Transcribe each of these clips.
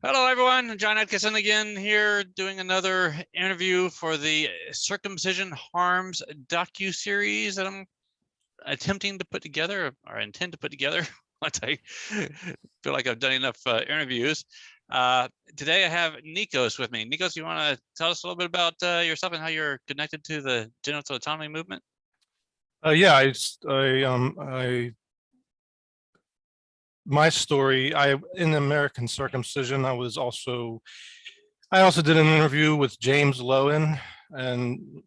Hello, everyone. John Atkinson again here doing another interview for the Circumcision Harms docu-series that I'm attempting to put together or intend to put together once I feel like I've done enough interviews. Today I have Nikos with me. Nikos, you want to tell us a little bit about yourself and how you're connected to the genital autonomy movement? My story, in American circumcision, I also did an interview with James Lowen and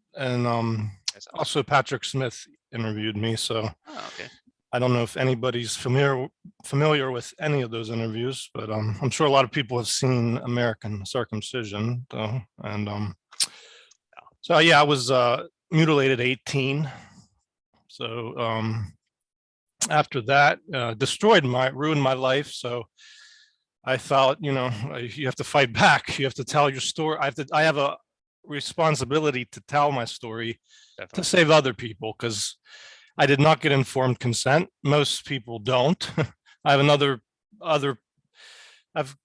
also Patrick Smith interviewed me. So okay. I don't know if anybody's familiar with any of those interviews, but I'm sure a lot of people have seen American circumcision though. And so yeah, I was mutilated 18. So after that, ruined my life. So I thought, you have to fight back. You have to tell your story. I have a responsibility to tell my story. Definitely. To save other people, because I did not get informed consent. Most people don't. I have I've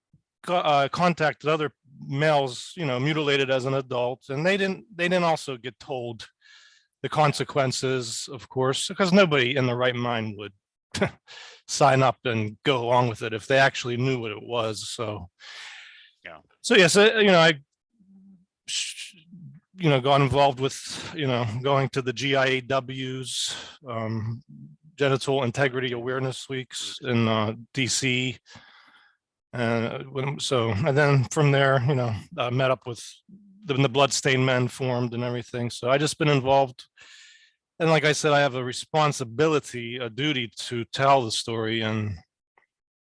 contacted other males, mutilated as an adult, and they didn't also get told the consequences, of course, because nobody in the right mind would sign up and go along with it if they actually knew what it was. So yes, I got involved with going to the GIAW's Genital Integrity Awareness Weeks in DC. And then from there, I met up with the Bloodstained Men formed and everything. So I just been involved. And like I said, I have a responsibility, a duty to tell the story and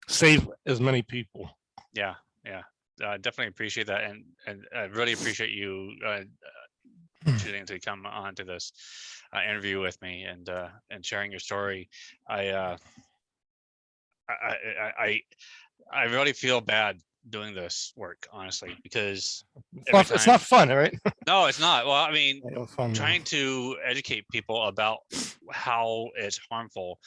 save as many people. Yeah. Definitely appreciate that. And I really appreciate you choosing to come on to this interview with me and sharing your story. I really feel bad doing this work, honestly, because it's not fun, right? No, it's not. Well, I mean, trying to educate people about how it's harmful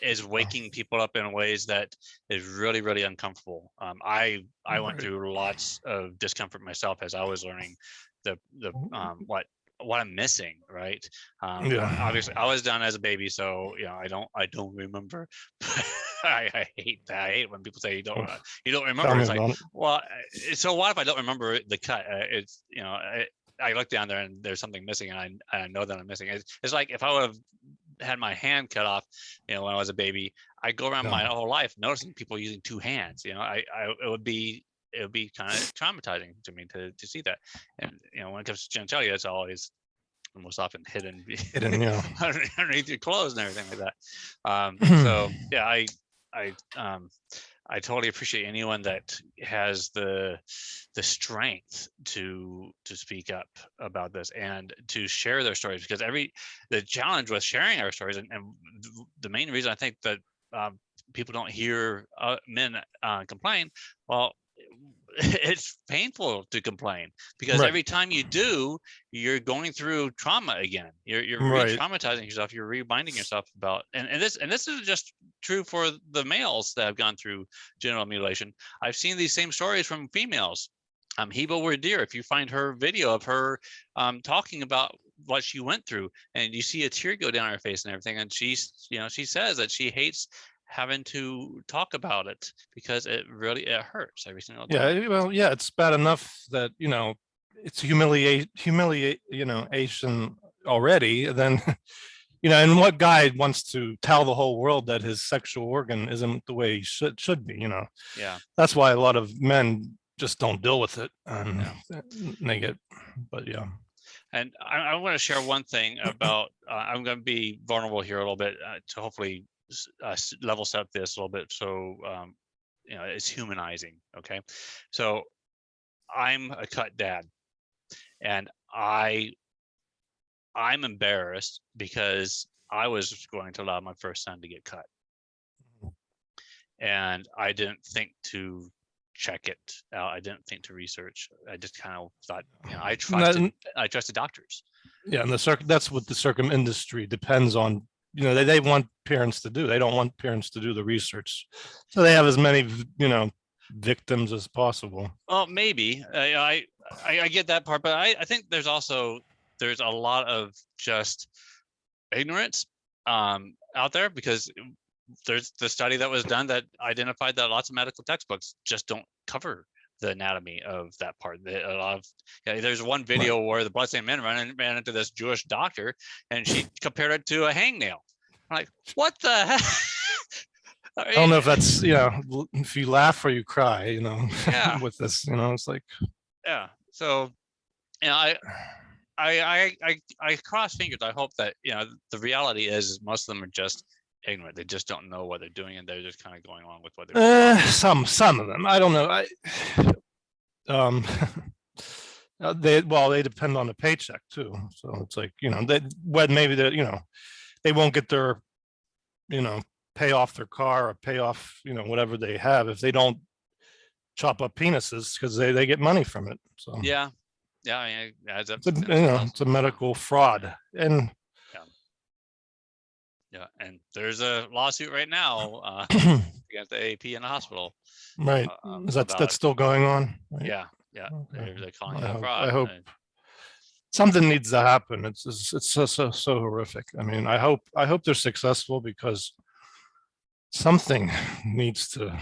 is waking people up in ways that is really, really uncomfortable. I went through lots of discomfort myself as I was learning what I'm missing, right? Obviously I was done as a baby, so I don't remember. I hate that. I hate when people say you don't remember. It's like, well, so what if I don't remember the cut? It's I look down there and there's something missing, and I know that I'm missing. It's like if I would have had my hand cut off, when I was a baby, I go around my whole life noticing people using two hands. It would be kind of traumatizing to me to see that. And when it comes to genitalia, it's always most often hidden underneath your clothes and everything like that. So yeah, I totally appreciate anyone that has the strength to speak up about this and to share their stories, because the challenge with sharing our stories and the main reason I think that people don't hear men complain, well, it's painful to complain, because every time you do, you're going through trauma again. You're re-traumatizing yourself. You're reminding yourself about, and this is just true for the males that have gone through genital mutilation. I've seen these same stories from females. Heba Wardir, if you find her video of her talking about what she went through, and you see a tear go down her face and everything, and she says that she hates having to talk about it because it hurts every single time. It's bad enough that it's humiliation already. Then and what guy wants to tell the whole world that his sexual organ isn't the way he should be? That's why a lot of men just don't deal with it, and they get. But and I want to share one thing about I'm going to be vulnerable here a little bit to hopefully level set this a little bit, so it's humanizing. Okay, so I'm a cut dad, and I'm embarrassed because I was going to allow my first son to get cut, and I didn't think to check it out. I didn't think to research. I just kind of thought, I trusted doctors. Yeah, and that's what the circum industry depends on they want parents to do. They don't want parents to do the research. So they have as many, victims as possible. Well, maybe I get that part, but I think there's a lot of just ignorance out there, because there's the study that was done that identified that lots of medical textbooks just don't cover the anatomy of that part. A lot of, there's one video where the bloodstained men ran into this Jewish doctor, and she compared it to a hangnail. I'm like, what the heck? I don't know if that's, if you laugh or you cry, with this, it's like, yeah. So, I cross fingers. I hope that, the reality is most of them are just ignorant. They just don't know what they're doing, and they're just kind of going along with what they're doing. Some of them, I don't know. They depend on the paycheck too. So it's like, maybe they won't get their, pay off their car or pay off, whatever they have if they don't chop up penises, because they get money from it. So yeah, I mean, it's a medical fraud. And yeah, and there's a lawsuit right now against the AAP in the hospital. Right. That's still going on? Right? Yeah. Okay. They're calling it a fraud. I hope something needs to happen. It's so horrific. I mean, I hope they're successful, because something needs to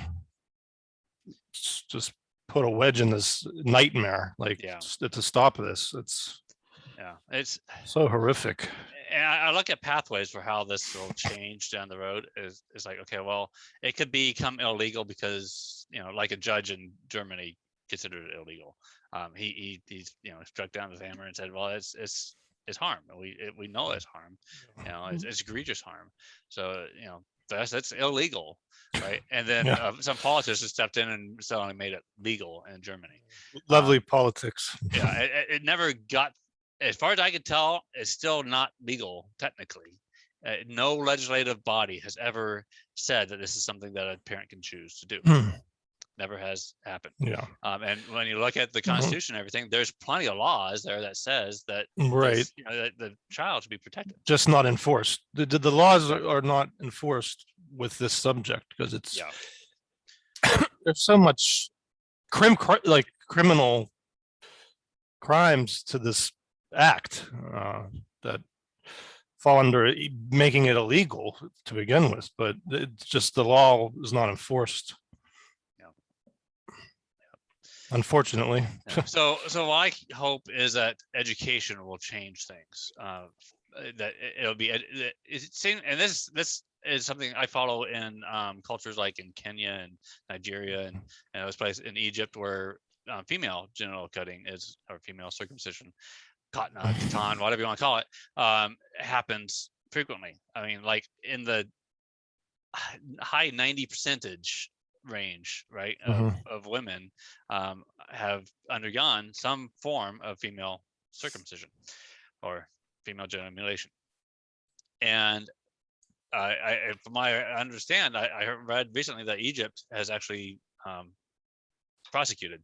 just put a wedge in this nightmare, like to stop this. It's so horrific. And I look at pathways for how this will change down the road. Is like, okay, well, it could become illegal because, like a judge in Germany considered it illegal. He struck down his hammer and said, well, it's harm. We know it's harm. It's egregious harm. So that's illegal, right? And then some politicians stepped in and suddenly made it legal in Germany. Lovely politics. It never got. As far as I could tell, it's still not legal technically. No legislative body has ever said that this is something that a parent can choose to do. Never has happened. And when you look at the Constitution and everything, there's plenty of laws there that says that that the child should be protected. Just not enforced. The laws are not enforced with this subject, because it's there's so much criminal crimes to this act that fall under making it illegal to begin with, but it's just the law is not enforced, unfortunately. So my hope is that education will change things, that it'll be and this is something I follow in cultures like in Kenya and Nigeria and those places, in Egypt, where female genital cutting or female circumcision, katan, whatever you want to call it, happens frequently. I mean, like in the high 90% range, right, of women have undergone some form of female circumcision or female genital mutilation. And from my understand, I read recently that Egypt has actually prosecuted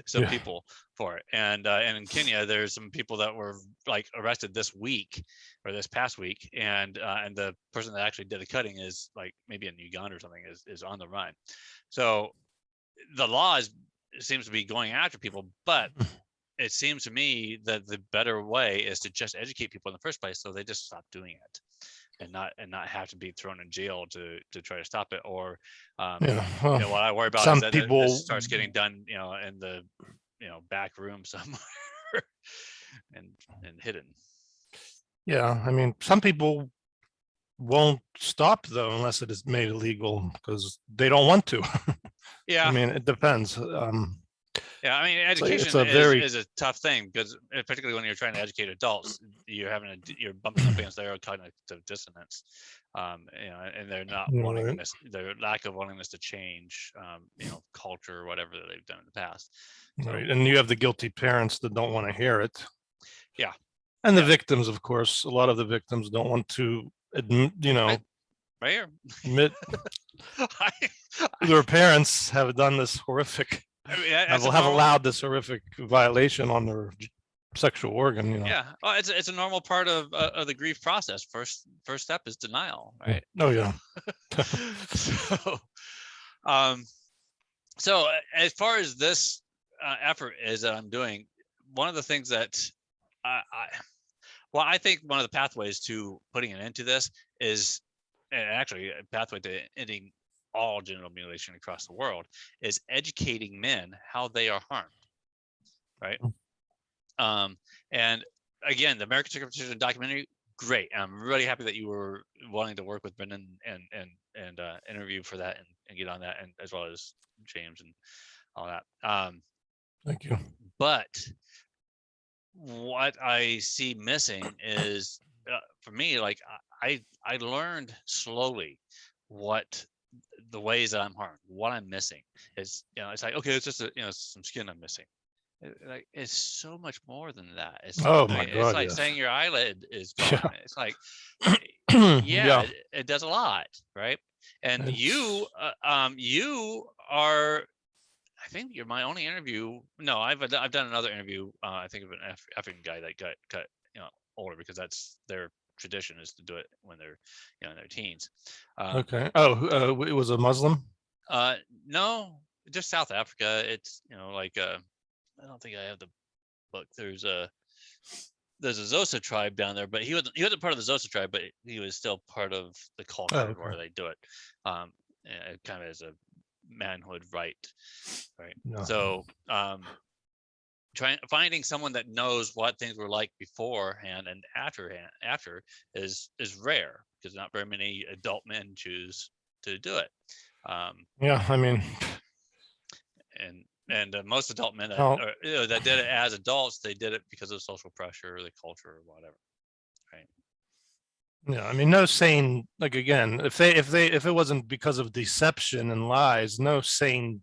some people for it, and in Kenya there's some people that were like arrested this week or this past week, and the person that actually did the cutting is like maybe in Uganda or something, is on the run. So the law seems to be going after people, but it seems to me that the better way is to just educate people in the first place, so they just stop doing it. And not have to be thrown in jail to try to stop it, or what I worry about is that it starts getting done, in the back room somewhere and hidden. Yeah, I mean, some people won't stop though unless it is made illegal, because they don't want to. I mean, it depends. I mean, education is a tough thing, because particularly when you're trying to educate adults, you're bumping up against their cognitive dissonance, and they're not willingness, their lack of willingness to change, culture or whatever that they've done in the past. So, right, and you have the guilty parents that don't want to hear it. Yeah, and the victims, of course. A lot of the victims don't want to admit, right here, admit their parents have done this horrific. Have allowed this horrific violation on their sexual organ, you know. Yeah. Oh, it's a normal part of the grief process. First step is denial, right? Oh yeah. So, um, so as far as this effort is that I'm doing, one of the things that I think one of the pathways to putting an end to this is, and actually a pathway to ending all genital mutilation across the world, is educating men how they are harmed, right? And again, the American Circumcision documentary, great. I'm really happy that you were wanting to work with Brendan and interview for that and get on that, and as well as James and all that. Thank you. But what I see missing is, for me, like I learned slowly what the ways that I'm harmed, what I'm missing is, it's like, okay, it's just some skin I'm missing. Like, it's so much more than that. It's, Oh I my mean, it's God, like yes. saying your eyelid is Yeah. gone. It's like, Yeah. it does a lot, right? And It's- you are, I think you're my only interview. No, I've done another interview. I think of an African guy that got cut, older, because that's their tradition, is to do it when they're, in their teens. Okay. Oh, it was a Muslim? No, just South Africa. It's, like, I don't think I have the book. There's a Xhosa tribe down there, but he wasn't part of the Xhosa tribe, but he was still part of the culture Oh, okay. where they do it, kind of as a manhood right. No. So, finding someone that knows what things were like beforehand and after is rare, because not very many adult men choose to do it. Yeah, I mean, and most adult men oh, that did it as adults, they did it because of social pressure or the culture or whatever, right? yeah, I mean, no sane, like, again, if it wasn't because of deception and lies, no sane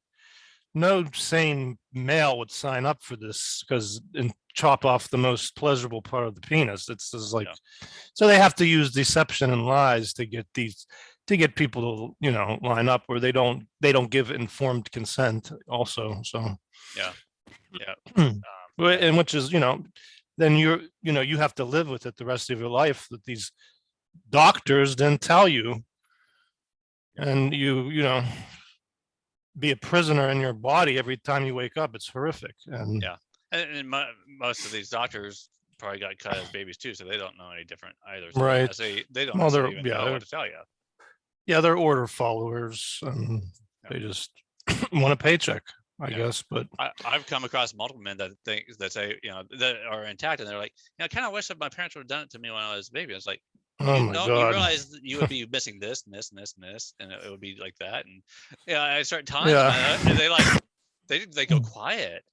male would sign up for this, because and chop off the most pleasurable part of the penis. It's just like, so they have to use deception and lies to get people to line up, where they don't give informed consent also. So Yeah. and which is, then you have to live with it the rest of your life, that these doctors didn't tell you, and be a prisoner in your body every time you wake up. It's horrific. And and most of these doctors probably got cut as babies too, so they don't know any different either. So right, they don't necessarily even know what to tell you. Yeah, they're order followers, and they just want a paycheck, I guess. But I've come across multiple men that say, that are intact, and they're like, I kind of wish that my parents would have done it to me when I was a baby. I was like, oh my God, you realize that you would be missing this and this and this and this, and it would be like that. And I start telling them that, and they go quiet.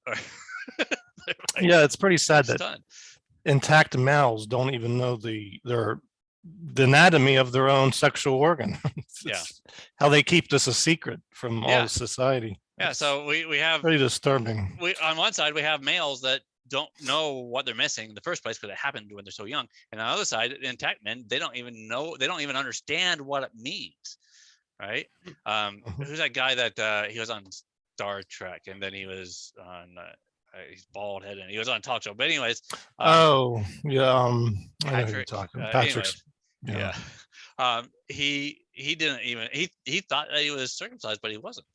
It's pretty sad that intact males don't even know the anatomy of their own sexual organ. It's how they keep this a secret from all society. So we have very disturbing. On one side, we have males that don't know what they're missing in the first place, because it happened when they're so young. And on the other side, intact men, they don't even know, they don't even understand what it means, right? Who's that guy that he was on Star Trek, and then he was on he's bald headed, and he was on a talk show. But anyways, I know who you're talking. Patrick. He didn't even he thought that he was circumcised, but he wasn't.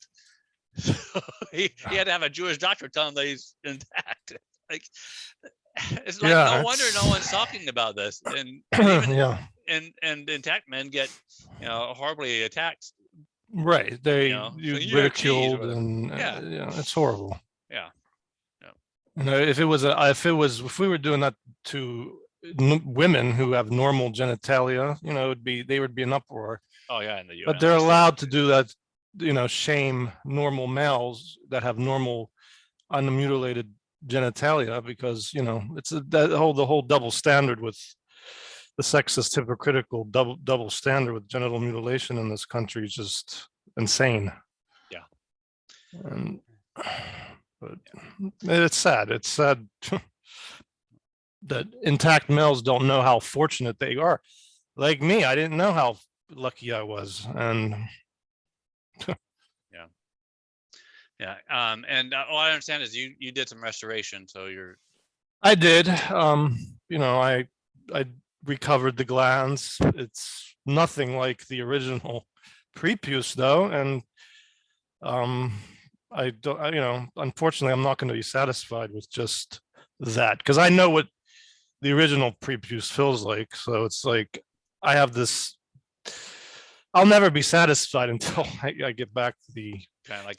So he had to have a Jewish doctor tell him that he's intact. Like, it's like, no wonder no one's talking about this. And even and intact men get horribly attacked. Right, they ridiculed, and it's horrible. If we were doing that to women who have normal genitalia, they would be an uproar. Oh yeah, in the US. But they're allowed to do that, shame normal males that have normal unmutilated genitalia, because it's the whole double standard with the sexist, hypocritical double standard with genital mutilation in this country is just insane. But it's sad. It's sad that intact males don't know how fortunate they are. Like me, I didn't know how lucky I was, and and all I understand is you did some restoration, so you're I did. I recovered the glands. It's nothing like the original prepuce though, and um, I don't. Unfortunately, I'm not going to be satisfied with just that because I know what the original prepuce feels like. So it's like I have this. I'll never be satisfied until I get back to the. Kind of like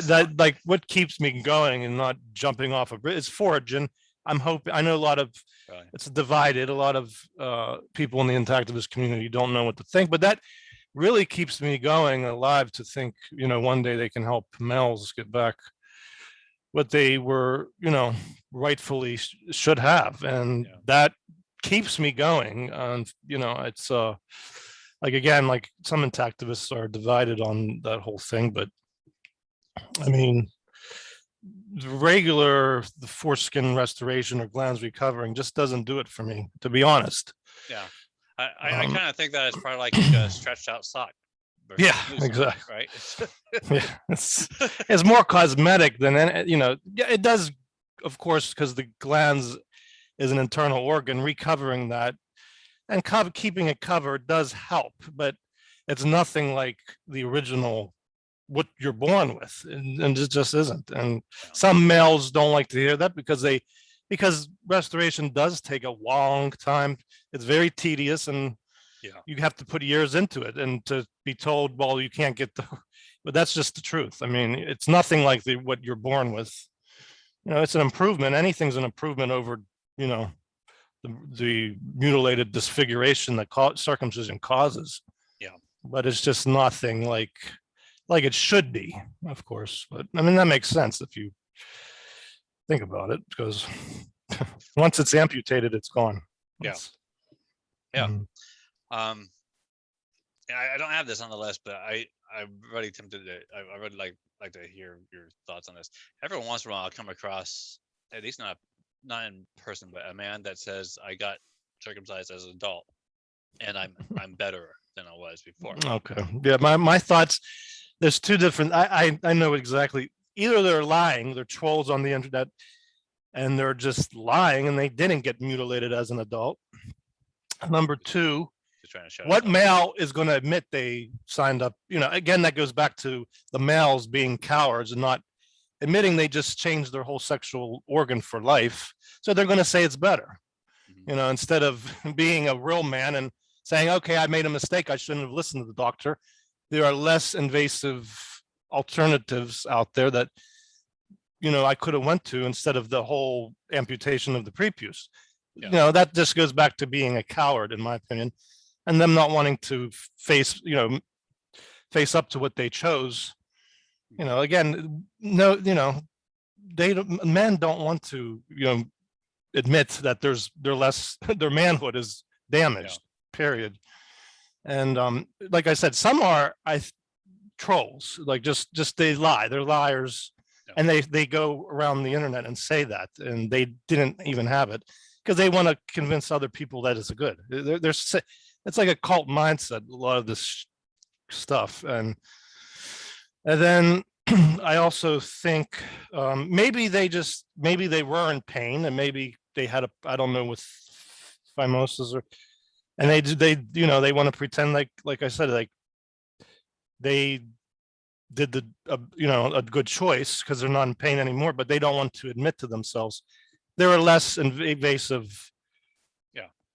that like what keeps me going and not jumping off a bridge. It's foraging. I'm hoping. I know a lot of. really. It's divided. A lot of people in the intactivist community don't know what to think, but that really keeps me going alive to think. One day they can help males get back what they were, rightfully should have, and that keeps me going. And it's like again, like some intactivists are divided on that whole thing, but I mean, the foreskin restoration or glands recovering just doesn't do it for me, to be honest. Yeah, I kind of think that it's probably like a stretched out sock. Yeah, exactly. Right. Yeah, it's more cosmetic than yeah, it does, of course, because the glands is an internal organ. Recovering that and keeping it covered does help, but it's nothing like the original what you're born with, and it just isn't. And some males don't like to hear that because restoration does take a long time. It's very tedious, and you have to put years into it, and to be told, well, you can't get but that's just the truth. I mean, it's nothing like what you're born with. It's an improvement. Anything's an improvement over, the mutilated disfiguration that circumcision causes. Yeah. But it's just nothing like it should be, of course. But I mean, that makes sense if you think about it, because once it's amputated, it's gone. Yeah. I don't have this on the list, but I'm really tempted to. I really like to hear your thoughts on this. Every once in a while, I'll come across, at least not in person, but a man that says, I got circumcised as an adult and I'm better than I was before. Okay. Yeah, my thoughts, there's two different. I know exactly. Either they're lying, they're trolls on the internet, and they're just lying, and they didn't get mutilated as an adult. Number two, what male is going to admit they signed up? Again, that goes back to the males being cowards and not admitting they just changed their whole sexual organ for life. So they're going to say it's better, instead of being a real man and saying, okay, I made a mistake, I shouldn't have listened to the doctor. There are less invasive alternatives out there that, I could have went to instead of the whole amputation of the prepuce. Yeah. That just goes back to being a coward, in my opinion, and them not wanting to face up to what they chose. Again, no, men don't want to, admit that their manhood is damaged, period. And like I said, some are trolls, like just they lie, they're liars, and they go around the internet and say that, and they didn't even have it because they want to convince other people that it's good. It's like a cult mindset, a lot of this stuff. And then I also think maybe they were in pain, and maybe they had I don't know, with phimosis, and they want to pretend like I said, like they did a good choice because they're not in pain anymore, but they don't want to admit to themselves there are less invasive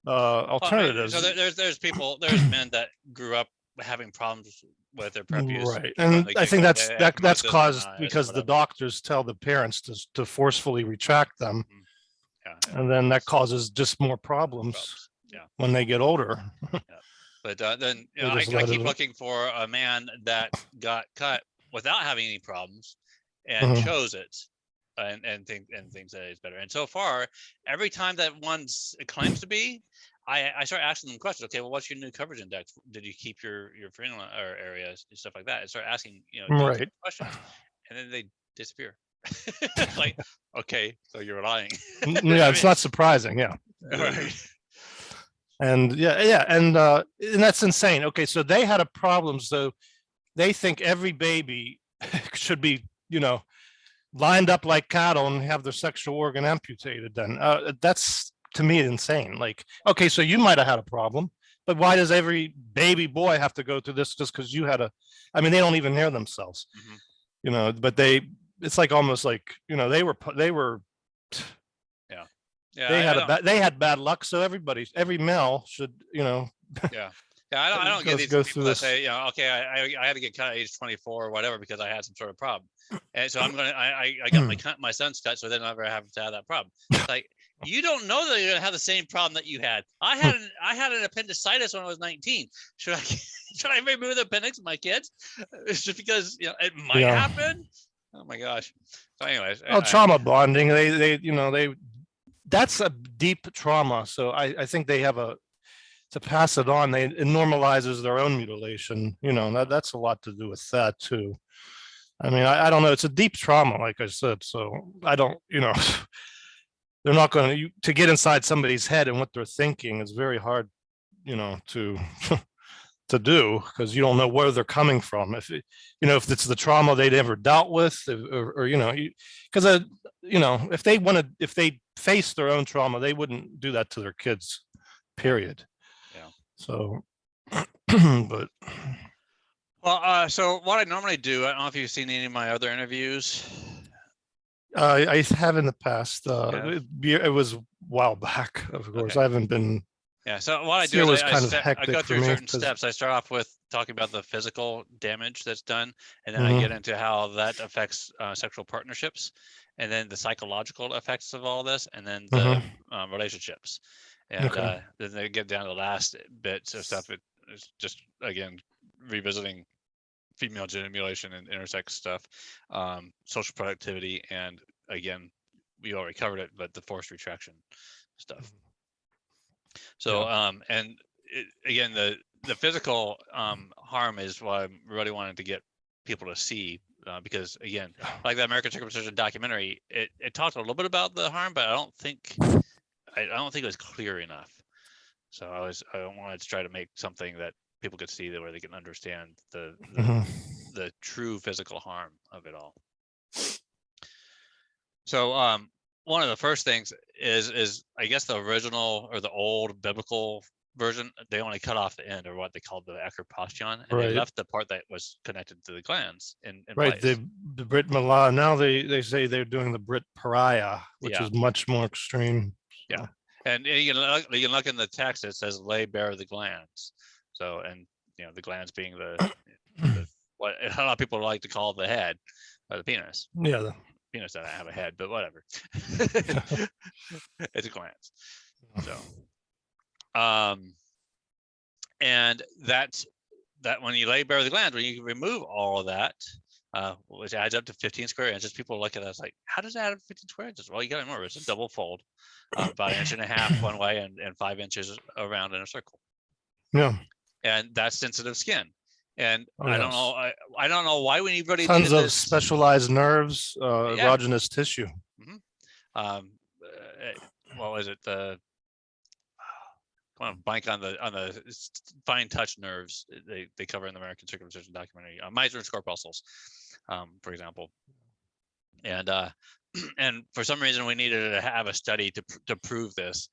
alternatives. So there's men that grew up having problems with their prepuce, right? And I think that's caused because the doctors tell the parents to forcefully retract them, and then that causes just more problems when they get older. But then I keep looking for a man that got cut without having any problems and chose it. And thinks that it's better. And so far, every time that one claims to be, I start asking them questions. Okay, well, what's your new coverage index? Did you keep your frenulum or areas and stuff like that? And start asking questions, and then they disappear. Like, okay, so you're lying. Yeah, it's not surprising. Yeah. Right. And and that's insane. Okay, so they had a problem. So they think every baby should be, lined up like cattle and have their sexual organ amputated. Then that's to me insane. Like, okay, so you might have had a problem, but why does every baby boy have to go through this just because you had a? I mean, they don't even hear themselves, but it's like almost like they were. Yeah. They had bad luck, so every male should Yeah. I don't get these people that say, okay, I had to get cut at age 24 or whatever because I had some sort of problem, and so I got my son's cut, so they never have to have that problem. It's like, you don't know that you're gonna have the same problem that you had. I had an appendicitis when I was 19. Should I remove the appendix of my kids? It's just because it might happen. Oh my gosh. So anyways, trauma bonding. They that's a deep trauma. So I think they have to pass it on. It normalizes their own mutilation. That's a lot to do with that too. I mean, I don't know. It's a deep trauma, like I said. So I don't, they're not going to get inside somebody's head and what they're thinking is very hard, to to do, because you don't know where they're coming from. If it's the trauma they never dealt with, because if they face their own trauma, they wouldn't do that to their kids, period. Yeah. So, but. Well, so what I normally do, I don't know if you've seen any of my other interviews. I have in the past. It was a while back, of course. I haven't been. Yeah. So what I do is I go through certain steps. I start off with talking about the physical damage that's done, and then I get into how that affects sexual partnerships, and then the psychological effects of all this, and then the relationships. And then they get down to the last bits of stuff. It's just, again, revisiting female genital mutilation and intersex stuff, social productivity, and again, we already covered it, but the forced retraction stuff. So again, the physical harm is what I'm really wanting to get people to see, because again, like the American Circumcision documentary, it talked a little bit about the harm, but I don't think it was clear enough. So I wanted to try to make something that people could see, that where they can understand the true physical harm of it all. So one of the first things is I guess the original or the old biblical version, they only cut off the end, or what they called the acropastion, and they left the part that was connected to the glands in place. The Brit Milah, now they say they're doing the Brit Pariah, which is much more extreme. Yeah. And you can look in the text, it says lay bare the glands. So, and the glands being the what a lot of people like to call the head, or the penis. Yeah, the penis doesn't have a head, but whatever. It's a glands. So, and that when you lay bare the glands, when you remove all of that, which adds up to 15 square inches, people look at us like, how does that add up to 15 square inches? Well, you got to remember, it's a double fold, about 1.5 inches one way and 5 inches around in a circle. Yeah. And that's sensitive skin. And I don't know why we really tons of specialized nerves, erogenous tissue. What was it? Come on, blank on the fine touch nerves they cover in the American Circumcision documentary. Meisner and corpuscles, for example. And for some reason we needed to have a study to prove this.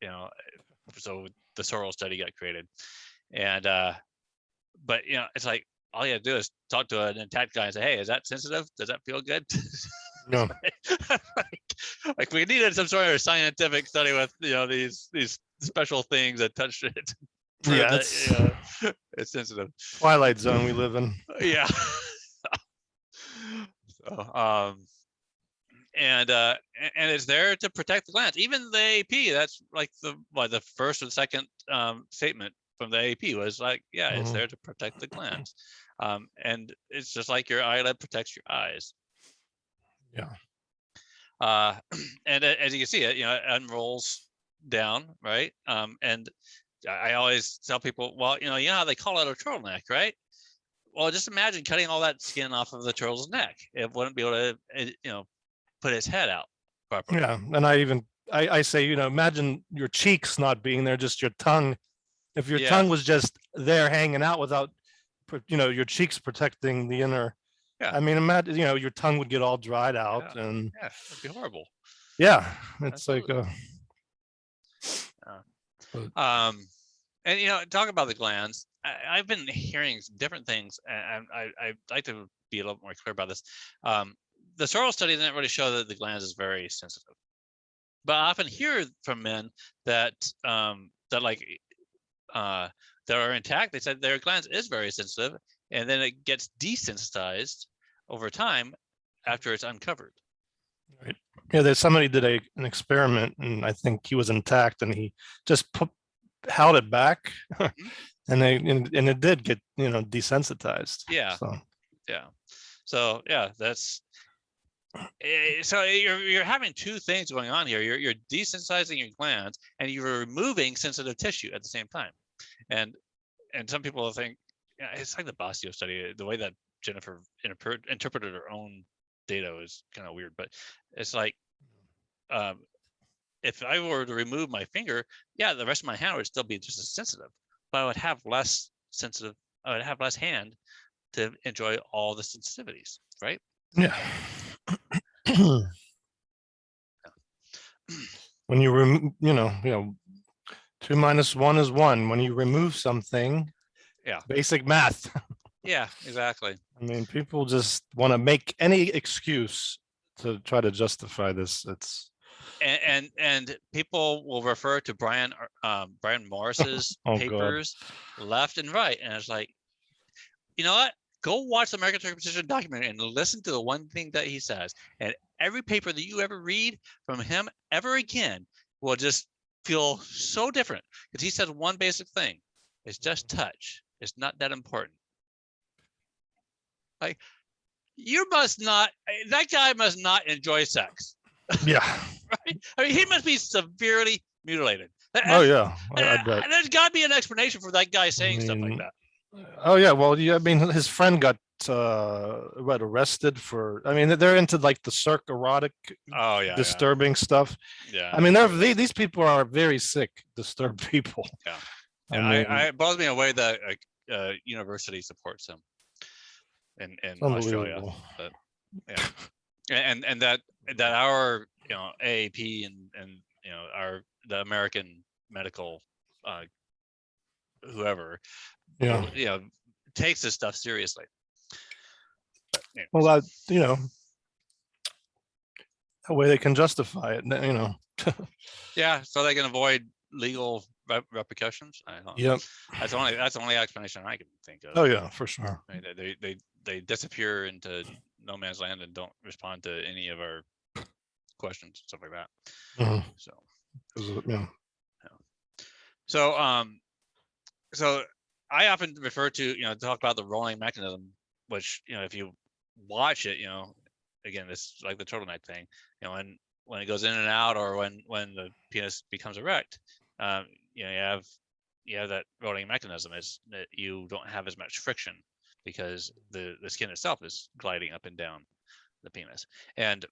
So the Sorrells study got created, and but it's like, all you have to do is talk to an intact guy and say, hey, is that sensitive? Does that feel good? No. like we needed some sort of scientific study with these special things that touch it. Yeah, it's sensitive. Twilight Zone we live in. Yeah. So, and it's there to protect the glands. Even the AP, that's like the first or second statement from the AP was like, it's there to protect the glands. And it's just like your eyelid protects your eyes. Yeah. And as you can see, it unrolls down, right? And I always tell people, well, you know how they call it a turtleneck, right? Well, just imagine cutting all that skin off of the turtle's neck. It wouldn't be able to, put its head out properly. Yeah, and I say, imagine your cheeks not being there, just your tongue. If your tongue was just there hanging out without, your cheeks protecting the inner Yeah. I mean, imagine, your tongue would get all dried out, Yeah. and Yeah. It'd be horrible. yeah, it's like Absolutely. Um, and talk about the glands. I've been hearing different things, and I'd like to be a little more clear about this. The Sorrells study didn't really show that the glands is very sensitive, but I often hear from men that that are intact. They said their glands is very sensitive, and then it gets desensitized over time after it's uncovered. right. Yeah, there's somebody did an experiment, and I think he was intact, and he just held it back, and it did get desensitized. Yeah. So Yeah. So yeah, that's so you're having two things going on here. You're desensitizing your glands, and you're removing sensitive tissue at the same time. And some people think it's like the Basio study. The way that Jennifer interpreted her own data was kind of weird, but it's like if I were to remove my finger, yeah, the rest of my hand would still be just as sensitive, but I would have less sensitive. I would have less hand to enjoy all the sensitivities, right? yeah. When you remove, 2 minus 1 is 1. When you remove something, Yeah, basic math. yeah, exactly. I mean, people just want to make any excuse to try to justify this. It's and people will refer to Brian Morris's oh god. papers left and right, and it's like, you know what? Go watch the American Circumcision documentary and listen to the one thing that he says. And every paper that you ever read from him ever again will just feel so different, because he says one basic thing: it's just touch. It's not that important. Like, that guy must not enjoy sex. Yeah. Right? I mean, he must be severely mutilated. Oh yeah, I bet. There's got to be an explanation for that guy saying stuff like that. Oh yeah, well, yeah. I mean, his friend got arrested for. I mean, they're into like the erotic, oh yeah, disturbing stuff. Yeah. I mean, these people are very sick, disturbed people. Yeah. Yeah, it bothers me in a way that university supports him in Australia, but yeah, and that our AAP and the American medical whoever takes this stuff seriously. But, well, that that way they can justify it. Yeah, so they can avoid legal repercussions. I don't know. Yep. That's the only explanation I can think of. Oh yeah, for sure. I mean, they disappear into no man's land and don't respond to any of our questions, stuff like that. Mm-hmm. So yeah. So I often refer to talk about the rolling mechanism, which if you watch it, again, it's like the turtleneck thing. When it goes in and out, or when the penis becomes erect, you have that rolling mechanism. Is that you don't have as much friction because the skin itself is gliding up and down the penis. And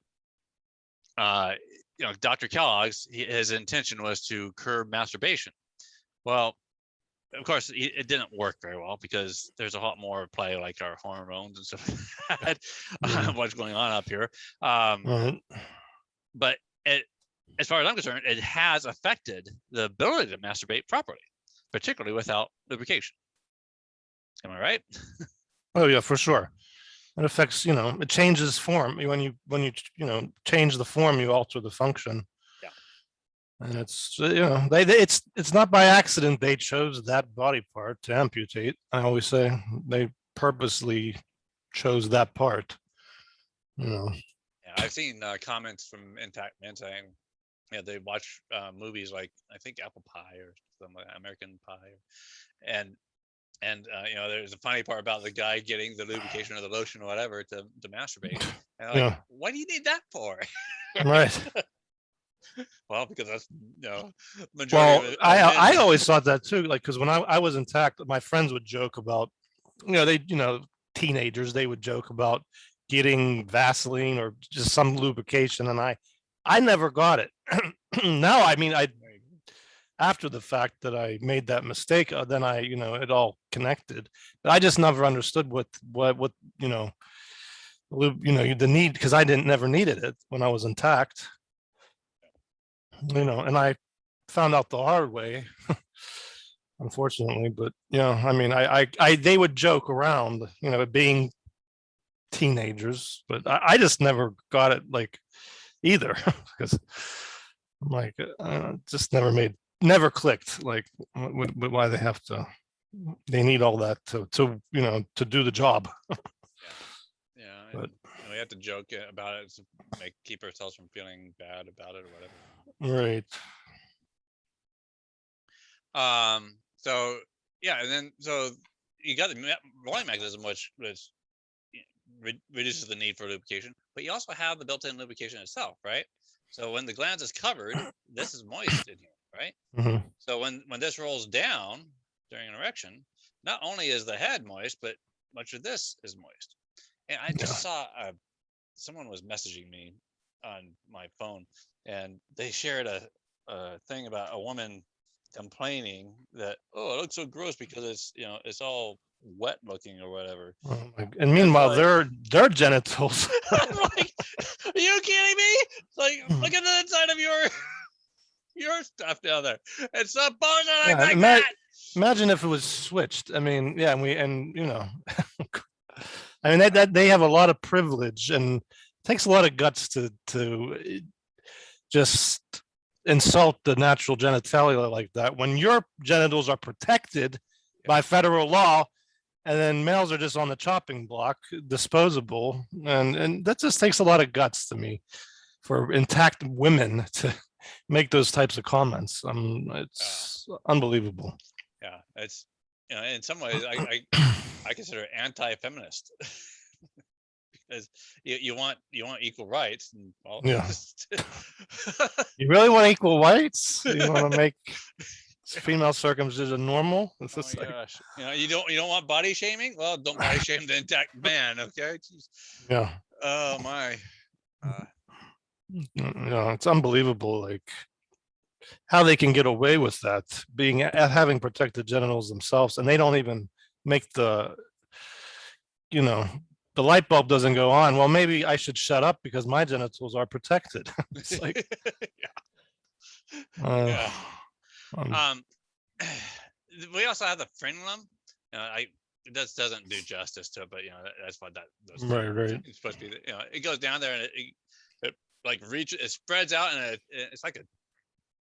Dr. Kellogg's, his intention was to curb masturbation. Well, of course, it didn't work very well, because there's a lot more play, like our hormones and stuff like that, what's going on up here. But as far as I'm concerned, it has affected the ability to masturbate properly, particularly without lubrication. Am I right? Oh yeah, for sure. It affects, it changes form. When you change the form, you alter the function. Yeah. And it's it's not by accident they chose that body part to amputate. I always say they purposely chose that part. Yeah, I've seen comments from intact men saying, they watch movies like, I think, Apple Pie or something like that, American Pie, and there's a funny part about the guy getting the lubrication or the lotion or whatever to masturbate. And I'm like, what do you need that for? Right. Well, because that's majority. Well, I always thought that too. Like, because when I was intact, my friends would joke about, teenagers, they would joke about getting Vaseline or just some lubrication, and I never got it. Now, I mean, after the fact that I made that mistake, then it all connected. But I just never understood what the need, because I never needed it when I was intact, and I found out the hard way, unfortunately. But I mean, they would joke around, being teenagers, but I just never got it, like, either, because I'm like, just never clicked, like, why they need all that to do the job. Yeah, But and we have to joke about it to keep ourselves from feeling bad about it or whatever. right. So yeah, and then so you got the rolling mechanism, which reduces the need for lubrication, but you also have the built-in lubrication itself, right? So when the glans is covered, this is moist in here, right? Mm-hmm. So when this rolls down during an erection, not only is the head moist, but much of this is moist. And I just saw someone was messaging me on my phone, and they shared a thing about a woman complaining that, oh, it looks so gross because it's all wet looking or whatever. And meanwhile, like, their genitals. I'm like, are you kidding me? It's like, look at the inside of your stuff down there. It's supposed to look like that. Imagine if it was switched. I mean, yeah, I mean that they have a lot of privilege, and it takes a lot of guts to just insult the natural genitalia like that when your genitals are protected by federal law, and then males are just on the chopping block, disposable, and that just takes a lot of guts to me for intact women to make those types of comments. It's unbelievable. Yeah, it's in some ways I consider it anti-feminist because you want equal rights. And, well, yeah. You really want equal rights? You want to make female circumcision normal? Oh my gosh! You don't want body shaming? Well, don't body shame the intact man, okay? Jeez. Yeah. Oh my. It's unbelievable, like how they can get away with that, having protected genitals themselves, and they don't even make the light bulb doesn't go on. Well, maybe I should shut up because my genitals are protected. It's like, yeah. We also have the frenulum. It doesn't do justice to it, but that's what those right. It's supposed to be. It goes down there and it like reaches, it spreads out, and it's like a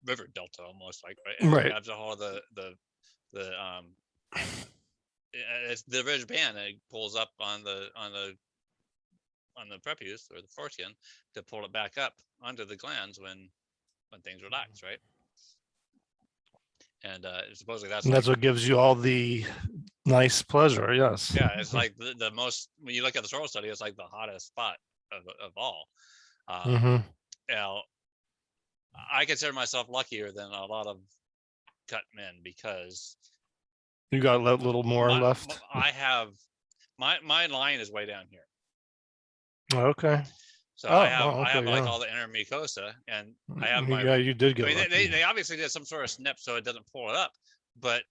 river delta almost, like, right? And it grabs a hold of it's the ridge band, and it pulls up on the prepuce or the foreskin to pull it back up onto the glans when things relax, right? And supposedly that's what gives you all the nice pleasure. Yes. Yeah, it's like the most, when you look at the Sorrells study, it's like the hottest spot of all. I consider myself luckier than a lot of cut men because you got a little more left. I have my line is way down here. Okay. So I have like all the inner mucosa, and I have my. You did get. I mean, they obviously did some sort of snip so it doesn't pull it up, but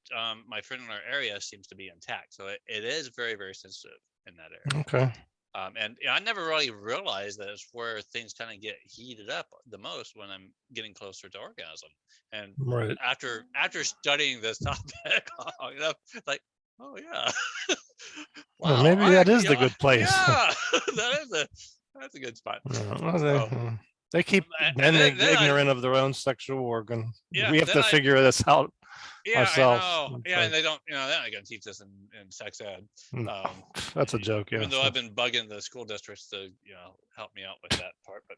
my frenular area seems to be intact, so it is very, very sensitive in that area. Okay. And I never really realized that it's where things kind of get heated up the most when I'm getting closer to orgasm. And after studying this topic, it's like, oh yeah, wow, well, maybe that is the good place. Yeah, that's a good spot. They keep men ignorant of their own sexual organ. Yeah, we have to figure this out ourselves. Yeah, and they don't. They're not going to teach us in sex ed. That's a joke. Yeah. Even though I've been bugging the school districts to help me out with that part, but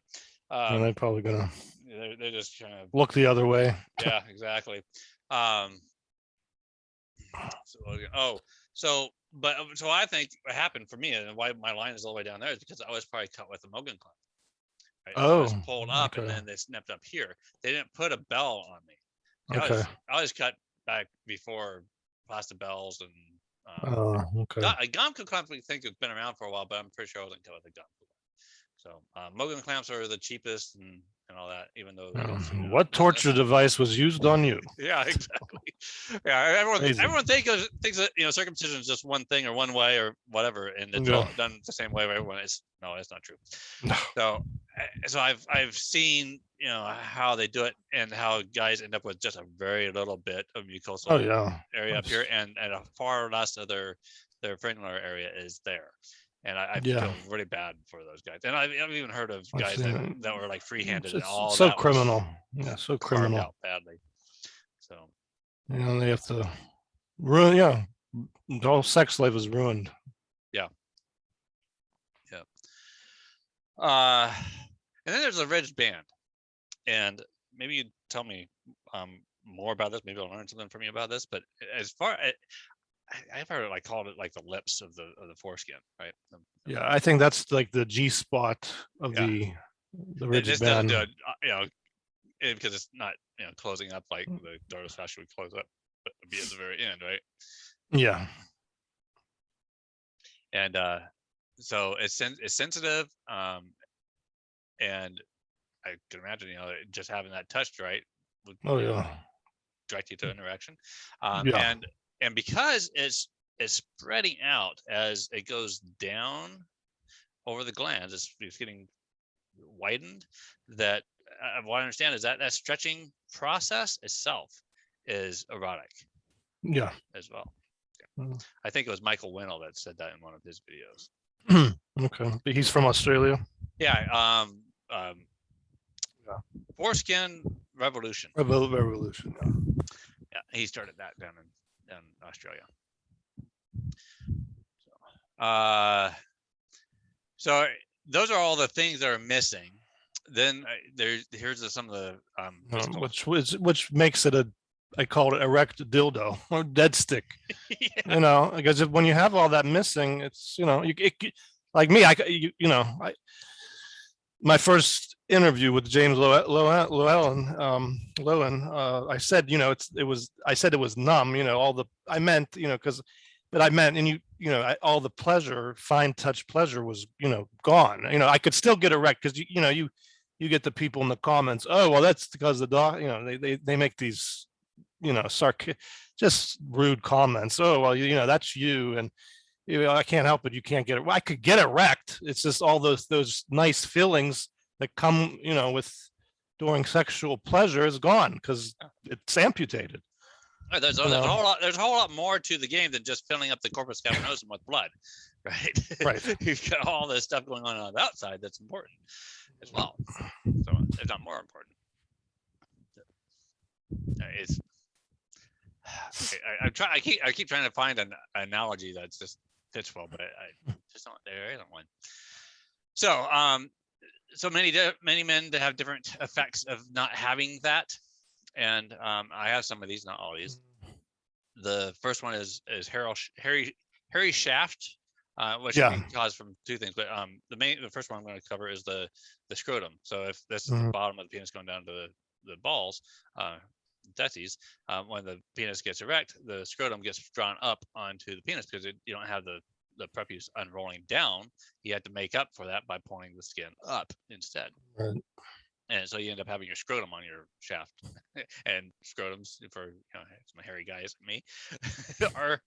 they're probably gonna. They're just trying to look the other way. Yeah, exactly. So I think what happened for me and why my line is all the way down there is because I was probably cut with a Mogan clamp. Right? I was pulled up and then they snipped up here. They didn't put a bell on me. I was cut back before plastic bells and a Gomco clamp. I think it's been around for a while, but I'm pretty sure I wasn't cut with a Gomco. So Mogan clamps are the cheapest and and all that, even though it's, What torture device was used on you? yeah, exactly. Yeah, Crazy. everyone thinks that circumcision is just one thing or one way or whatever, and it's all done the same way. Everyone is no, it's not true. So I've seen how they do it and how guys end up with just a very little bit of mucosal area up here, and a far less of their frenulum area is there. And I feel really bad for those guys. And I've even heard of guys that were like free-handed and all so that criminal. Yeah, so criminal. Out badly. So they have to ruin. Yeah, the whole sex life is ruined. Yeah. And then there's a ridged band, and maybe you tell me more about this. Maybe I'll learn something from you about this. But as far I've heard it called it like the lips of the foreskin, right? Yeah, I think that's like the G spot of the ridge band. Doesn't do it, because it's not closing up like the dorsal fascia would close up, but it'd be at the very end, right? Yeah. And so it's sensitive, and I can imagine just having that touched right would direct you to an erection, and because it's spreading out as it goes down over the glands, it's getting widened. That what I understand is that stretching process itself is erotic. Yeah. As well. Yeah. I think it was Michael Winnell that said that in one of his videos. Okay, but he's from Australia. Yeah. Foreskin Revolution. Revolution. Yeah, he started that down in Australia. So those are all the things that are missing. Then here's some of the which makes it I call it erect dildo or dead stick. Because when you have all that missing, it's like me. My first interview with James Llewellyn, I said, it was numb. I meant, all the pleasure, fine touch pleasure was, gone. I could still get erect because you get the people in the comments. Oh, well, that's because the dog. They make these, just rude comments. Oh, well, that's you, and I can't help it. You can't get it. Well, I could get erect. It's just all those nice feelings that come, with during sexual pleasure is gone because it's amputated. There's a whole lot more to the game than just filling up the corpus cavernosum with blood, right? Right. You've got all this stuff going on the outside that's important as well. So if not more important. I keep trying to find an analogy that's just fits well, but I just don't. There isn't one. So many men that have different effects of not having that, and I have some of these, not all of these. The first one is hairy shaft, which can be caused from two things. But the first one I'm going to cover is the scrotum. So if this is the bottom of the penis going down to the balls, testes, when the penis gets erect, the scrotum gets drawn up onto the penis because you don't have the prepuce unrolling down. You have to make up for that by pulling the skin up instead. Right. And so you end up having your scrotum on your shaft. And scrotums, for some hairy guys like me, are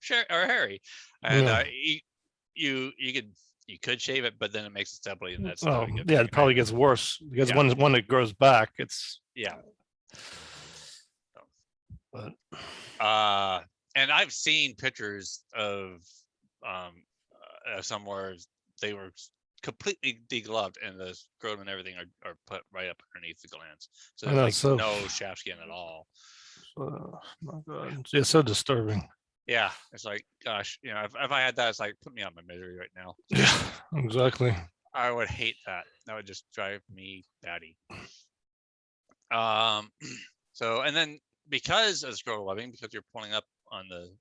hairy. And you could shave it, but then it makes it stubbly, and that's it probably gets worse because when it grows back, it's But and I've seen pictures of somewhere they were completely degloved, and the scrotum and everything are put right up underneath the glands, so there's no shaft skin at all. My God, it's so disturbing. Yeah, it's like, gosh, if I had that, it's like, put me out of my misery right now. Yeah, exactly. I would hate that. That would just drive me batty. So, and then because of scrotal webbing, because you're pulling up on the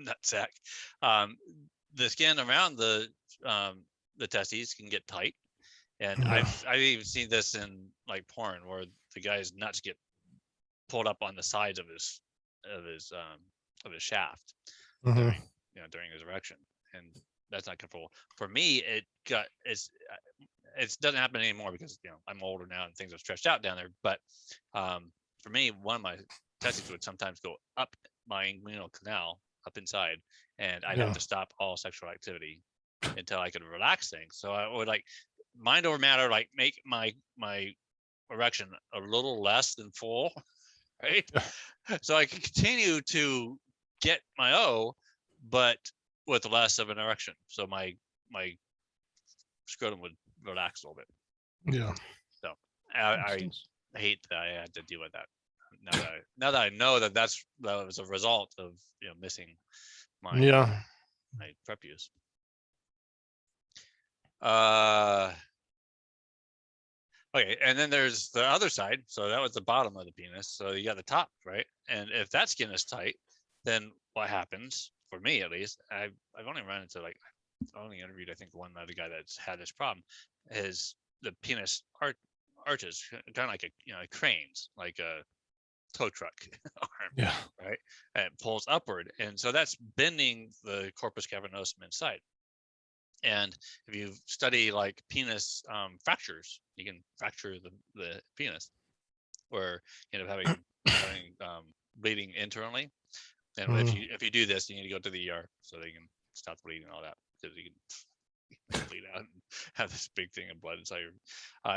nutsack, the skin around the testes can get tight, and I've even seen this in like porn where the guy's nuts get pulled up on the sides of his shaft during his erection, and that's not comfortable. For me, it doesn't happen anymore because I'm older now and things are stretched out down there. But for me, one of my testes would sometimes go up my inguinal canal up inside, and I'd have to stop all sexual activity until I could relax things. So I would like mind over matter, like make my erection a little less than full, right? So I can continue to get my O, but with less of an erection. So my scrotum would relax a little bit. Yeah. So I hate that I had to deal with that. Now that I know that that was a result of missing my my prepuce. Okay, and then there's the other side. So that was the bottom of the penis. So you got the top, right? And if that skin is tight, then what happens, for me at least, I've only run into like, I only interviewed I think one other guy that's had this problem, is the penis arches kind of like a cranes, like a tow truck arm, right? And it pulls upward, and so that's bending the corpus cavernosum inside. And if you study like penis fractures, you can fracture the penis, where you end up having bleeding internally. And if you do this, you need to go to the ER so they can stop the bleeding and all that, because you can bleed out and have this big thing of blood inside your.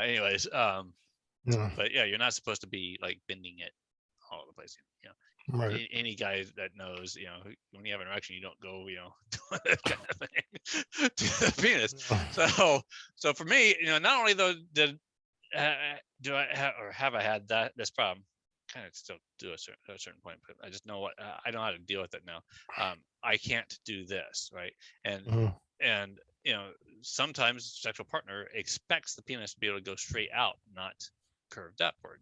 Anyways, but yeah, you're not supposed to be like bending it all over the place. Right. Any guy that knows, when you have an erection, you don't go, doing that kind of thing to the penis. So for me, not only though do I have I had this problem, kind of still do a certain point, but I just know I know how to deal with it now. I can't do this, right? And sometimes sexual partner expects the penis to be able to go straight out, not curved upward.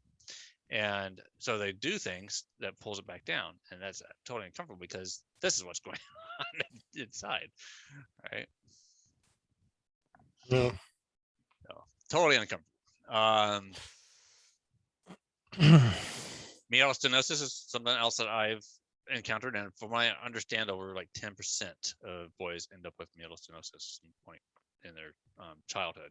And so they do things that pulls it back down, and that's totally uncomfortable because this is what's going on inside, right? Yeah. So, totally uncomfortable. Meatal stenosis is something else that I've encountered, and from what I understand, over like 10% of boys end up with meatal stenosis at some point in their childhood,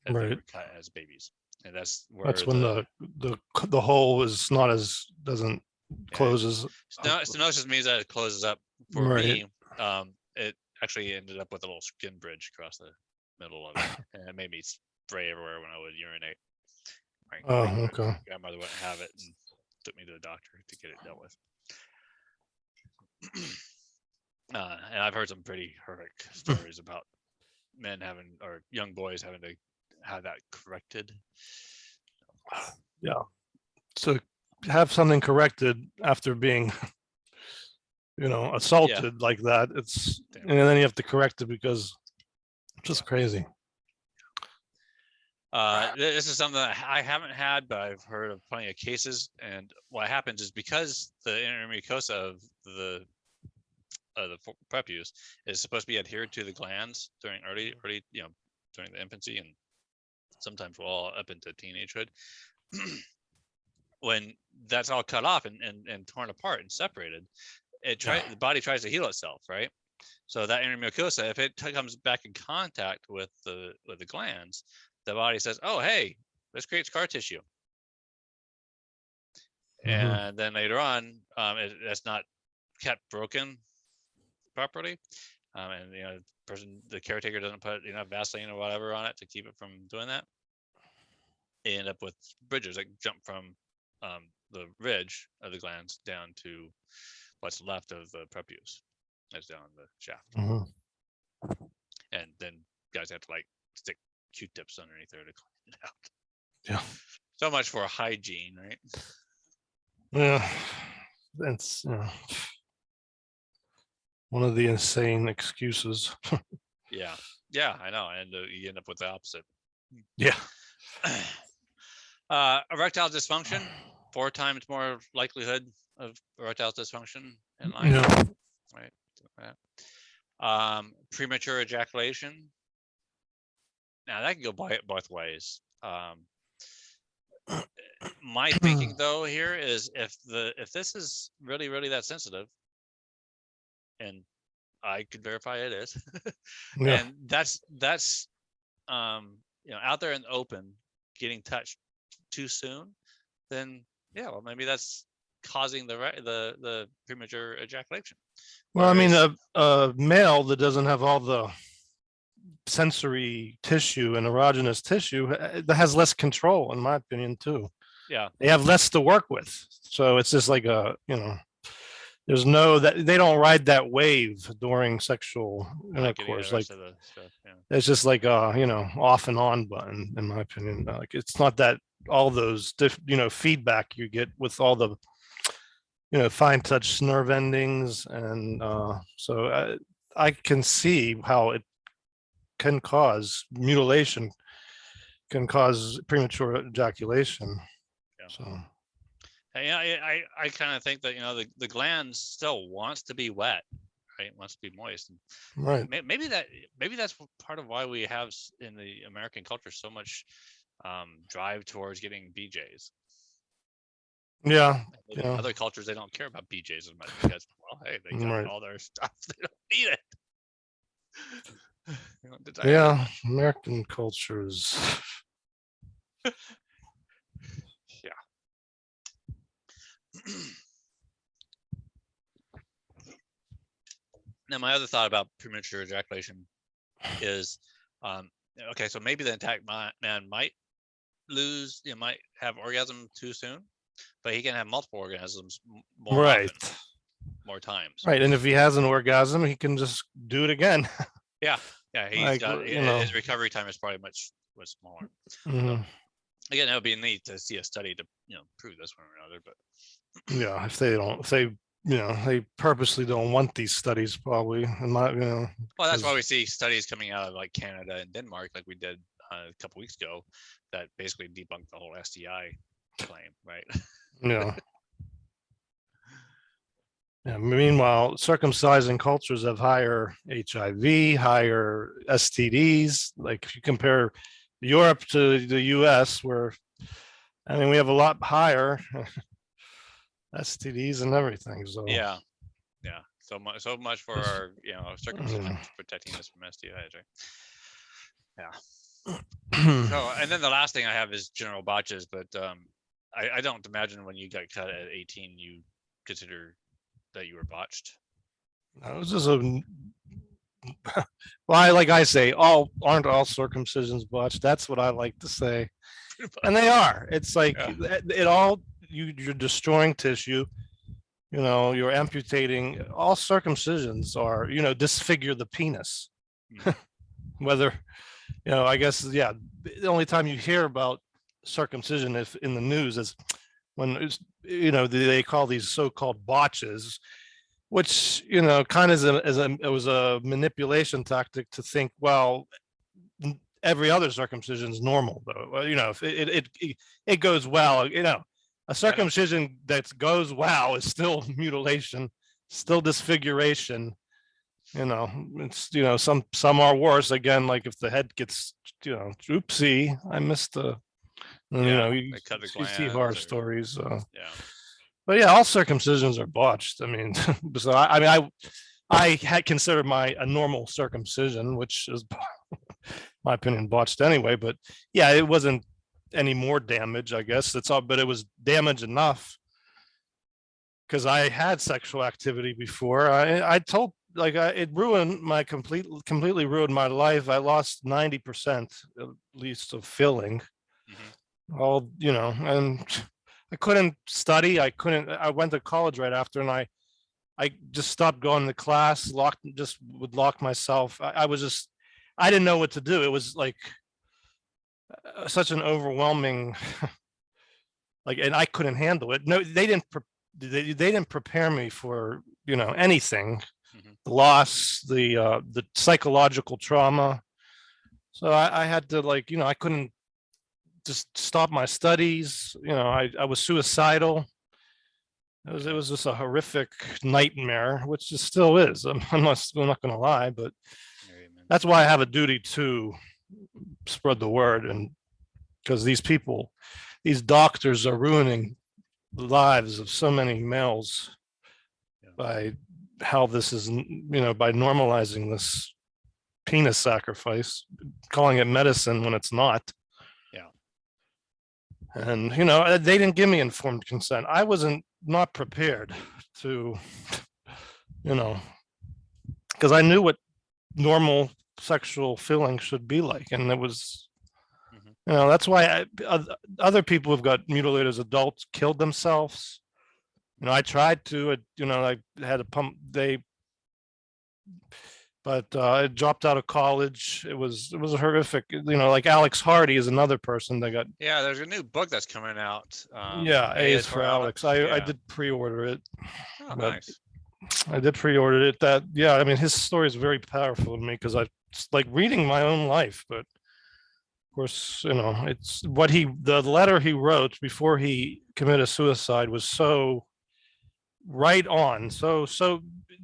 that they were cut as babies. And that's when the hole is doesn't closes. Stenosis means that it closes up. For me, it actually ended up with a little skin bridge across the middle of it, and it made me spray everywhere when I would urinate. My grandmother wouldn't have it and took me to the doctor to get it dealt with. And I've heard some pretty horrific stories about men having, or young boys having to have that corrected. Yeah. So have something corrected after being, assaulted like that. And then you have to correct it because it's just crazy. This is something that I haven't had, but I've heard of plenty of cases. And what happens is, because the inner mucosa of the prepuce is supposed to be adhered to the glands during early, during the infancy, and sometimes well up into teenagehood. When that's all cut off and torn apart and separated, the body tries to heal itself, right? So that inner mucosa, if it comes back in contact with the glands, the body says, "Oh, hey, let's create scar tissue." And then later on, it's not kept broken properly, and the caretaker doesn't put Vaseline or whatever on it to keep it from doing that. They end up with bridges that jump from the ridge of the glands down to what's left of the prepuce, that's down the shaft. And then guys have to like stick Q-tips underneath there to clean it out. Yeah. So much for hygiene, right? Yeah. That's one of the insane excuses. Yeah, I know, and you end up with the opposite. Yeah. Erectile dysfunction, 4 times more likelihood of erectile dysfunction in life. Right. Premature ejaculation. Now that can go both ways. My thinking though here is, if this is really that sensitive, and I could verify it is, and that's out there in the open, getting touched too soon, then yeah, well, maybe that's causing the premature ejaculation. Well, I mean, a male that doesn't have all the sensory tissue and erogenous tissue that has less control, in my opinion, too. Yeah, they have less to work with, so it's just like there's no that they don't ride that wave during sexual intercourse. Like it's just like off and on button, in my opinion. Like it's not that all those feedback you get with all the fine touch nerve endings, and so I can see how it can cause mutilation, can cause premature ejaculation. Yeah. So I kind of think that the gland still wants to be wet, right? It wants to be moist. And right. Maybe that's part of why we have in the American culture so much drive towards getting BJs. Yeah. In other cultures, they don't care about BJs as much because, well, hey, they got all their stuff. They don't need it. Yeah, American cultures. Yeah. Now, my other thought about premature ejaculation is, okay, so maybe the intact man might might have orgasm too soon, but he can have multiple orgasms more often, more times. Right, and if he has an orgasm, he can just do it again. Yeah, he's got his recovery time is probably much smaller. Mm-hmm. So, again, it would be neat to see a study to prove this one or another, but yeah, if they purposely don't want these studies, probably, and not well, that's why we see studies coming out of like Canada and Denmark, like we did a couple weeks ago, that basically debunked the whole STI claim, right? Yeah. Yeah. Meanwhile, circumcising cultures have higher HIV, higher STDs. Like if you compare Europe to the US, where we have a lot higher STDs and everything. So yeah. So much for our circumcision protecting us from STIs, right? Yeah. So, and then the last thing I have is genital botches, but I don't imagine when you got cut at 18 you consider that you were botched. It was just well, like I say, aren't all circumcisions botched? That's what I like to say, and they are. It's like you're destroying tissue. You're amputating. All circumcisions are disfigure the penis. Whether I guess the only time you hear about circumcision if in the news is when it's, they call these so-called botches, which kind of it was a manipulation tactic to think, well, every other circumcision is normal, though. Well, if it goes well, a circumcision that goes well is still mutilation, still disfiguration. It's some are worse. Again, like if the head gets oopsie, I missed the you see horror stories. But yeah, all circumcisions are botched. I mean, so I had considered a normal circumcision, which is my opinion botched anyway. But yeah, it wasn't any more damage, I guess. But it was damage enough because I had sexual activity before. I told it ruined my completely ruined my life. I lost 90% at least of feeling. Mm-hmm. And I couldn't study. I went to college right after, and I just stopped going to class, would lock myself. I didn't know what to do. It was like such an overwhelming, and I couldn't handle it. No, they didn't prepare me for, anything, the loss, the psychological trauma. So I had to I couldn't just stop my studies. I was suicidal. It was just a horrific nightmare, which it still is. I'm not going to lie, but that's why I have a duty to spread the word, and because these doctors are ruining the lives of so many males by how this is, by normalizing this penis sacrifice, calling it medicine when it's not. Yeah. And, they didn't give me informed consent. I wasn't not prepared to, because I knew what normal sexual feeling should be like. And it was, that's why other people who've got mutilated as adults killed themselves. I tried to, I had a pump, but I dropped out of college. It was horrific. Like Alex Hardy is another person that got. Yeah, there's a new book that's coming out. Yeah, A is for Alex. I did pre-order it. Oh, nice. I did pre-order it. I mean, his story is very powerful to me because I like reading my own life. But of course, it's the letter he wrote before he committed suicide was so right on, so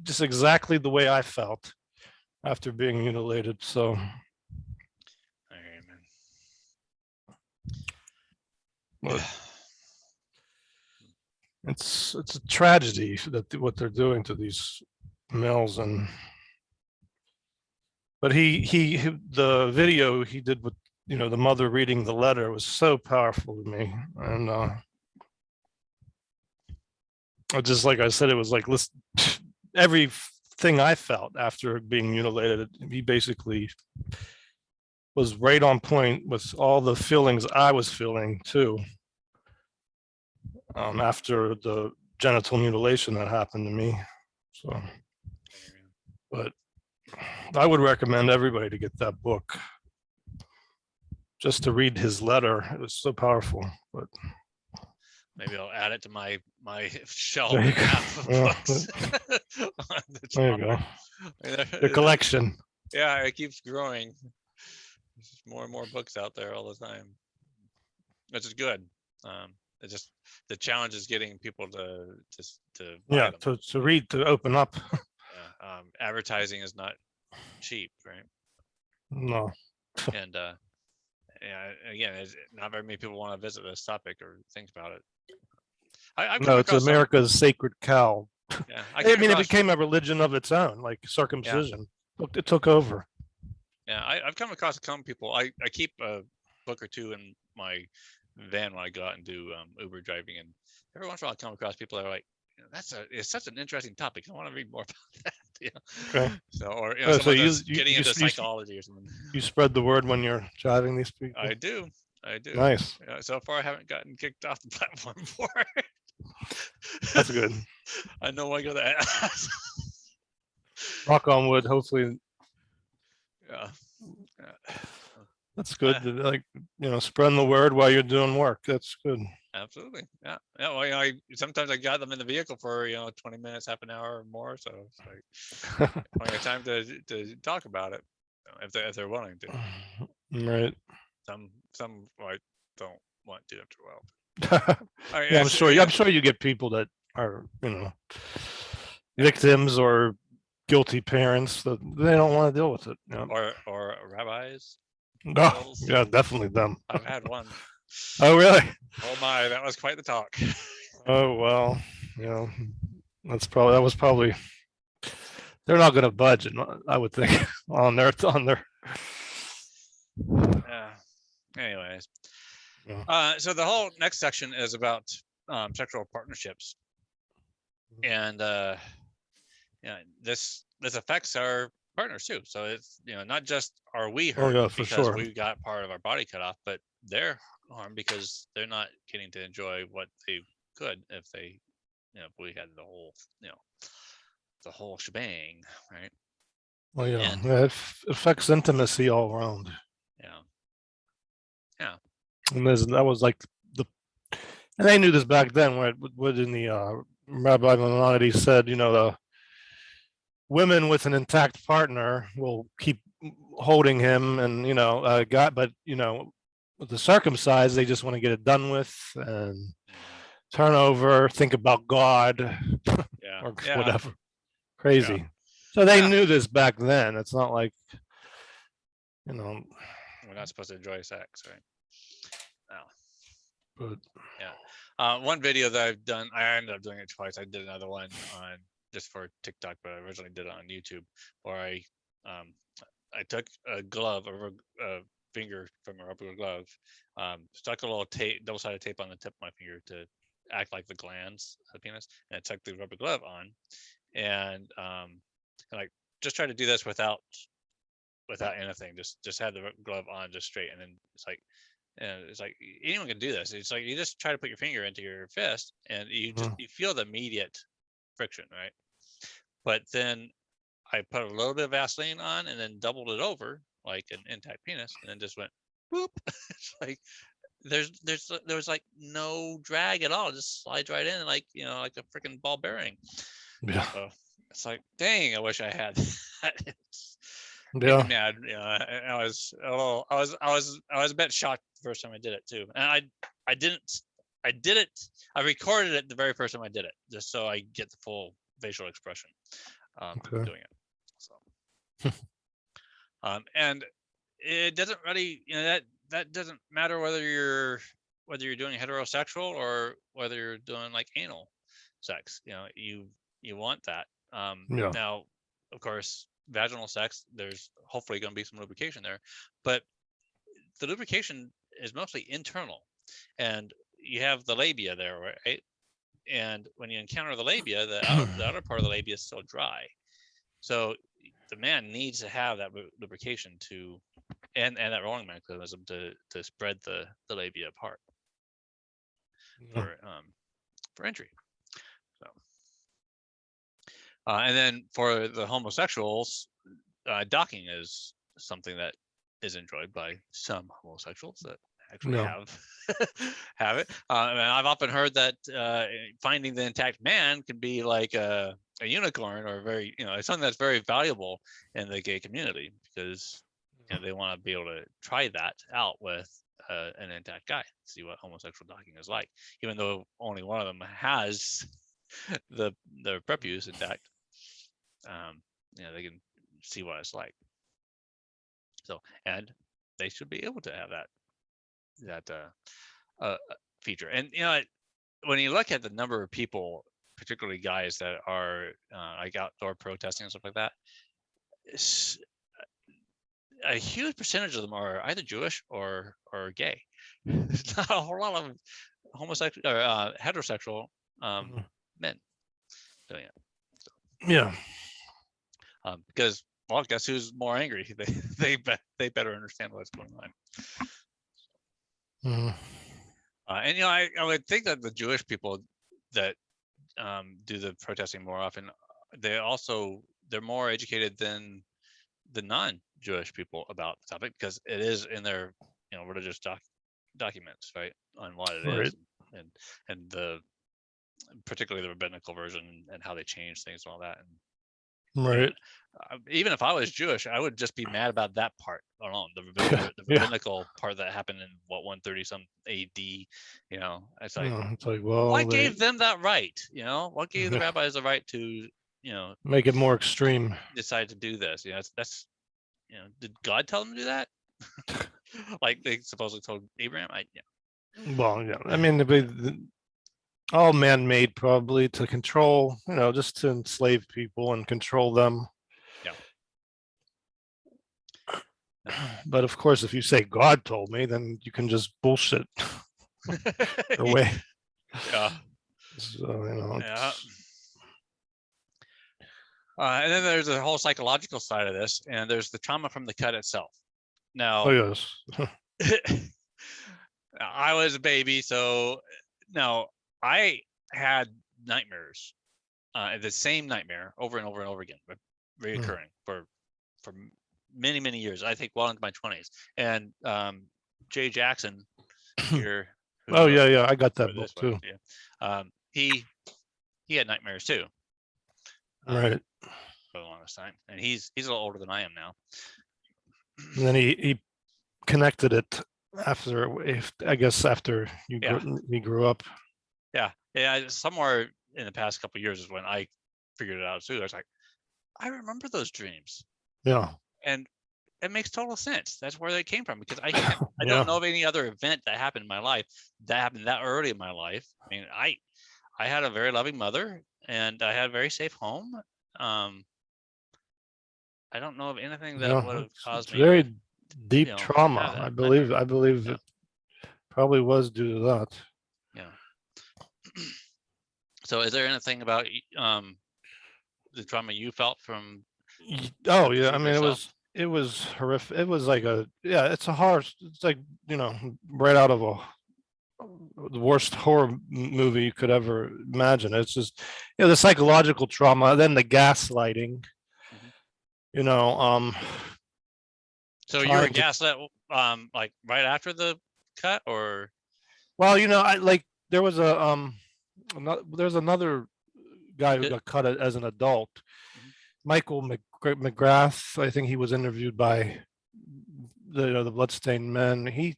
just exactly the way I felt after being mutilated. So but it's a tragedy that what they're doing to these males. But the video he did with the mother reading the letter was so powerful to me. And just like I said, it was like everything I felt after being mutilated, he basically was right on point with all the feelings I was feeling too. After the genital mutilation that happened to me. So, but I would recommend everybody to get that book just to read his letter. It was so powerful. But maybe I'll add it to my shelf of books. There you go. The collection. Yeah, it keeps growing. There's more and more books out there all the time, which is good. It's just the challenge is getting people to read, to open up. Yeah, advertising is not cheap, right? No. And again, not very many people want to visit this topic or think about it. No, it's America's sacred cow. Yeah, I mean, it became a religion of its own, like circumcision. Yeah. It took over. Yeah, I've come across some people. I keep a book or two in my van when I go out and do Uber driving, and every once in a while I come across people that are like, it's such an interesting topic. I want to read more about that. Okay. So, or so getting into psychology or something. You spread the word when you're driving these people. I do. Nice. So far, I haven't gotten kicked off the platform for it. That's good. I know I got that. Rock on wood. Hopefully. Yeah. That's good. Like, spreading the word while you're doing work. That's good. Absolutely. Yeah. Yeah. Well, sometimes I got them in the vehicle for 20 minutes, half an hour or more. So it's like plenty of time to talk about it if they're willing to. Right. Some I don't want to after a while. Yeah, I'm sure you get people that are victims or guilty parents that they don't want to deal with it. Or rabbis. Oh, yeah, definitely them. I've had one. Oh, really? Oh my, that was quite the talk. Oh, well, that was probably they're not going to budge, I would think, on their. Yeah. Anyways, so the whole next section is about sexual partnerships, and this affects our partners too. So it's not just are we hurt because we got part of our body cut off, but they're harmed because they're not getting to enjoy what they could if they if we had the whole shebang, right? Well, it affects intimacy all around. Yeah. And that was like and they knew this back then. What in the Rabbi Maimonides said, the women with an intact partner will keep holding him, and but with the circumcised, they just want to get it done with and turn over, think about God, or whatever. Crazy. Yeah. So they knew this back then. It's not like we're not supposed to enjoy sex, right? No. But one video that I've done, I ended up doing it twice. I did another one on just for TikTok, but I originally did it on YouTube, where I I took a glove or a finger from a rubber glove, stuck a little tape, double-sided tape on the tip of my finger to act like the glands of the penis, and I took the rubber glove on, and like just tried to do this without anything, just had the glove on just straight, and then it's like anyone can do this. It's like you just try to put your finger into your fist, and you feel the immediate friction, right? But then I put a little bit of Vaseline on and then doubled it over like an intact penis, and then just went whoop. It's like there was like no drag at all. It just slides right in like like a freaking ball bearing. Yeah. So it's like, dang, I wish I had that. Yeah. Made me mad. I was a little, I was a bit shocked the first time I did it too. And I did it. I recorded it the very first time I did it, just so I get the full facial expression doing it. So, and it doesn't really, that doesn't matter whether you're doing heterosexual or whether you're doing like anal sex. You want that. Now, of course, vaginal sex, there's hopefully going to be some lubrication there, but the lubrication is mostly internal, and you have the labia there, right? And when you encounter the labia, the outer part of the labia is still dry. So the man needs to have that lubrication and that rolling mechanism to spread the labia apart for entry. So, and then for the homosexuals, docking is something that is enjoyed by some homosexuals that actually have it. And I've often heard that finding the intact man can be like a unicorn, or very, it's something that's very valuable in the gay community, because they want to be able to try that out with an intact guy, see what homosexual docking is like, even though only one of them has the prepuce intact. They can see what it's like. So, and they should be able to have that feature. And when you look at the number of people, particularly guys, that are like outdoor protesting and stuff like that, a huge percentage of them are either Jewish or gay. There's not a whole lot of homosexual or heterosexual men doing it. So, yeah. Because, well, guess who's more angry? They better understand what's going on. And I would think that the Jewish people that do the protesting more often, they're more educated than the non-Jewish people about the topic, because it is in their religious documents, right, on what it is, and particularly the rabbinical version and how they change things and all that. And even if I was Jewish, I would just be mad about that part alone, the rabbinical part that happened in 130 some AD. It's like, well, what gave them that right? What gave the rabbis the right to make it more extreme, decide to do this? That's did God tell them to do that? Like they supposedly told Abraham? Well, yeah. I mean, all man-made, probably, to control, just to enslave people and control them. Yeah. But of course, if you say God told me, then you can just bullshit away. Yeah. So, yeah. And then there's a whole psychological side of this, and there's the trauma from the cut itself. Now, yes. I was a baby, so now I had nightmares, the same nightmare over and over and over again, reoccurring for many, many years. I think well into my 20s. And Jay Jackson here. Yeah, I got that book too. Yeah. He had nightmares too. Right. For the longest time, and he's a little older than I am now. And then he connected it after, I guess, after he grew up. Yeah. Somewhere in the past couple of years is when I figured it out too. I was like, I remember those dreams. Yeah. And it makes total sense. That's where they came from, because I don't know of any other event that happened in my life that happened that early in my life. I mean, I had a very loving mother, and I had a very safe home. I don't know of anything that Yeah, would have caused it's me to, very deep have trauma. that. I believe Yeah. it probably was due to that. Yeah. So is there anything about the trauma you felt from Oh the yeah, I procedure mean itself? it was horrific. It was like it's a horror. It's like right out of the worst horror movie you could ever imagine. It's just the psychological trauma, then the gaslighting. Mhm. You know, So you were trying to. gaslit like right after the cut, or Well, I like there was there's another guy who did, got cut as an adult, mhm. Michael McGrath. I think he was interviewed by the Bloodstained Men. He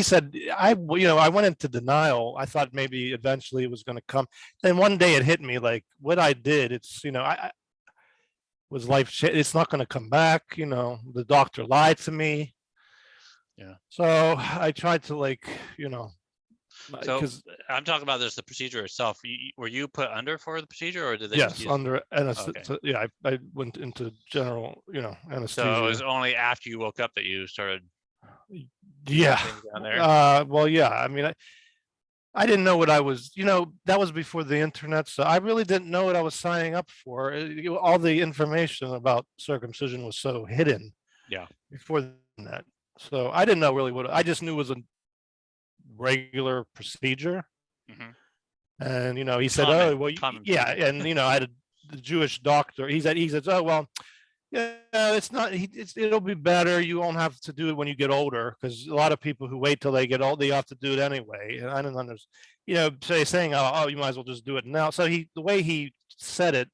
said I went into denial. I thought maybe eventually it was going to come. Then one day it hit me like what I did. It's I was it's not going to come back. The doctor lied to me. Yeah. So I tried to So because I'm talking about the procedure itself. Were you put under for the procedure, or did they just yes, use? under Okay. anesthesia. Yeah, I went into general, So it was anesthesia. only after you woke up that you started doing Yeah. things down there. Well, yeah. I mean, I didn't know what I was, that was before the internet, so I really didn't know what I was signing up for. All the information about circumcision was so hidden Yeah. before the internet. So I didn't know really I just knew it was a regular procedure. Hmm. And he said, Common, "Oh, well, common yeah." procedure. And I had the Jewish doctor. He said, "Oh, well, yeah, it's not. It'll be better. You won't have to do it when you get older, because a lot of people who wait till they get old, they have to do it anyway." And I didn't understand. Saying, "Oh, you might as well just do it now." So the way he said it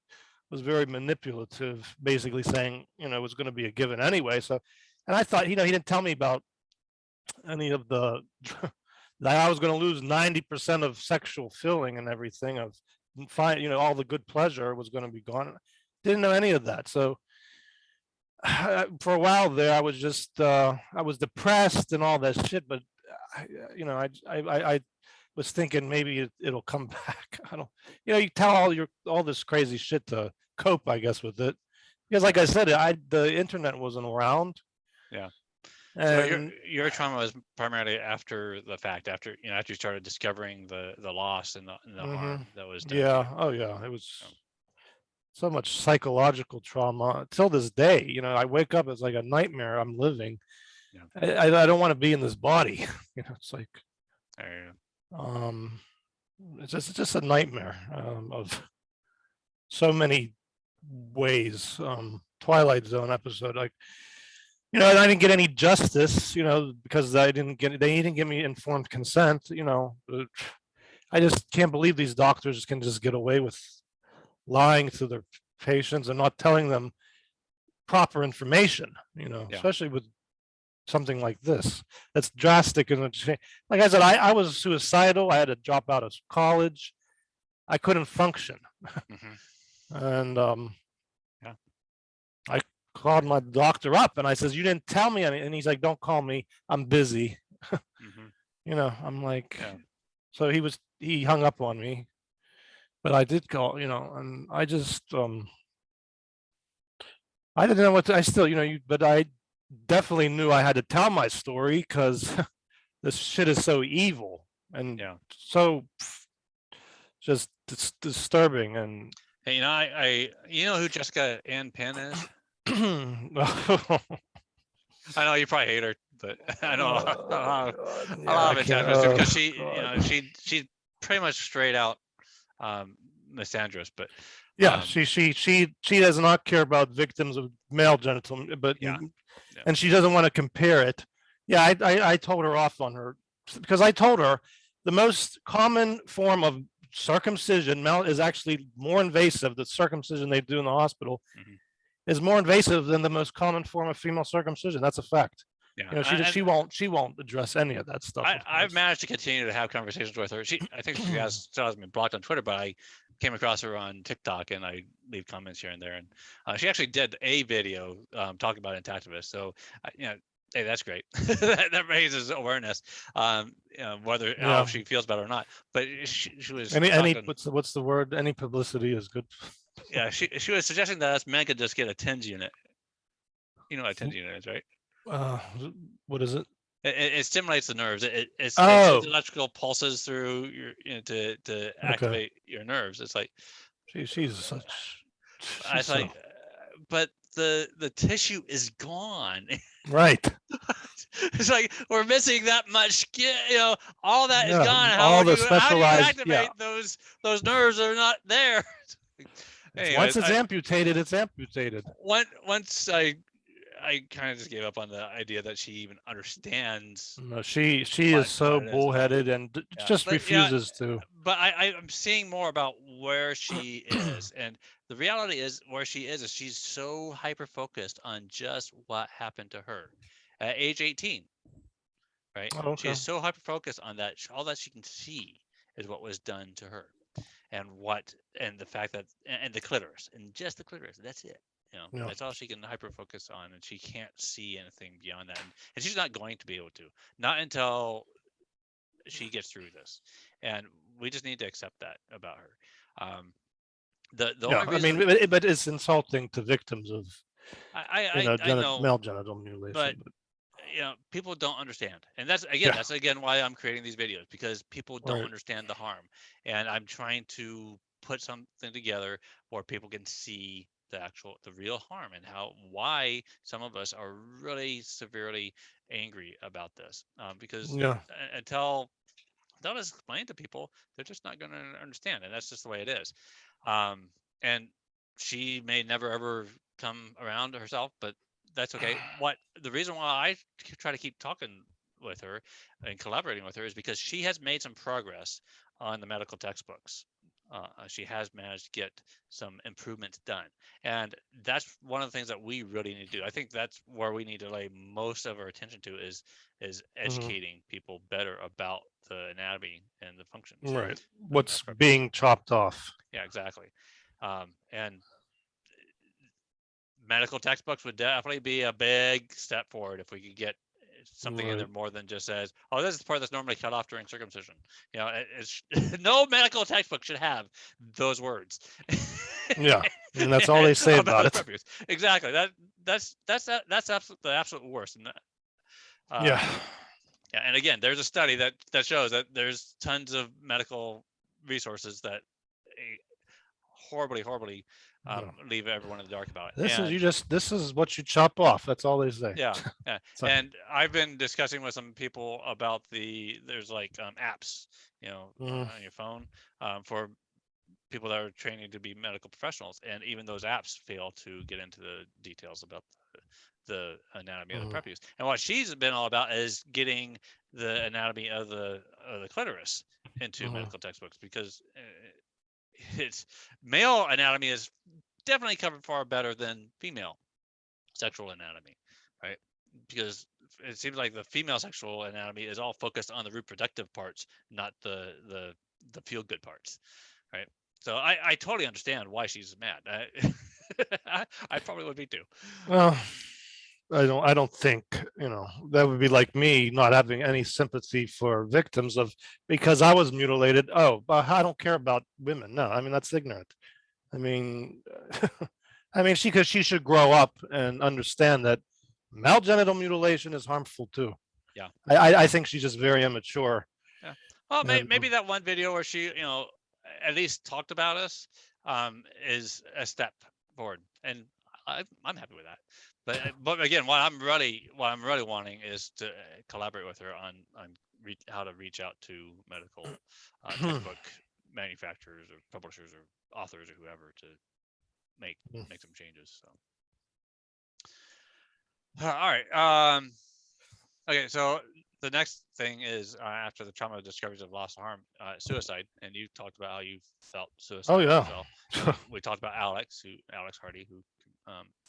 was very manipulative, basically saying, it was going to be a given anyway. So, and I thought, he didn't tell me about any of the that I was going to lose 90% of sexual feeling and everything of fine, all the good pleasure was going to be gone. Didn't know any of that. So for a while there, I was just I was depressed and all that shit. But I was thinking maybe it'll come back. I don't, you tell all this crazy shit to cope, I guess, with it, because like I said, the internet wasn't around. Yeah. So And your trauma was primarily after the fact, after you started discovering the loss and the harm that was done to you. yeah, oh yeah, it was so much psychological trauma till this day. I wake up, it's like a nightmare I'm living. Yeah. I don't want to be in this body. It's like um it's just a nightmare of so many ways. Twilight Zone episode, like I didn't get any justice, because they didn't give me informed consent. I just can't believe these doctors can just get away with lying to their patients and not telling them proper information, Yeah. especially with something like this. That's drastic. And like I said, I was suicidal. I had to drop out of college. I couldn't function. And Yeah. I called my doctor up and I says, "You didn't tell me anything." And he's like, "Don't call me. I'm busy." I'm like, Yeah. so he hung up on me, but I did call, and I just, I didn't know I still, but I definitely knew I had to tell my story because this shit is so evil and so just disturbing. And hey, I you know who Jessica Ann Penn is? I know you probably hate her, but I know a lot of attachments to, because she's pretty much straight out misandrous, but yeah, she does not care about victims of male genital, but and she doesn't want to compare it. Yeah, I told her off on her because I told her the most common form of circumcision is actually more invasive. The circumcision they do in the hospital is more invasive than the most common form of female circumcision. That's a fact. Yeah. She won't address any of that stuff. I've managed to continue to have conversations with her. I think she still has me blocked on Twitter, but I came across her on TikTok and I leave comments here and there. And she actually did a video talking about intactivist. So hey, that's great. that raises awareness, whether how she feels about it or not. But she was what's the word? Any publicity is good. Yeah, she was suggesting that us men could just get a TENS unit You know what a tendon is, right? What is it? It stimulates the nerves. It sends Oh, electrical pulses through your, to okay. activate your nerves. It's like, She's it's so like, but the tissue is gone. right. It's like we're missing that much skin. All that is Yeah, gone. all the How do you specialized. Yeah, activate those nerves that are not there? once Anyways, it's amputated, it's amputated. once I kind of just gave up on the idea that she even understands. No, she is so what it is. bullheaded and Yeah, just but yeah, refuses to. but I'm seeing more about where she is, and the reality is where she is she's so hyper focused on just what happened to her at age 18, right? Oh, She okay. is so hyper focused on that all that she can see is what was done to her, and the fact that and the clitoris and just the clitoris. That's it. Yeah. That's all she can hyper focus on, and she can't see anything beyond that, and she's not going to be able to, not until she gets through this, and we just need to accept that about her. The Yeah, only I mean, reason but it's insulting to victims of I know, male genital mutilation. but people don't understand, and that's Yeah, again why I'm creating these videos, because people don't right. understand the harm, and I'm trying to put something together where people can see the real harm, and why some of us are really severely angry about this, because Yeah, until that is explained to people, they're just not going to understand, and that's just the way it is. And she may never ever come around to herself, but that's okay. What the reason why I try to keep talking with her and collaborating with her is because she has made some progress on the medical textbooks. She has managed to get some improvements done, and that's one of the things that we really need to do. I think that's where we need to lay most of our attention to is educating people better about the anatomy and the functions right. of What's that prepuce. being chopped off? Yeah, exactly. And medical textbooks would definitely be a big step forward if we could get something in there Right. more than just says, "Oh, this is the part that's normally cut off during circumcision." It's no medical textbook should have those words. Yeah, and that's all they say about the it. prepuce. Exactly. That's the absolute worst. And Yeah. yeah, and again, there's a study that shows that there's tons of medical resources that horribly leave everyone in the dark about it. This is what you chop off. That's all they say. Yeah, like, and I've been discussing with some people about there's like apps, on your phone, for people that are training to be medical professionals, and even those apps fail to get into the details about the anatomy of the prepuce. And what she's been all about is getting the anatomy of the clitoris into medical textbooks, because it's male anatomy is definitely covered far better than female sexual anatomy, right? Because it seems like the female sexual anatomy is all focused on the reproductive parts, not the feel good parts, right? So I totally understand why she's mad. I probably would be too. well, I don't think, that would be like me not having any sympathy for victims of, because I was mutilated. Oh, but I don't care about women. No, I mean, that's ignorant. I mean, she should grow up and understand that male genital mutilation is harmful too. Yeah. I think she's just very immature. Yeah. Well, And maybe that one video where she, at least talked about us, is a step forward, and I'm happy with that. But again, what I'm really wanting is to collaborate with her on how to reach out to medical textbook manufacturers or publishers or authors or whoever to make some changes. So, all right. Okay, so the next thing is, after the trauma discoveries of loss of harm, suicide, and you talked about how you felt suicide. Oh yeah. As well. We talked about Alex Hardy, who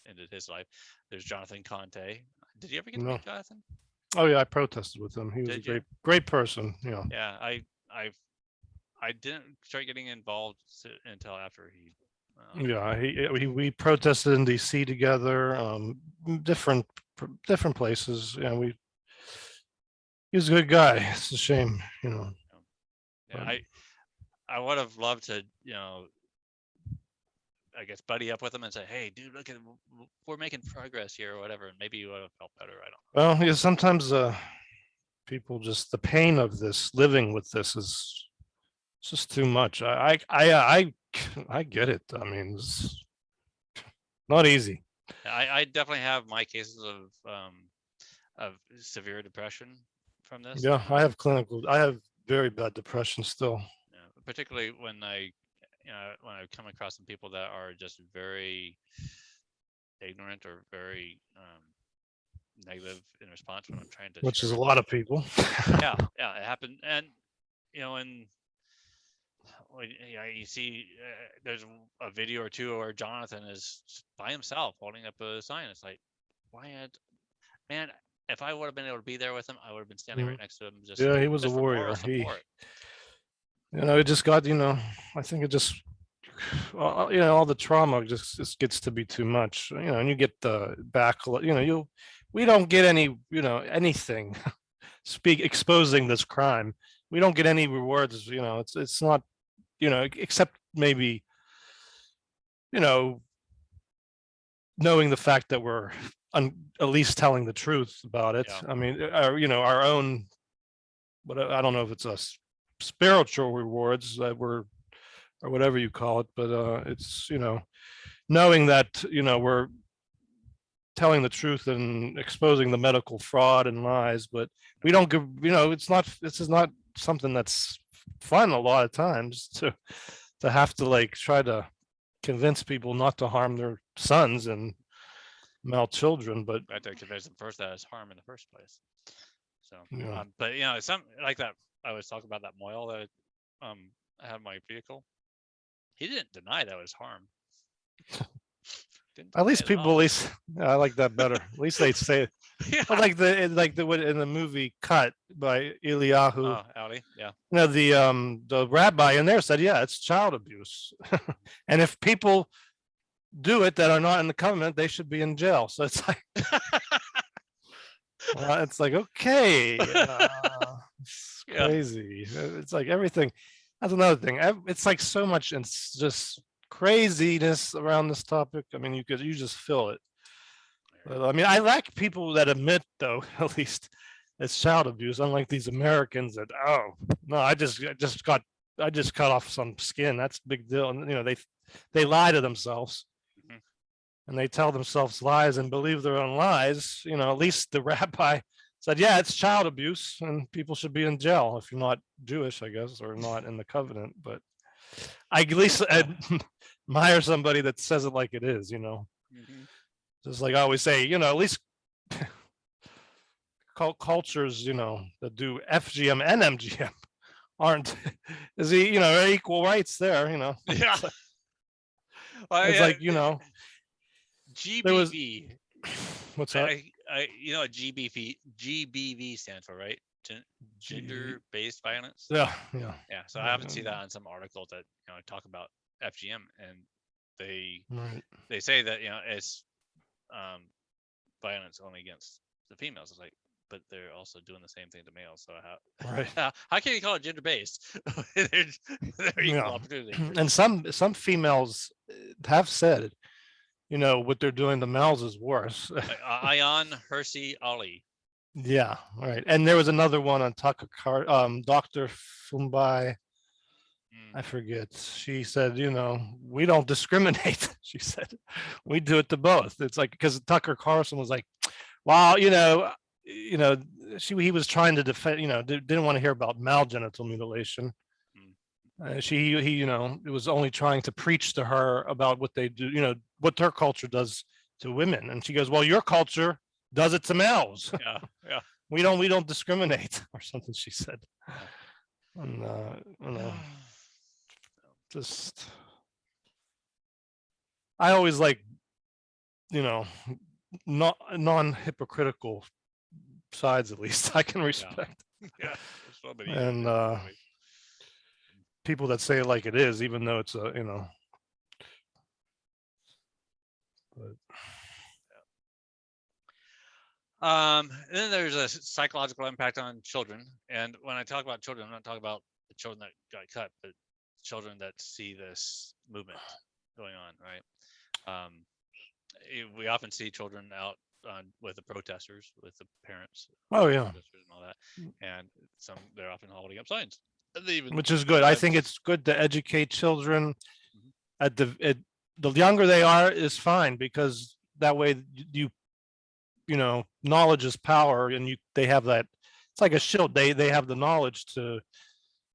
ended his life. There's Jonathan Conte. Did you ever get to meet Jonathan? Oh yeah, I protested with him. He was a great person. Yeah, I didn't start getting involved until after he. We protested in DC together, different places. Yeah, he was a good guy. It's a shame, Yeah, I would have loved to, I guess, buddy up with them and say, "Hey, dude, look at we're making progress here," or whatever, and maybe you would have felt better. I don't know. Well, yeah, sometimes people just the pain of this living with this is it's just too much. I get it. I mean, it's not easy. I definitely have my cases of severe depression from this. Yeah, I have very bad depression still. Particularly when I come across some people that are just very ignorant or very negative in response when I'm trying to Which is share a lot of people. yeah, it happened. And and you see there's a video or two where Jonathan is by himself holding up a sign. It's like, man, if I would have been able to be there with him, I would have been standing right next to him. Yeah, he was a warrior. It just got, I think it just, all the trauma just gets to be too much, and you get the back, we don't get any, anything exposing this crime. We don't get any rewards, it's not, except maybe, knowing the fact that we're at least telling the truth about it. Yeah. I mean, our own, but I don't know if it's us spiritual rewards that we're or whatever you call it, but it's knowing that we're telling the truth and exposing the medical fraud and lies, but we don't give this is not something that's fun a lot of times to have to like try to convince people not to harm their sons and children, but I have to convince them first that it's harm in the first place. So yeah. But some like that. I was talking about that moil that I had in my vehicle. He didn't deny that was harm. At least people, I like that better. At least they say it. Yeah. Like what in the movie Cut by Eliyahu. Oh, Ali, yeah. The rabbi in there said, yeah, it's child abuse. And if people do it that are not in the covenant, they should be in jail. So it's like it's like, okay. It's crazy. It's like everything. That's another thing. It's like so much and just craziness around this topic. I mean, you just feel it. But, I mean, I like people that admit, though, at least it's child abuse, unlike these Americans that, oh no, I just cut off some skin. That's a big deal. And they lie to themselves. Mm-hmm. And they tell themselves lies and believe their own lies. At least the rabbi said, yeah, it's child abuse and people should be in jail if you're not Jewish, I guess, or not in the covenant. But I at least admire somebody that says it like it is, Mm-hmm. Just like I always say, at least cultures, that do FGM and MGM aren't, is equal rights there, Yeah. It's like, GBV. What's that? GBV stands for, right? Gender-based violence. Yeah. So I haven't seen that on some articles that talk about FGM, and they say that it's violence only against the females. It's like, but they're also doing the same thing to males. So how can you call it gender-based? they're equal opportunity. And some females have said, what they're doing to males is worse. Like Ayan Hersey Ali. Yeah, right. And there was another one on Dr. Fumbai. I forget. She said, we don't discriminate. She said, we do it to both. It's like, because Tucker Carlson was like, wow, he was trying to defend, didn't want to hear about male genital mutilation. He it was only trying to preach to her about what they do, what their culture does to women. And she goes, well, your culture does it to males. Yeah. We don't discriminate or something, she said. And just I always like, not non-hypocritical sides, at least I can respect. Yeah. And people that say it like it is, even though it's but and then there's a psychological impact on children. And when I talk about children, I'm not talking about the children that got cut, but children that see this movement going on, right? We often see children out with the protesters, with the parents, Oh yeah, protesters and all that, and they're often holding up signs. which is good. I think it's good to educate children at the younger they are is fine, because that way knowledge is power, and they have that. It's like a shield. They have the knowledge to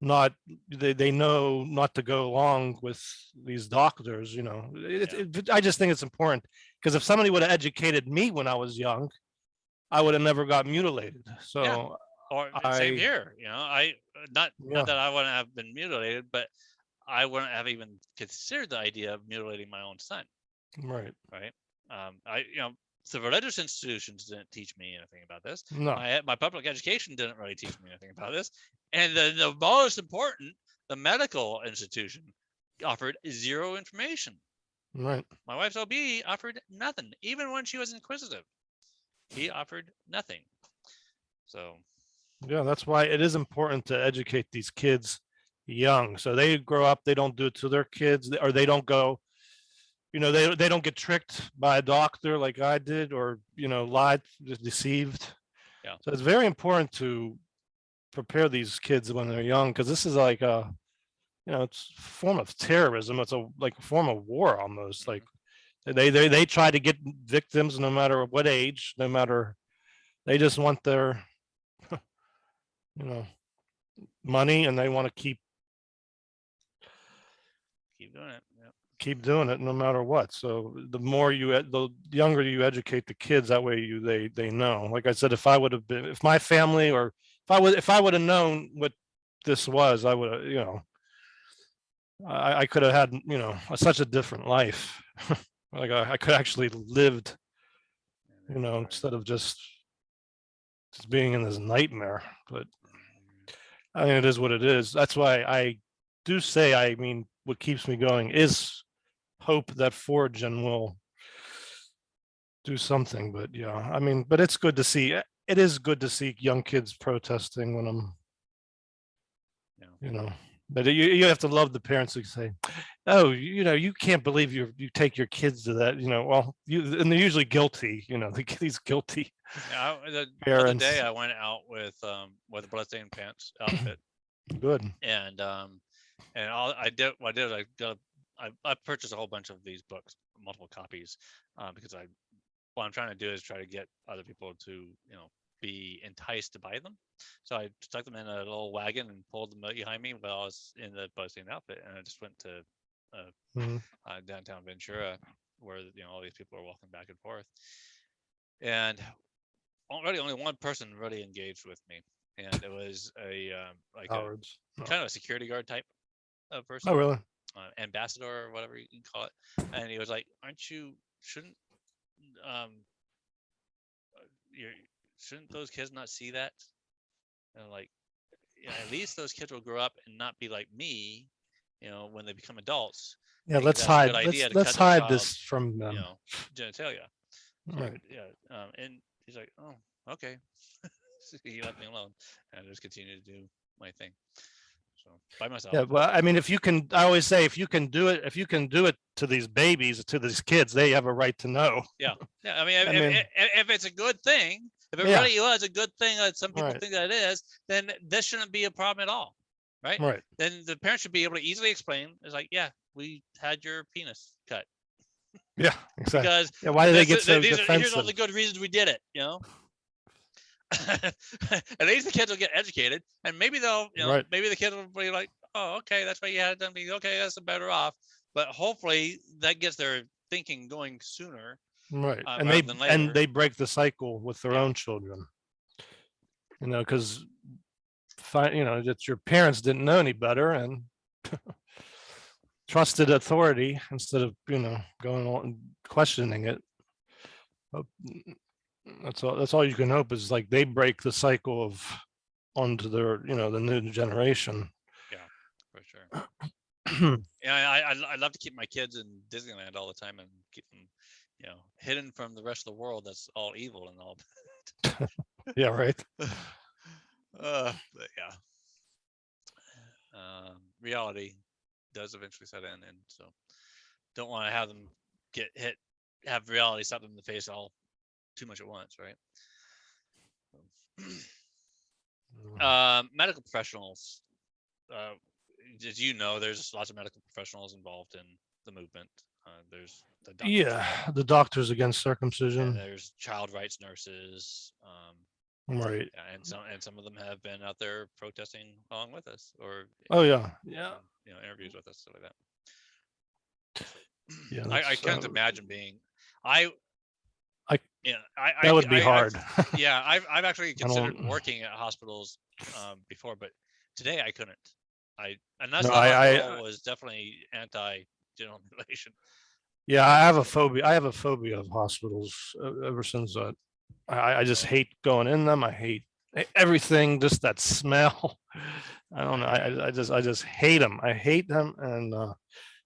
not they know not to go along with these doctors. I just think it's important, because if somebody would have educated me when I was young, I would have never got mutilated. So or same here. I not that I wouldn't have been mutilated, but I wouldn't have even considered the idea of mutilating my own son. Right. The religious institutions didn't teach me anything about this. No. My public education didn't really teach me anything about this. And the most important, the medical institution offered zero information. Right. My wife's OB offered nothing. Even when she was inquisitive, he offered nothing. So. Yeah, that's why it is important to educate these kids young, so they grow up, they don't do it to their kids, or they don't go, they don't get tricked by a doctor like I did, or lied, deceived. Yeah. So it's very important to prepare these kids when they're young, because this is like it's a form of terrorism. It's like a form of war almost. Like they try to get victims no matter what age, no matter, they just want their money, and they want to keep doing it. Yeah. Keep doing it no matter what. So the younger you educate the kids, that way they know. Like I said, if my family, or if I would have known what this was, I would have, I could have had, such a different life. Like I could actually lived, instead of just being in this nightmare. But I mean, it is what it is. That's why I do say, what keeps me going is hope that Forgen will do something. But yeah, but it's good to see. It is good to see young kids protesting when but you have to love the parents who say, oh, you can't believe you take your kids to that, well, and they're usually guilty, these guilty the parents. other day I went out with a bloodstained pants outfit. Good. And I purchased a whole bunch of these books, multiple copies, because what I'm trying to do is try to get other people to be enticed to buy them. So I stuck them in a little wagon and pulled them behind me while I was in the bloodstained outfit, and I just went to downtown Ventura, where all these people are walking back and forth, and already only one person really engaged with me, and it was a kind of a security guard type of person. Oh, really? Ambassador or whatever you can call it. And he was like, shouldn't those kids not see that? And like, at least those kids will grow up and not be like me, when they become adults. Yeah, let's hide this from them. Genitalia. Right. And he's like, oh, okay. He left me alone, and I just continued to do my thing. So by myself. Yeah, well, I always say, if you can do it to these babies, to these kids, they have a right to know. Yeah. If it's a good thing, if it really was a good thing that some people think that it is, then this shouldn't be a problem at all, right? Right. Then the parents should be able to easily explain. It's like, yeah, we had your penis cut. Yeah, exactly. Because why do they get so defensive? Here's all the good reasons we did it, At least the kids will get educated, and maybe they'll, maybe the kids will be like, oh, okay, that's why you had it done. Okay, that's better off. But hopefully that gets their thinking going sooner. Right. And they break the cycle with their own children. Because that your parents didn't know any better and trusted authority instead of going on and questioning it. That's all you can hope is, like, they break the cycle of onto their the new generation. Yeah, for sure. I'd love to keep my kids in Disneyland all the time and keep them hidden from the rest of the world that's all evil and all. Yeah, right. But yeah, reality does eventually set in, and so don't want to have them get hit, have reality slap them in the face all too much at once, right? Medical professionals, as you know, there's lots of medical professionals involved in the movement. There's the doctors, the doctors against and circumcision. there's child rights nurses, Right. and some of them have been out there protesting along with us, or yeah, interviews with us, stuff like that. Yeah, I can't imagine being that would be hard. I've actually considered working at hospitals before, but today I couldn't. Unless the hospital was definitely anti-genital mutilation. Yeah, I have a phobia. I have a phobia of hospitals ever since I just hate going in them. I hate everything, just that smell. I don't know. I just hate them. I hate them, and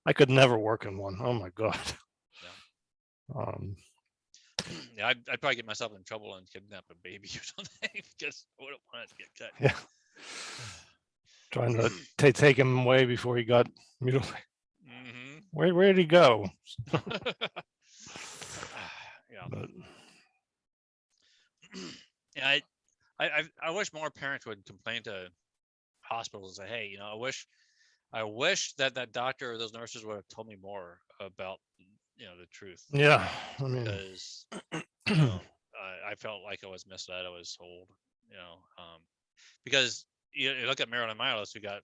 I could never work in one. Oh my God. Yeah, I'd probably get myself in trouble and kidnap a baby or something because I wouldn't want it to get cut. Yeah. Trying to take him away before he got mutilated. Where did he go? Yeah. Yeah, I wish more parents would complain to hospitals and say, hey, I wish that doctor or those nurses would have told me more about the truth. Yeah, I mean, because I felt like I was misled. I was told, because you look at Marilyn Miles, who got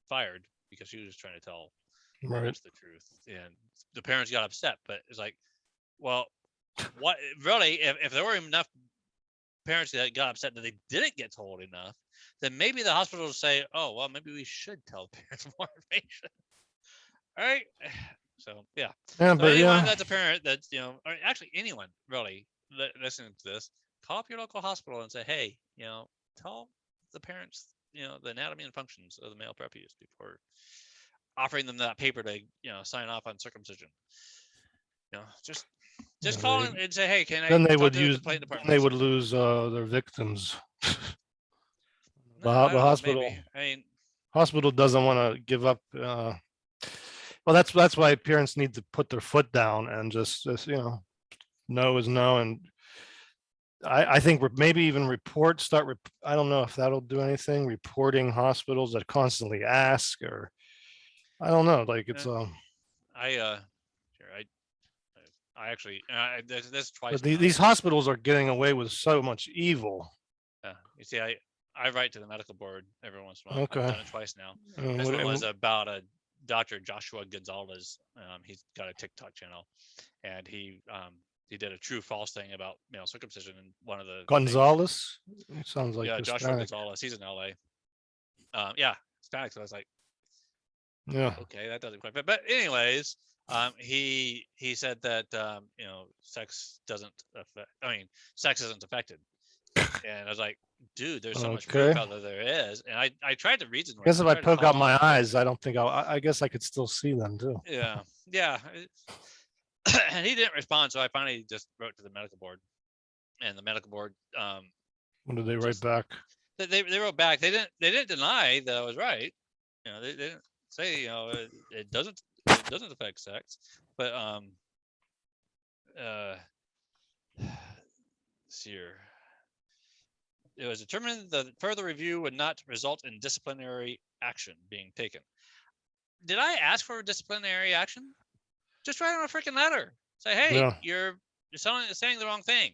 fired because she was trying to tell the truth, and the parents got upset. But it's like, well, what really? If there were enough parents that got upset that they didn't get told enough, then maybe the hospital will say, oh, well, maybe we should tell parents more information. All right. So yeah. Yeah, but anyone that's a parent that's or actually anyone really listening to this, call up your local hospital and say, hey, tell the parents, the anatomy and functions of the male prepuce before offering them that paper to sign off on circumcision. Just call and say, hey, can I? Then they talk would to the use. complaint department? They would lose their victims. The hospital. Maybe. I mean, hospital doesn't want to give up. Well, that's why parents need to put their foot down and just no is no. And I think maybe even I don't know if that'll do anything. Reporting hospitals that constantly ask, or I don't know. Like it's I actually this twice. But these hospitals are getting away with so much evil. Yeah, you see, I write to the medical board every once in a while. Okay. I've done it twice now. This one was about a Dr. Joshua Gonzalez. He's got a TikTok channel, and he did a true false thing about male circumcision. And one of the Gonzalez, it sounds like Joshua Gonzalez. He's in LA. Hispanic. So I was like, yeah, okay, that doesn't quite fit. But anyways, he said that sex doesn't affect. I mean, sex isn't affected. And I was like, dude, there's so much proof out there is. And I tried to reason. I guess if I poke out my eyes, I don't think I guess I could still see them too. Yeah. And he didn't respond, so I finally just wrote to the medical board. And the medical board, what did they write back? They wrote back. They didn't deny that I was right. They didn't say it doesn't affect sex, but here. It was determined that further review would not result in disciplinary action being taken. Did I ask for disciplinary action? Just write on a freaking letter. Say, hey, you're saying the wrong thing.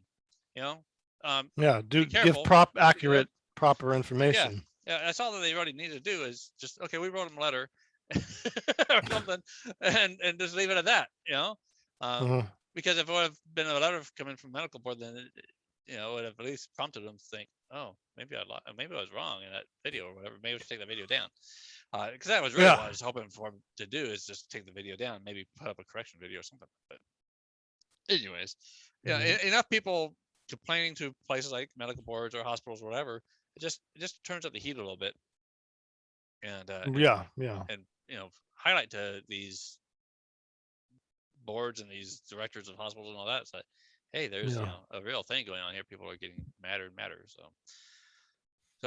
Give proper information. Yeah, that's all that they really need to do is just, okay, we wrote them a letter or something, and just leave it at that. Because if it would have been a letter coming from medical board, then it would have at least prompted them to think, oh, maybe I was wrong in that video or whatever. Maybe I should take that video down. Because that was really what I was hoping for him to do, is just take the video down, maybe put up a correction video or something. But anyways, enough people complaining to places like medical boards or hospitals or whatever, it just turns up the heat a little bit. And and highlight to these boards and these directors of hospitals and all that. So, hey, there's a real thing going on here. People are getting madder and madder. So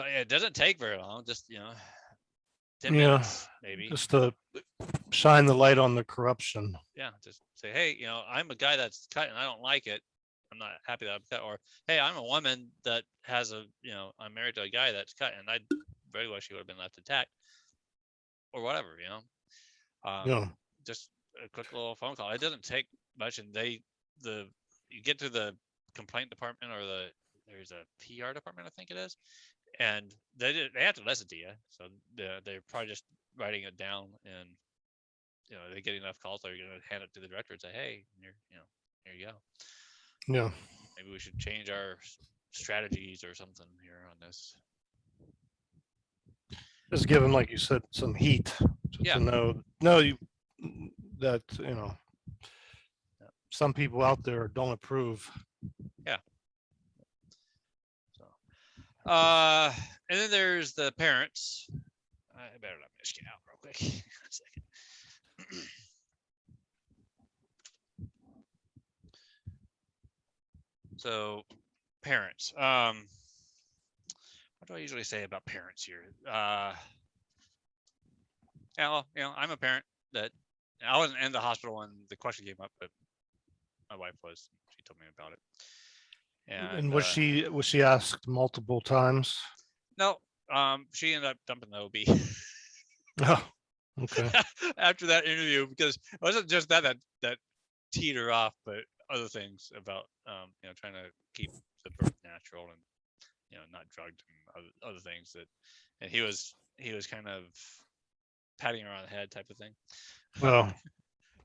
it doesn't take very long. Just 10 minutes maybe. Just to shine the light on the corruption. Yeah, just say, hey, I'm a guy that's cut and I don't like it. I'm not happy that I'm cut. Or, hey, I'm a woman that has I'm married to a guy that's cut and I very wish he would have been left intact, or whatever. Just a quick little phone call. It doesn't take much, and you get to the complaint department, or there's a PR department, I think it is, and they have to listen to you. So they're probably just writing it down, and they get enough calls, they're going to hand it to the director and say, hey, here you go. Yeah. Maybe we should change our strategies or something here on this. Just give them, like you said, some heat to know that some people out there don't approve. Yeah. So, and then there's the parents. I better let me just get out real quick. 1 second. So, parents. What do I usually say about parents here? Yeah, well, I'm a parent that I wasn't in the hospital when the question came up, but my wife was. She told me about it. And was she asked multiple times? No, she ended up dumping the OB. Oh, okay. After that interview, because it wasn't just that teed her off, but other things about trying to keep the birth natural and not drugged and other things and he was kind of patting her on the head type of thing. Well,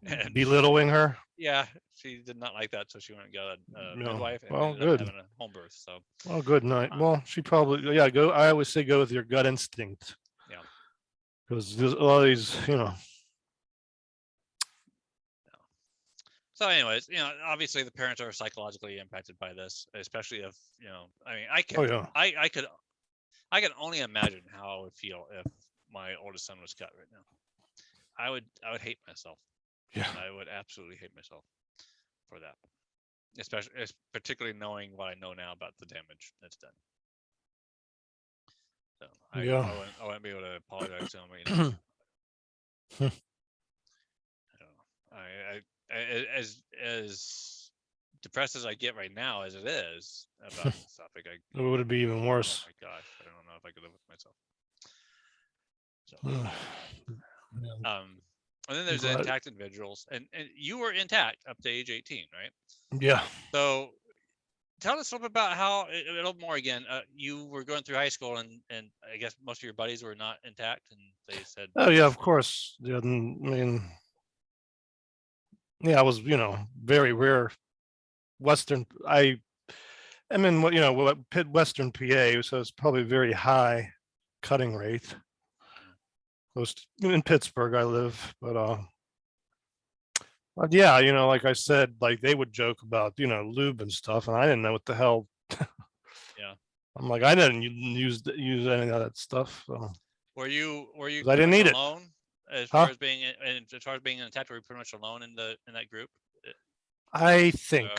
and belittling her. Yeah, she did not like that, so she went and got a midwife and well, ended up having a home birth. So well, good night. Well, she probably go. I always say go with your gut instinct. Yeah. Because there's a lot of these, So anyways, obviously the parents are psychologically impacted by this, especially if, I mean, I can only imagine how I would feel if my oldest son was cut right now. I would hate myself. Yeah. I would absolutely hate myself for that. Particularly knowing what I know now about the damage that's done. So I wouldn't be able to apologize to him. As depressed as I get right now, as it is about this topic, it would be even worse. Oh my gosh, I don't know if I could live with myself. So, and then there's the intact individuals, and you were intact up to age 18, right? Yeah. So tell us a little bit about how, a little more again, you were going through high school and I guess most of your buddies were not intact, and they said, oh yeah, of course. Yeah, I mean, yeah, I was, very rare Western. I'm in Western PA, so it's probably very high cutting rate. Close in Pittsburgh, I live, but yeah, like I said, like they would joke about lube and stuff, and I didn't know what the hell. Yeah. I'm like, I didn't use any of that stuff. So. Were you I didn't need alone it. as far as being intact? Were you pretty much alone in that group? I think.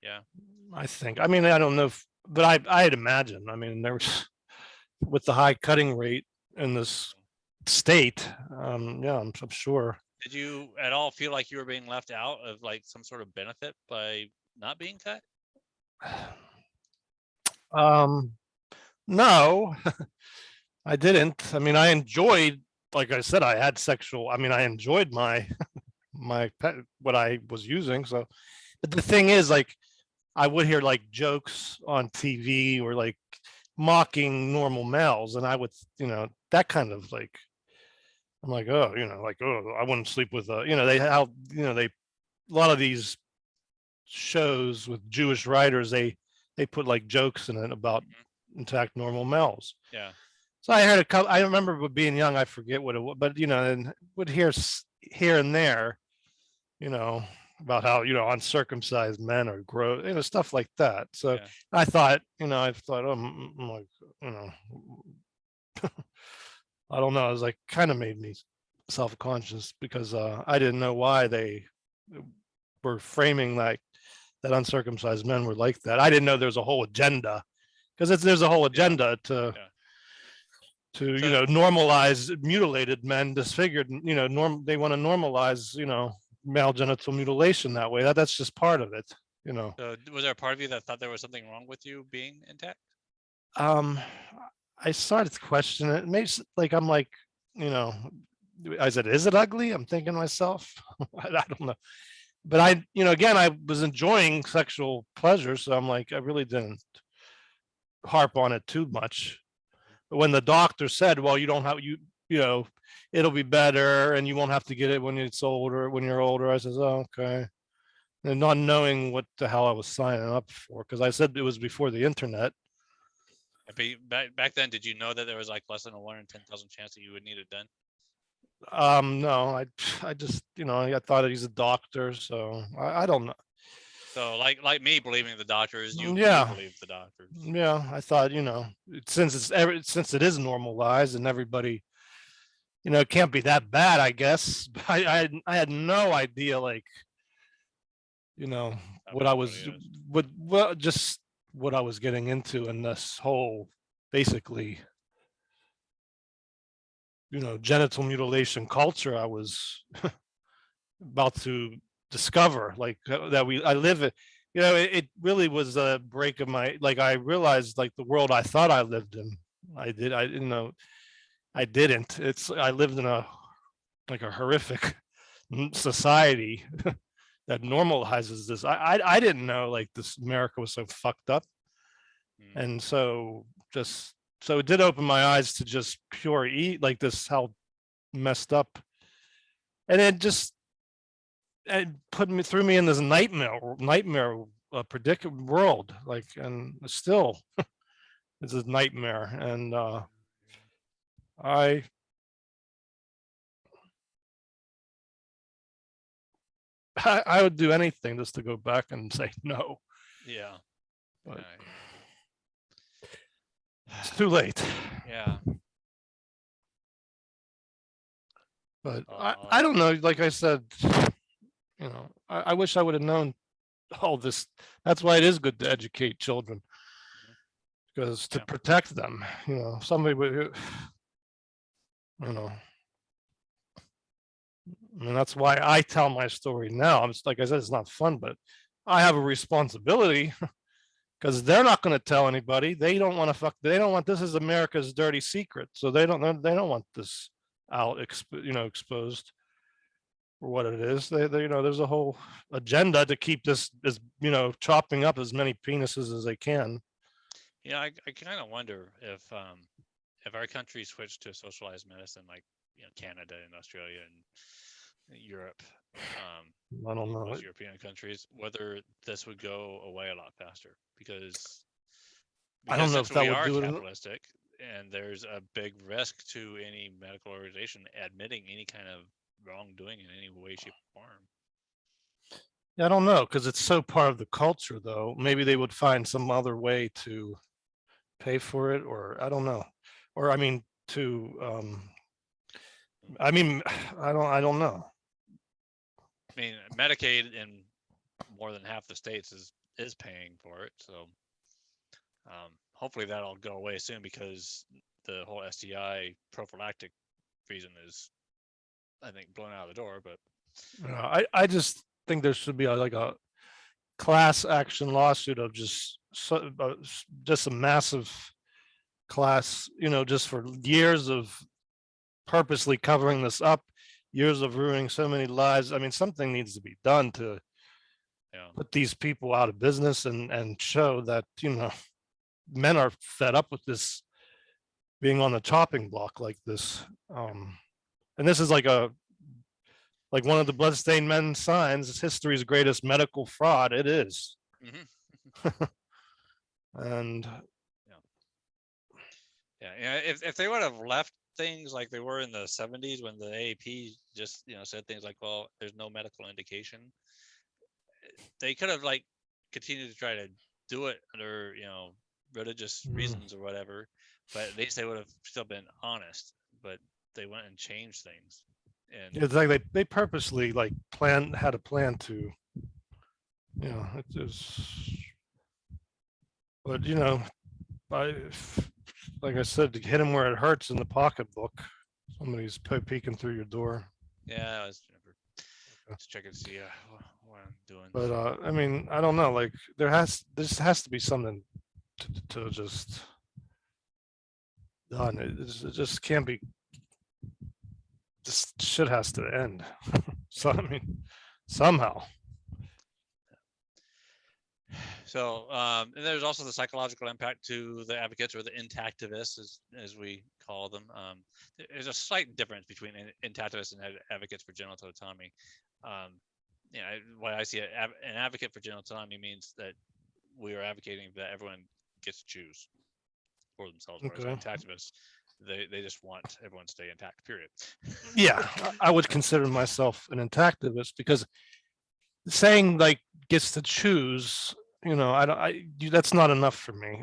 Yeah. I think. I mean, I don't know, but I'd imagine. I mean, there was with the high cutting rate in this state. Yeah, I'm sure. Did you at all feel like you were being left out of like some sort of benefit by not being cut? No, I didn't. I mean, I enjoyed, like I said, I enjoyed my pet, what I was using. So, but the thing is, like, I would hear like jokes on TV or like mocking normal males, and I would, that kind of like, I'm like, oh, I wouldn't sleep with a a lot of these shows with Jewish writers, they put like jokes in it about intact normal males. Yeah. So I heard a couple. I remember being young. I forget what it was, but and would hear here and there, about how uncircumcised men are gross, stuff like that. So yeah. I thought, oh, I'm like, I don't know. It was like kind of made me self-conscious because I didn't know why they were framing like that uncircumcised men were like that. I didn't know there was a whole agenda, because there's a whole agenda to to, normalize mutilated men, disfigured, they want to normalize, male genital mutilation that way. That's just part of it, So was there a part of you that thought there was something wrong with you being intact? I started to question it. Maybe like, I'm like, I said, is it ugly? I'm thinking to myself, I don't know. But again, I was enjoying sexual pleasure. So I'm like, I really didn't harp on it too much. But when the doctor said, well, you don't have, it'll be better and you won't have to get it when you're older. I says, oh, okay. And not knowing what the hell I was signing up for, because I said it was before the internet. Back then, did you know that there was like less than a 1 in 10,000 chance that you would need it done? No, I just, I thought he's a doctor, so I don't know. So like me believing the doctors, you believe the doctors. Yeah, I thought, since it is normalized and everybody, it can't be that bad, I guess. I had no idea, like, what I was, just what I was getting into in this whole, basically, genital mutilation culture I was about to discover, like that I live it. It really was a break of my, like, I realized, like, the world I thought I lived in, I didn't. I lived in a horrific society that normalizes this. I didn't know, like, this America was so fucked up. And so it did open my eyes to just pure like this, how messed up. And it just threw me in this nightmare predicament world, like, and still it's a nightmare. And I would do anything just to go back and say no. Yeah. But it's too late. Yeah. But I don't know. Like I said, I wish I would have known all this. That's why it is good to educate children, because to protect them, somebody would, I mean, that's why I tell my story now. I'm just, like I said, it's not fun, but I have a responsibility, because they're not going to tell anybody. They don't want to they don't want, this is America's dirty secret. So they don't want this out, exposed for what it is. They there's a whole agenda to keep this as, chopping up as many penises as they can. Yeah, I kind of wonder if our country switched to socialized medicine, like Canada and Australia and Europe, I don't know, most European countries, whether this would go away a lot faster, because I don't know if that we would are do it. capitalistic, and there's a big risk to any medical organization admitting any kind of wrongdoing in any way, shape, or form. I don't know, because it's so part of the culture, though. Maybe they would find some other way to pay for it, or I don't know. Or I mean, I don't know. I mean, Medicaid in more than half the states is paying for it, so hopefully that'll go away soon, because the whole STI prophylactic reason is, I think, blown out of the door. But I just think there should be like a class action lawsuit of just a massive class, just for years of purposely covering this up, years of ruining so many lives. I mean, something needs to be done to put these people out of business and show that, men are fed up with this, being on the chopping block like this. And this is like one of the bloodstained men signs, history's greatest medical fraud. It is. And if they would have left things like they were in the 70s, when the AAP just said things like, well, there's no medical indication, they could have like continued to try to do it under religious reasons or whatever, but at least they would have still been honest. But they went and changed things, and it's like they purposely had a plan to, it is. But like I said, to hit him where it hurts in the pocketbook. Somebody's peeking through your door. Yeah, I was just checking to see what I'm doing. But I mean, I don't know. Like there has to be something to just done. It just can't be. This shit has to end. So I mean, somehow. So, and there's also the psychological impact to the advocates, or the intactivists, as we call them. There's a slight difference between intactivists and advocates for genital autonomy. You know, what I see, an advocate for genital autonomy means that we are advocating that everyone gets to choose for themselves. Whereas intactivists, they just want everyone to stay intact, period. Yeah, I would consider myself an intactivist, because saying like gets to choose, you know, that's not enough for me.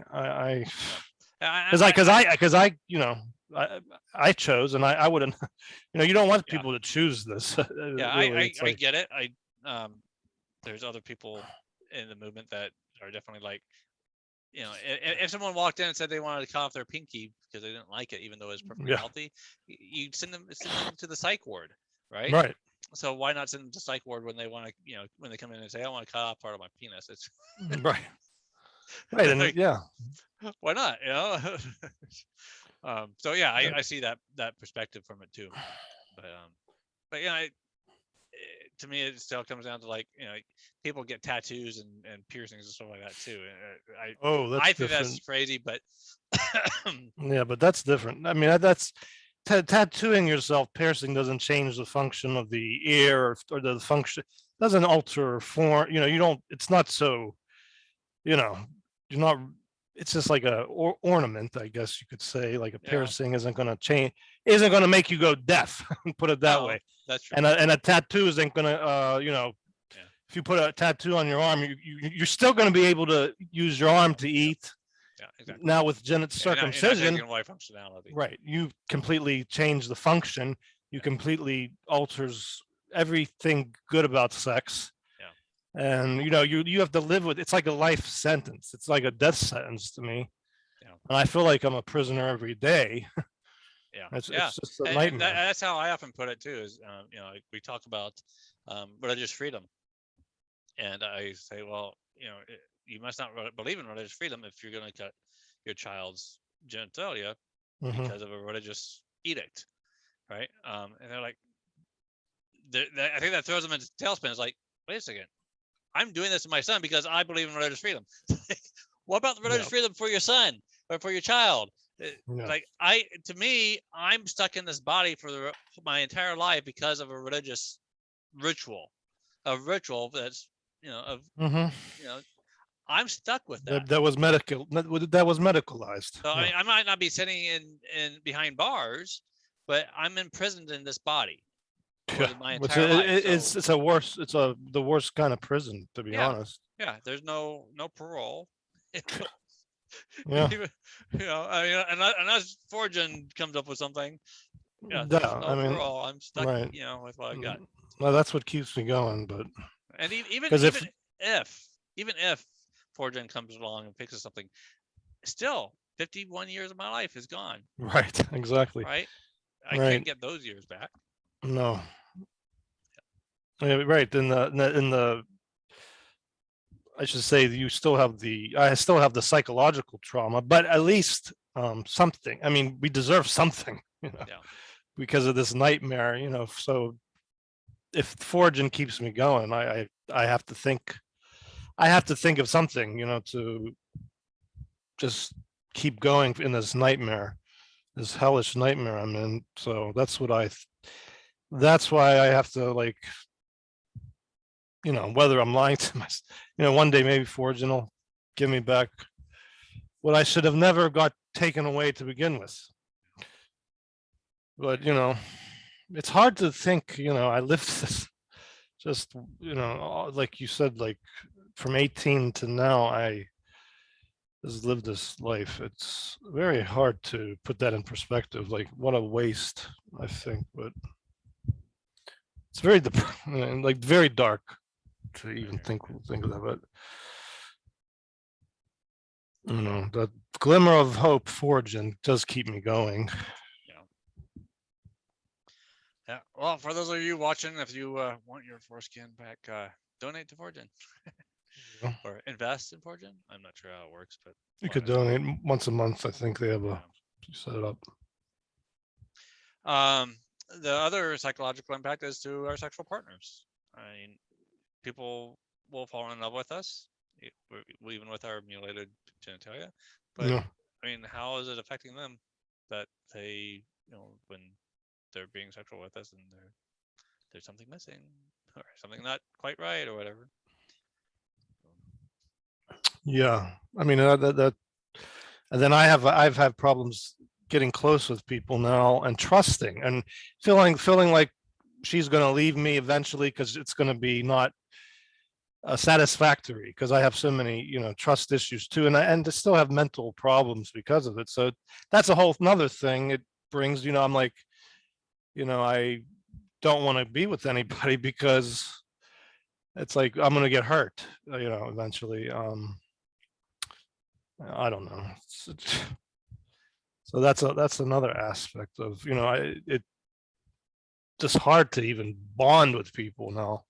Because I chose, and I wouldn't, you know, you don't want people to choose this. Yeah, really, I get it. There's other people in the movement that are definitely like, you know, if someone walked in and said they wanted to cut off their pinky because they didn't like it, even though it was perfectly healthy, you'd send them to the psych ward, right? Right. So why not send them to psych ward when they want to, you know, when they come in and say, I want to cut off part of my penis? It's right. Right. And like, yeah. Why not? You know? So yeah, I see that perspective from it too. But yeah, to me, it still comes down to, like, you know, people get tattoos and piercings and stuff like that too. I think that's crazy, but yeah, but that's different. I mean, that's tattooing yourself, piercing doesn't change the function of the ear, or the function doesn't alter form. You know, you don't. It's not so. You know, you're not. It's just like a ornament, I guess you could say. Like a piercing isn't going to change, isn't going to make you go deaf. Put it that way. That's true. And a tattoo isn't going to, you know, if you put a tattoo on your arm, you're still going to be able to use your arm to eat. Yeah, exactly. Now with genital circumcision, you're not away functionality. Right, you completely change the function. You completely alters everything good about sex. And you know, you have to live with, it's like a life sentence. It's like a death sentence to me. And I feel like I'm a prisoner every day. It's just a nightmare. That's how I often put it too, is you know, like we talk about religious freedom, and I say, well, you know, you must not believe in religious freedom if you're going to cut your child's genitalia because of a religious edict, right? And they're like, I think that throws them into tailspin. It's like, wait a second, I'm doing this to my son because I believe in religious freedom. What about the religious freedom for your son or for your child? Like, to me, I'm stuck in this body for my entire life because of a religious ritual, that's, you know, you know, I'm stuck with that. That was medical. That was medicalized. So I mean, I might not be sitting in behind bars, but I'm imprisoned in this body. My entire life. It's the worst kind of prison, to be honest. Yeah, there's no parole. Yeah. You know, I mean, unless Fortune comes up with something. Yeah, I mean, parole. I'm stuck, you know, with what I got. Well, that's what keeps me going. But and even if Fortune comes along and fixes something, still 51 years of my life is gone. Right. Exactly. Right. I can't get those years back. No. Yeah, right. In the I should say I still have the psychological trauma, but at least something. I mean, we deserve something, you know, because of this nightmare, you know. So if Fortune keeps me going, I have to think of something, you know, to just keep going in this nightmare, this hellish nightmare I'm in. So that's why I have to, like, you know, whether I'm lying to myself, you know, one day maybe Fortune will give me back what I should have never got taken away to begin with. But, you know, it's hard to think, you know, I lived this, just, you know, like you said, like from 18 to now, I just lived this life. It's very hard to put that in perspective. Like, what a waste, I think. But it's very, like, very dark to even think of that. But that glimmer of hope forging does keep me going. Yeah. Well, for those of you watching, if you want your foreskin back, donate to Forgin or invest in Forgin. I'm not sure how it works, but you could donate once a month. I think they have set it up. The other psychological impact is to our sexual partners. I mean, people will fall in love with us, even with our mutilated genitalia. But I mean, how is it affecting them that they, when they're being sexual with us and there's something missing or something not quite right or whatever? Yeah, I mean that, and then I've had problems getting close with people now and trusting and feeling like she's going to leave me eventually because it's going to be not satisfactory because I have so many trust issues too, and to still have mental problems because of it. So that's a whole another thing it brings. I'm like, I don't want to be with anybody because it's like I'm going to get hurt eventually. I don't know. So that's another aspect of it's just hard to even bond with people now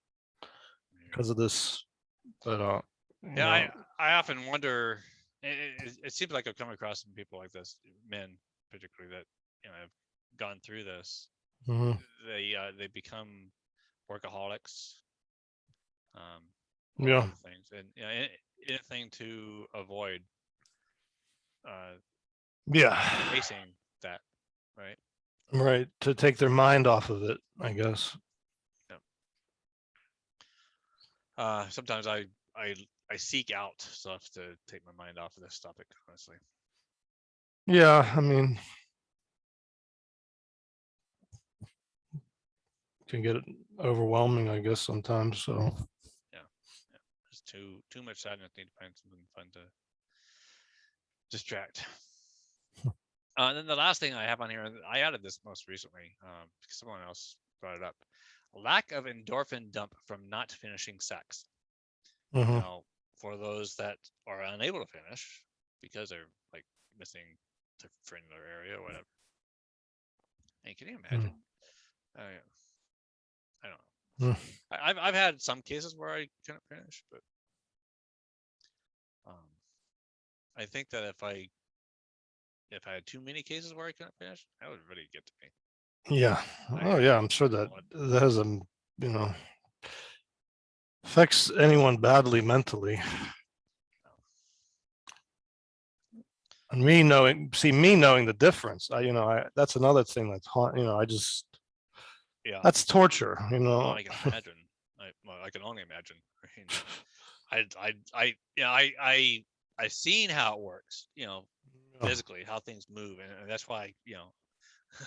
because of this. But yeah, I often wonder. It seems like I've come across some people like this, men particularly, that have gone through this. Mm-hmm. They become workaholics. Yeah. Things, and anything to avoid facing that, right, to take their mind off of it, I guess. Sometimes I seek out stuff to take my mind off of this topic, honestly. Yeah, I mean, can get overwhelming, I guess, sometimes. So yeah, there's too much sadness. Need to find something fun to distract. And then the last thing I have on here, I added this most recently because someone else brought it up. Lack of endorphin dump from not finishing sex. Now, for those that are unable to finish because they're like missing the frenulum area or whatever, and can you imagine? I don't know. I've had some cases where I couldn't finish, but I think that if I had too many cases where I couldn't finish, that would really get to me. Yeah. Oh yeah, I'm sure that has affects anyone badly mentally. And me knowing the difference, that's another thing that's I just that's torture. I can imagine. I can only imagine. I've seen how it works. Physically how things move, and that's why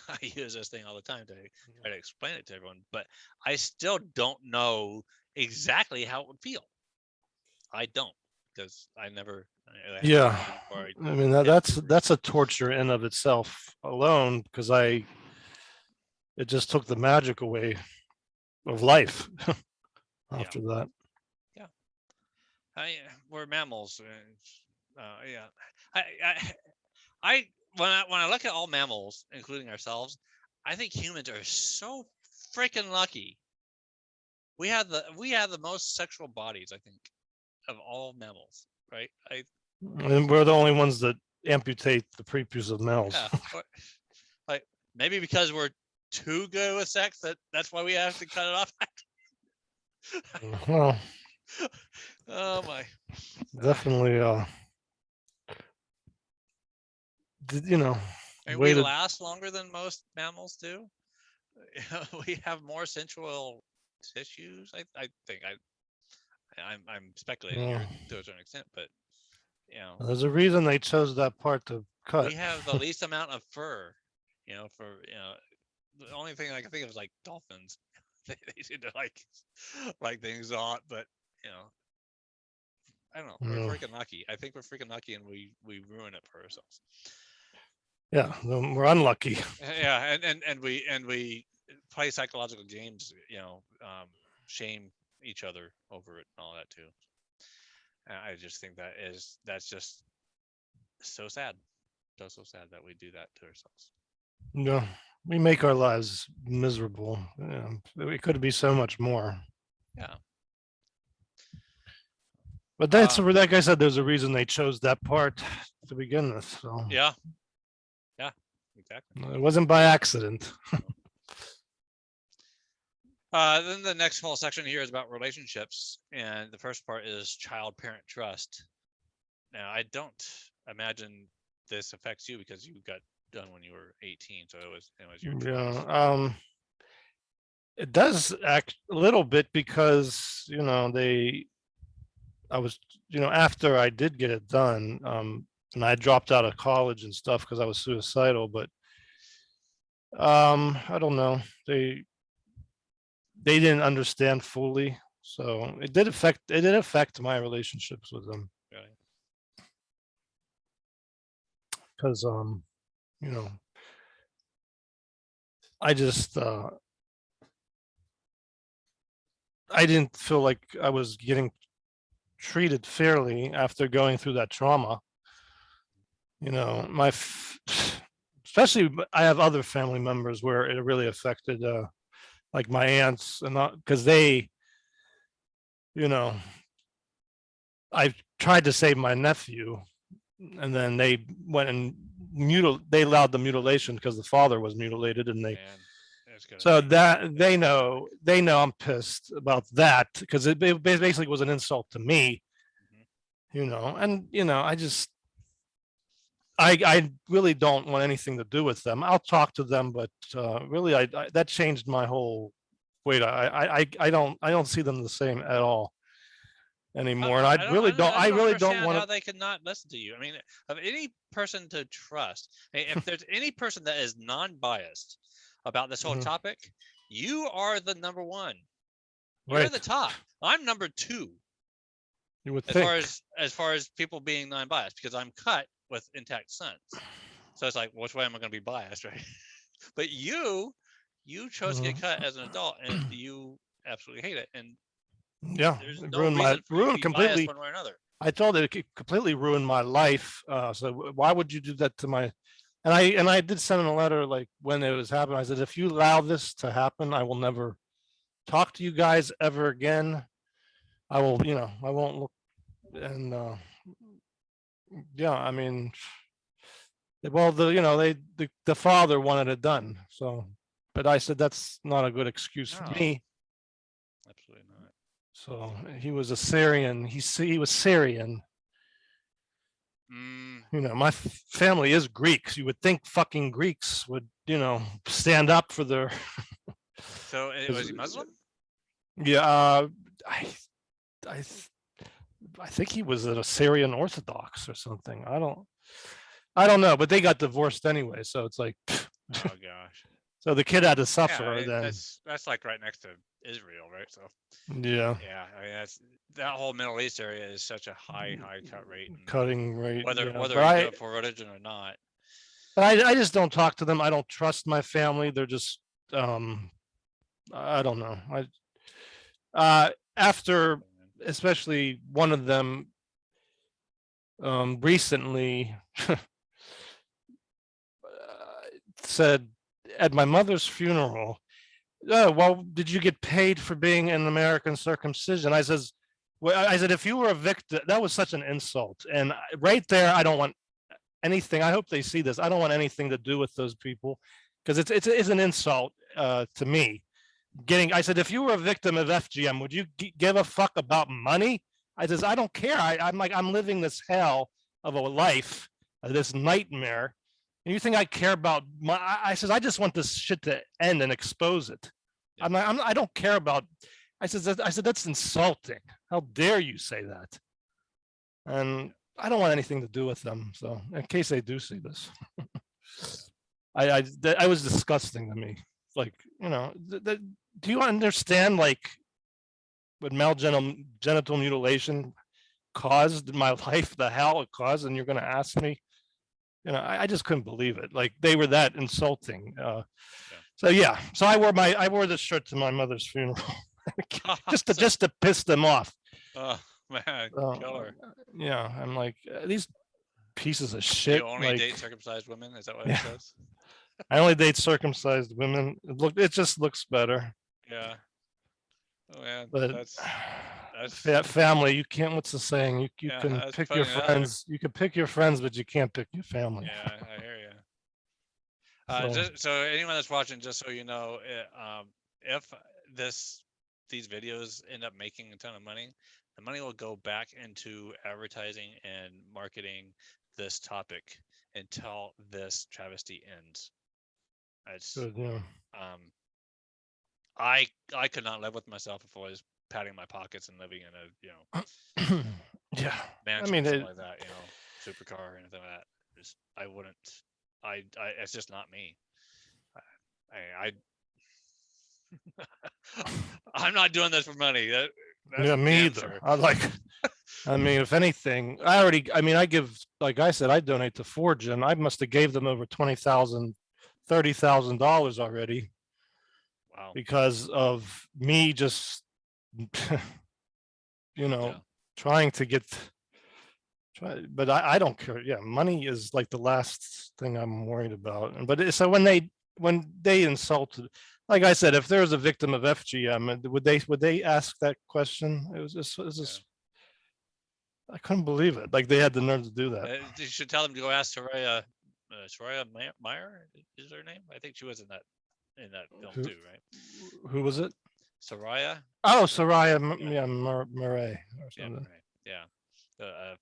I use this thing all the time to try to explain it to everyone. But I still don't know exactly how it would feel. I don't, because I never. Yeah, I mean that's a torture in of itself alone, because it just took the magic away of life after that. Yeah, we're mammals. Yeah, when I look at all mammals, including ourselves, I think humans are so freaking lucky. We have the most sexual bodies, I think, of all mammals, right? And we're the only ones that amputate the prepuce of males. Yeah, like maybe because we're too good with sex that's why we have to cut it off. Well, oh my, definitely. we last longer than most mammals do. We have more sensual tissues. I think I'm speculating here to a certain extent, but there's a reason they chose that part to cut. We have the least amount of fur. The only thing I can think of is like dolphins. They seem to like things a lot, but I don't know. We're freaking lucky. I think we're freaking lucky, and we ruin it for ourselves. Yeah, we're unlucky. Yeah, and we play psychological games. Shame each other over it and all that too. And I just think that's just so sad. So sad that we do that to ourselves. No, we make our lives miserable. It could be so much more. Yeah. But that's like I said, there's a reason they chose that part to begin with. So yeah, exactly. It wasn't by accident. Then the next whole section here is about relationships, and the first part is child-parent trust. Now, I don't imagine this affects you because you got done when you were 18, so it was your choice. Yeah, it does act a little bit because I was after I did get it done, and I dropped out of college and stuff because I was suicidal. But I don't know, they didn't understand fully, so it did affect my relationships with them. Really? Because I just I didn't feel like I was getting treated fairly after going through that trauma. Especially I have other family members where it really affected, like my aunts, and because they, I tried to save my nephew, and then they went and they allowed the mutilation because the father was mutilated, and they so that they know I'm pissed about that because it basically was an insult to me. And I really don't want anything to do with them. I'll talk to them, but really I that changed my whole weight. I don't see them the same at all anymore. And I really don't want how they could not listen to you. I mean, of any person to trust, if there's any person that is non-biased about this whole topic, you are the number one. You're the top. I'm number two. You would think. As far as people being non-biased, because I'm cut with intact sons. So it's like, which way am I going to be biased, right? But you chose to get cut as an adult, and you absolutely hate it. And yeah, it ruined completely. One way or another. I told it completely ruined my life. So why would you do that to my? And I did send him a letter like when it was happening. I said, if you allow this to happen, I will never talk to you guys ever again. I will, I won't look. And yeah, I mean, well, the father wanted it done. So, but I said that's not a good excuse for me. Absolutely not. So he was a Syrian. He was Syrian. My family is Greeks. You would think fucking Greeks would, stand up for their. So was he Muslim? Yeah, I think he was a Syrian Orthodox or something. I don't know, but they got divorced anyway, so it's like. Oh gosh. So the kid had to suffer. Yeah, that's like right next to Israel, right? So. Yeah. Yeah, I mean that whole Middle East area is such a high cut rate. Cutting rate. Whether you do it for religion or not. But I just don't talk to them. I don't trust my family. They're just I don't know. After especially one of them recently said at my mother's funeral, oh, well, did you get paid for being an American circumcision? I said, if you were a victim, that was such an insult. And right there, I don't want anything. I hope they see this. I don't want anything to do with those people because it's an insult to me. I said, if you were a victim of FGM, would you give a fuck about money? I says, I don't care. I'm living this hell of a life, this nightmare. And you think I care about I says, I just want this shit to end and expose it. Yeah. I don't care about, I said, that's insulting. How dare you say that? And I don't want anything to do with them. So in case they do see this, I was disgusting to me. Like, do you understand like what male genital mutilation caused in my life, the hell it caused, and you're going to ask me? I just couldn't believe it. Like they were that insulting. So yeah, so I wore this shirt to my mother's funeral just to piss them off. Oh man, killer. Yeah, I'm like these. pieces of shit. You only date circumcised women? Is that what it says? I only date circumcised women. It just looks better. Yeah. Oh man, But that's family. You can't. What's the saying? You can pick your friends. You can pick your friends, but you can't pick your family. Yeah, I hear you. So anyone that's watching, just so you know, if these videos end up making a ton of money, the money will go back into advertising and marketing this topic until this travesty ends. It's good, yeah. I could not live with myself if I was patting my pockets and living in a yeah, mansion or something like that, supercar or anything like that. I wouldn't. It's just not me. I'm not doing this for money. Yeah, me either. Sure. I mean, if anything, I give, like I said, I donate to Fortune. I must have gave them over $20,000, $30,000 already. Wow. Because of me just, trying to but I don't care. Yeah, money is like the last thing I'm worried about. But so when they insulted, like I said, if there was a victim of FGM, would they ask that question? It was just I couldn't believe it. Like they had the nerve to do that. You should tell them to go ask Sorrells Meyer is her name. I think she was in that film too, right? Who was it? Sorrells. Oh, Sorrells, Murray. Yeah.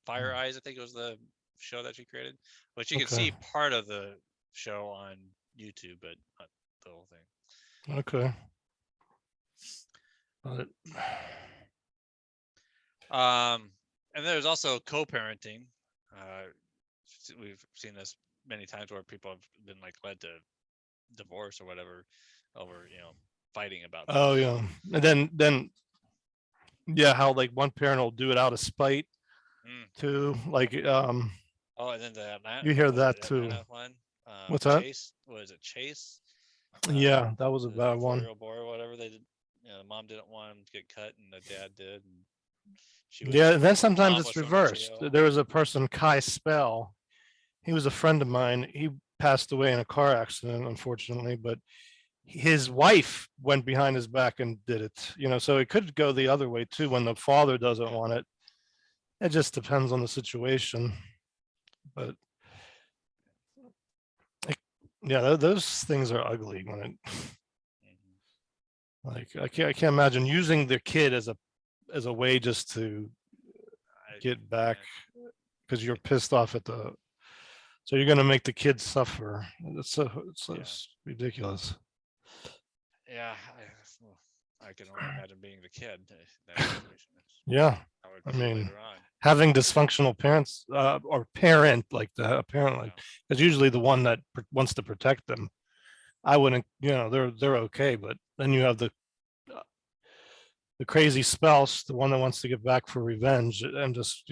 Fire Eyes, I think it was the show that she created. But you can see part of the show on YouTube, but not the whole thing. Okay. And there's also co-parenting. We've seen this many times where people have been led to divorce or whatever over fighting about that. Oh yeah, and then how like one parent will do it out of spite too, like and then you hear that too. What's that? Was it Chase? Yeah, that was a bad one. 4-year-old boy or whatever. They did. The mom didn't want him to get cut, and the dad did. And then sometimes it's reversed. There was a person, Kai Spell. He was a friend of mine. He passed away in a car accident, unfortunately, but his wife went behind his back and did it. So it could go the other way too when the father doesn't want it. It just depends on the situation. But those things are ugly when it like I can't imagine using the kid as a way just to get back because you're pissed off at so you're going to make the kid suffer. It's ridiculous. Yeah, I can only imagine being the kid. Yeah, I mean, having dysfunctional parents or parent like the parent like is usually the one that wants to protect them. I wouldn't, they're okay, but then you have the crazy spouse, the one that wants to get back for revenge and just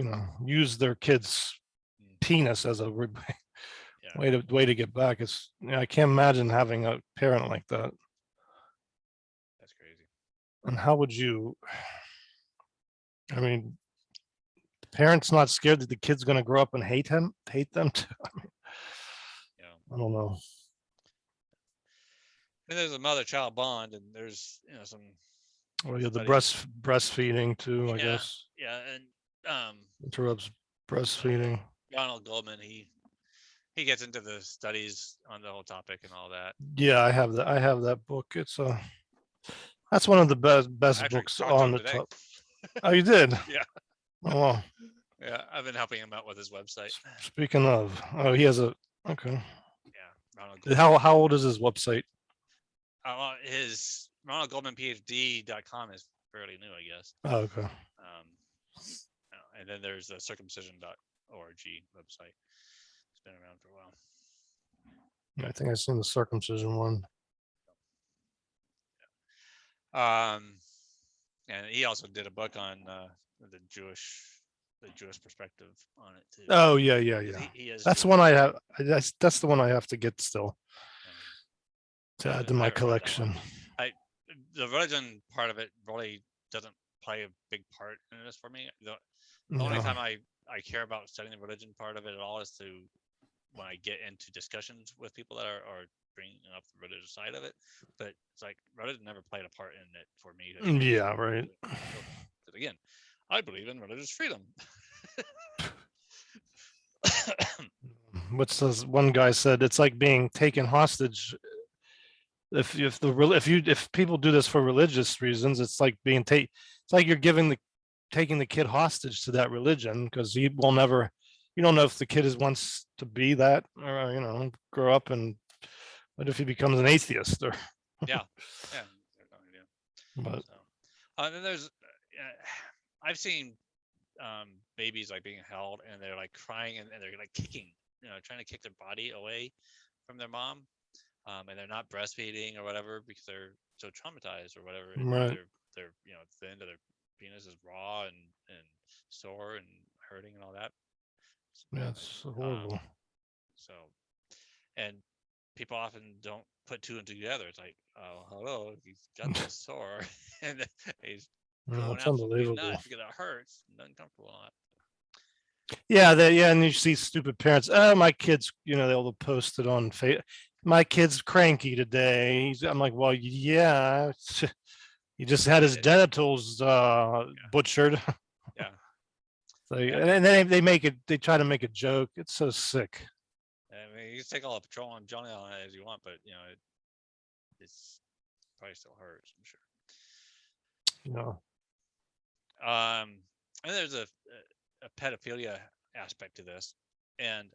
use their kid's penis as a way to get back. I can't imagine having a parent like that. That's crazy. And how would you? I mean, the parent's not scared that the kid's going to grow up and hate them too. I don't know. And there's a mother-child bond, and there's some. Well, the breastfeeding too, I guess. Yeah, and interrupts breastfeeding. Ronald Goldman, he gets into the studies on the whole topic and all that. Yeah, I have that book. It's that's one of the best books on the top. Oh, you did? Yeah. Oh, wow. Yeah, I've been helping him out with his website. Speaking of, he has okay. Yeah, Ronald Goldman. How old is his website? His RonaldGoldmanPhD.com is fairly new, I guess. Oh, okay. And then there's the circumcision.org website. It's been around for a while. I think I've seen the circumcision one. And he also did a book on the Jewish perspective on it too. Oh yeah. That's the one I have. That's the one I have to get still to add to my collection. The religion part of it really doesn't play a big part in this for me. The only time I I care about studying the religion part of it at all is to when I get into discussions with people that are bringing up the religious side of it. But it's like religion never played a part in it for me. Yeah, right. But again, I believe in religious freedom. What's this one guy said? It's like being taken hostage. If people do this for religious reasons, it's like it's like you're taking the kid hostage to that religion, because you don't know if the kid wants to be that, or grow up, and what if he becomes an atheist, or yeah. No idea. But then there's I've seen babies like being held and they're like crying and they're like kicking, trying to kick their body away from their mom, and they're not breastfeeding or whatever because they're so traumatized or whatever. Right. They're the end of their penis is raw and sore and hurting and all that. Yeah, it's horrible. So, and people often don't put two and two together. It's like, oh, hello, he's got this sore, and he's going It's out unbelievable nuts because it hurts and uncomfortable. Yeah, and you see stupid parents. Oh, my kid's, they'll post it on Facebook. My kid's cranky today. I'm like, well, yeah, he just had his genitals butchered. Yeah. And then they try to make a joke. It's so sick. I mean, you can take all the patrol on Johnny on it as you want, but it's probably still hurts, I'm sure. And there's a pedophilia aspect to this, and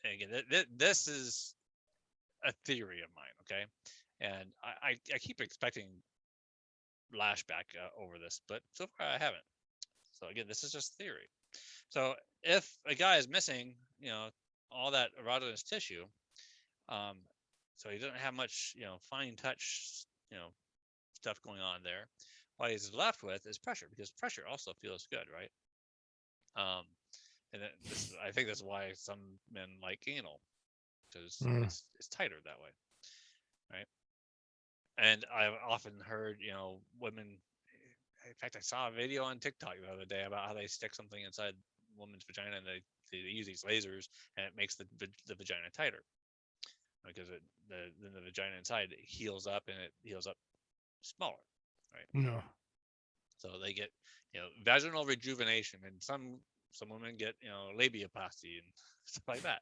again, this is a theory of mine, okay? And I keep expecting lashback over this, but so far I haven't. So again, this is just theory. So if a guy is missing, all that erogenous tissue, so he doesn't have much, fine touch, stuff going on there. What he's left with is pressure, because pressure also feels good, right? And I think that's why some men like anal, because it's tighter that way, right? And I've often heard, women. In fact, I saw a video on TikTok the other day about how they stick something inside a woman's vagina and they use these lasers and it makes the vagina tighter, because then the vagina inside heals up and it heals up smaller, right? No. So they get vaginal rejuvenation, and some women get labiaplasty and stuff like that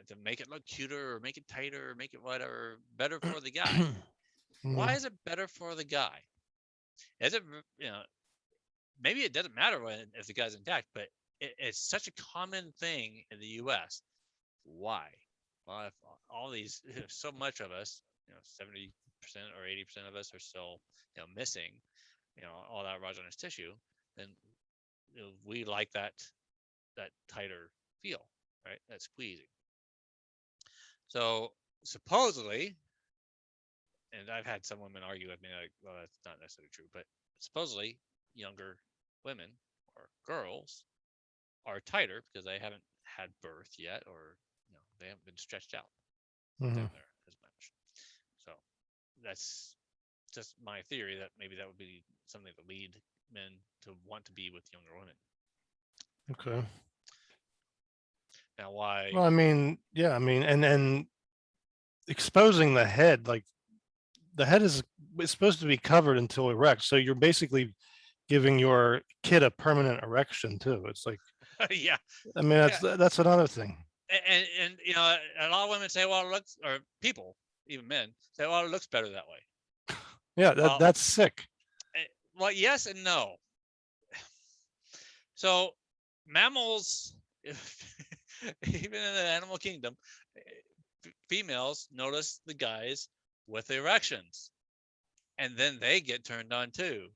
to make it look cuter or make it tighter or make it whatever better for the guy. Why is it better for the guy? Is it maybe it doesn't matter if the guy's intact, but it's such a common thing in the U.S. Why? Well, if all these, so much of us, 70% or 80% of us are still, missing, all that erogenous tissue, then we like that tighter feel, right? That squeezing. So supposedly, and I've had some women argue with me like, well, that's not necessarily true, but supposedly younger women or girls are tighter because they haven't had birth yet, or they haven't been stretched out down there as much. So that's just my theory, that maybe that would be something to lead men to want to be with younger women. Okay. Now, why? Well, I mean, yeah, and then exposing the head, like the head is supposed to be covered until erect, so you're basically giving your kid a permanent erection too. It's like, yeah. I mean, that's another thing. And a lot of women say, well, it looks, or people, even men, say, well, it looks better that way. Yeah, that's sick. Well, yes and no. So mammals, even in the animal kingdom, females notice the guys with erections, and then they get turned on too.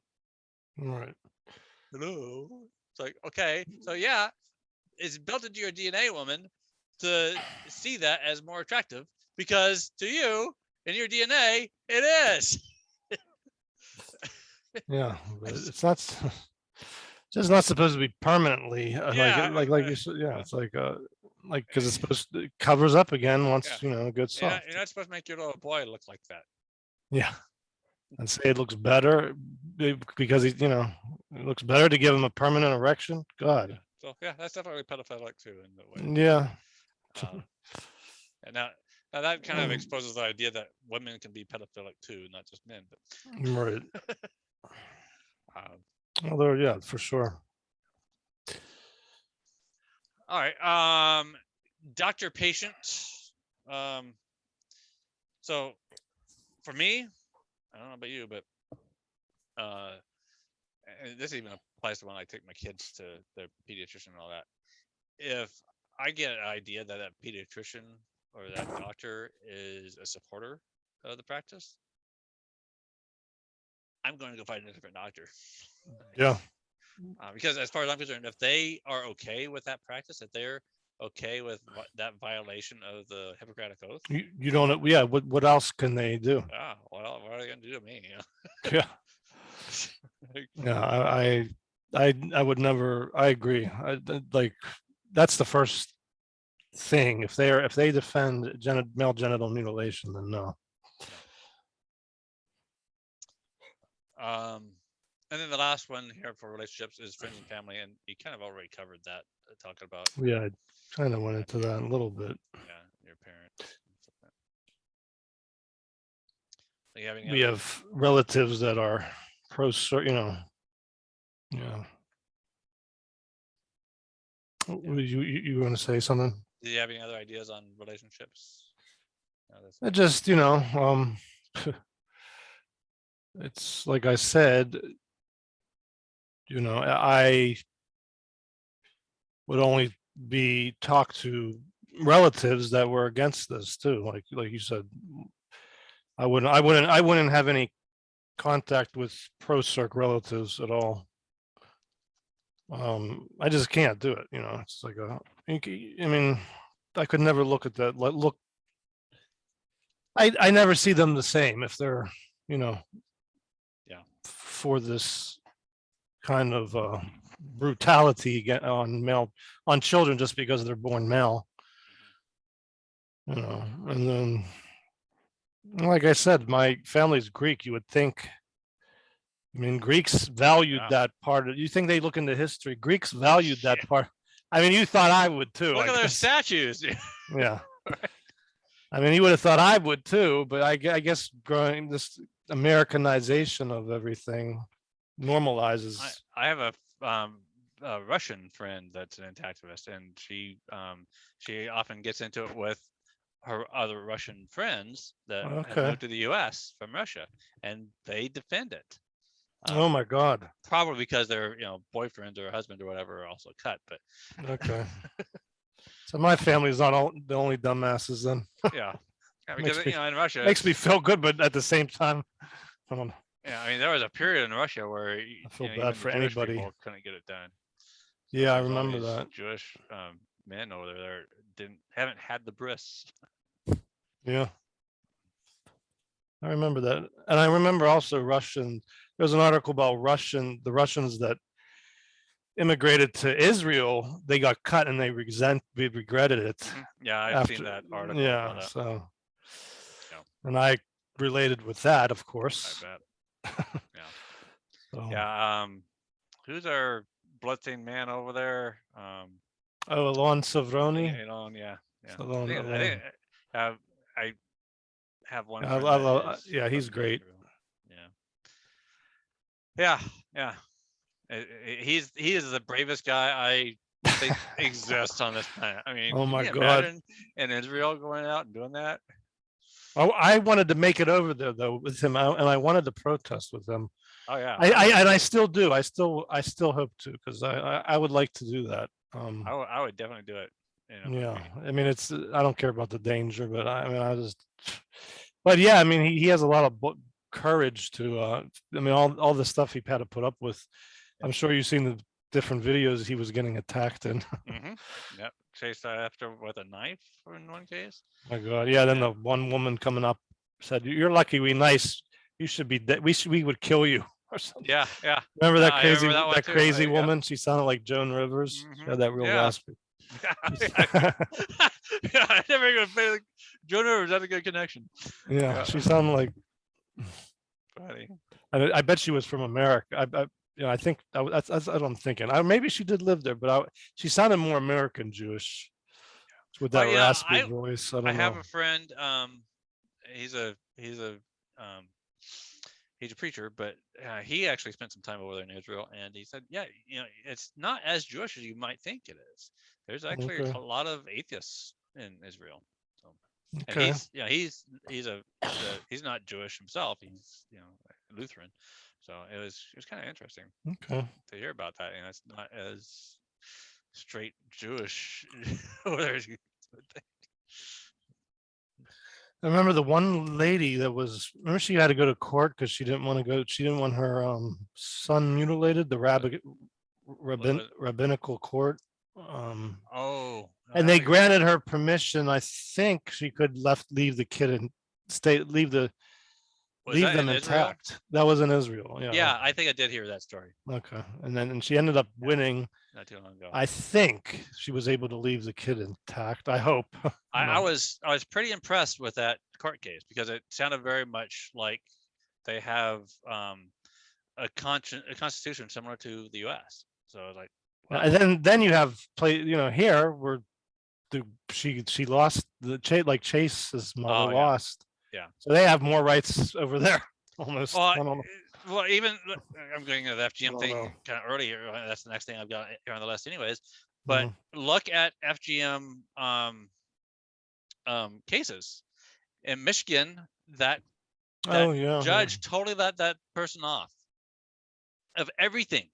Right. Hello. It's like, okay, so yeah, it's built into your DNA, woman, to see that as more attractive, because to you, in your DNA, it is. Yeah, but it's not. Just not supposed to be permanently like you said. Yeah, it's like because it's supposed to, it covers up again once it gets soft. You're not supposed to make your little boy look like that. Yeah. and say it looks better because he, you know, it looks better to give him a permanent erection. God. So yeah, that's definitely pedophilic too in the way. Yeah. And now that kind of exposes the idea that women can be pedophilic too, not just men. But Right. Although, yeah, for sure. All right. Doctor patient. So for me, I don't know about you, but and this even applies to when I take my kids to their pediatrician and all that. If I get an idea that that pediatrician or that doctor is a supporter of the practice, I'm going to go find a different doctor. Yeah. Because as far as I'm concerned, if they are okay with that practice, if they're okay with that violation of the Hippocratic Oath, you don't. Yeah. What else can they do? Well, what are they going to do to me? Yeah. Yeah. I would never. I agree. Like that's the first thing. If they defend male genital mutilation, then no. And then the last one here for relationships is friends and family, and you kind of already covered that, talking about. Yeah, I kind of went into that a little bit. Yeah, your parents. We have relatives that are pro, you know. Yeah. You want to say something? Do you have any other ideas on relationships? I just, you know, it's like I said, you know, I would only be talked to relatives that were against this too. Like you said, I wouldn't have any contact with pro-circ relatives at all. I just can't do it. You know, it's like I mean, I could never look at that. Look, I never see them the same if they're, you know, for this kind of brutality on children just because they're born male. You know, and then, like I said, my family's Greek. You would think. I mean, Greeks valued that part. You think they look into history? Greeks valued that part. I mean, you thought I would too. Look at their statues. Yeah. I mean, you would have thought I would too, but I guess growing this Americanization of everything normalizes. I have a Russian friend that's an anti-activist, and she often gets into it with her other Russian friends that have moved to the U.S. from Russia, and they defend it. Oh my God! Probably because their boyfriends or husband or whatever are also cut, but okay. So my family's not the only dumbasses then. Yeah, because in Russia makes me feel good, but at the same time, I don't know. Yeah, I mean there was a period in Russia where I feel bad for anybody couldn't get it done. So yeah, I remember that. Jewish men over there haven't had the bris. Yeah. I remember that. And I remember also there's an article about the Russians that immigrated to Israel, they got cut and they regretted it. Yeah, I've seen that article. Yeah, so and I related with that, of course. I bet. Yeah. So. Yeah. Who's our bloodstained man over there? Alon Savroni. Alon, yeah. I have one. Yeah, he's great. Yeah. He is the bravest guy I think exists on this planet. I mean, oh my God! In Israel, going out and doing that. Oh, I wanted to make it over there though with him, and I wanted to protest with him. Oh yeah. I still do. I still hope to, because I would like to do that. I would definitely do it. Yeah, I mean, I don't care about the danger, but but yeah, I mean, he has a lot of courage to. I mean, all the stuff he had to put up with. I'm sure you've seen the different videos he was getting attacked in. Mm-hmm. Yep, chased after with a knife in one case. My God, yeah. Then the one woman coming up said, "You're lucky we nice. You should be dead. We would kill you." Or something. Yeah. Remember that crazy crazy woman? She sounded like Joan Rivers. Mm-hmm. She had that real raspy. I never gonna say Joan Rivers. That's a good connection. Yeah, she sounded like. funny. I bet she was from America. I think that's what I'm thinking. Maybe she did live there, but she sounded more American Jewish with that raspy voice. I I don't have know. a friend. He's a um, he's a preacher, but he actually spent some time over there in Israel, and he said, yeah, it's not as Jewish as you might think it is. There's actually Okay. a lot of atheists in Israel. So, and Okay. he's not Jewish himself. He's Lutheran. So it was kind of interesting Okay. to hear about that. And it's not as straight Jewish over there as you would think. I remember the one lady remember she had to go to court because she didn't want her son mutilated, the rabbinical court. And they granted her permission. I think she could leave the kid and leave them intact. That was in Israel. Yeah, I think I did hear that story. Okay. And she ended up winning. Not too long ago. I think she was able to leave the kid intact. I hope. I was pretty impressed with that court case because it sounded very much like they have a constitution similar to the U.S. So I was like, wow. And then you have here where she lost Chase's mother lost. Yeah. So they have more rights over there almost. Well, even I'm going to the FGM thing kind of early here. That's the next thing I've got here on the list, anyways. But look at FGM cases in Michigan. That judge totally let that person off of everything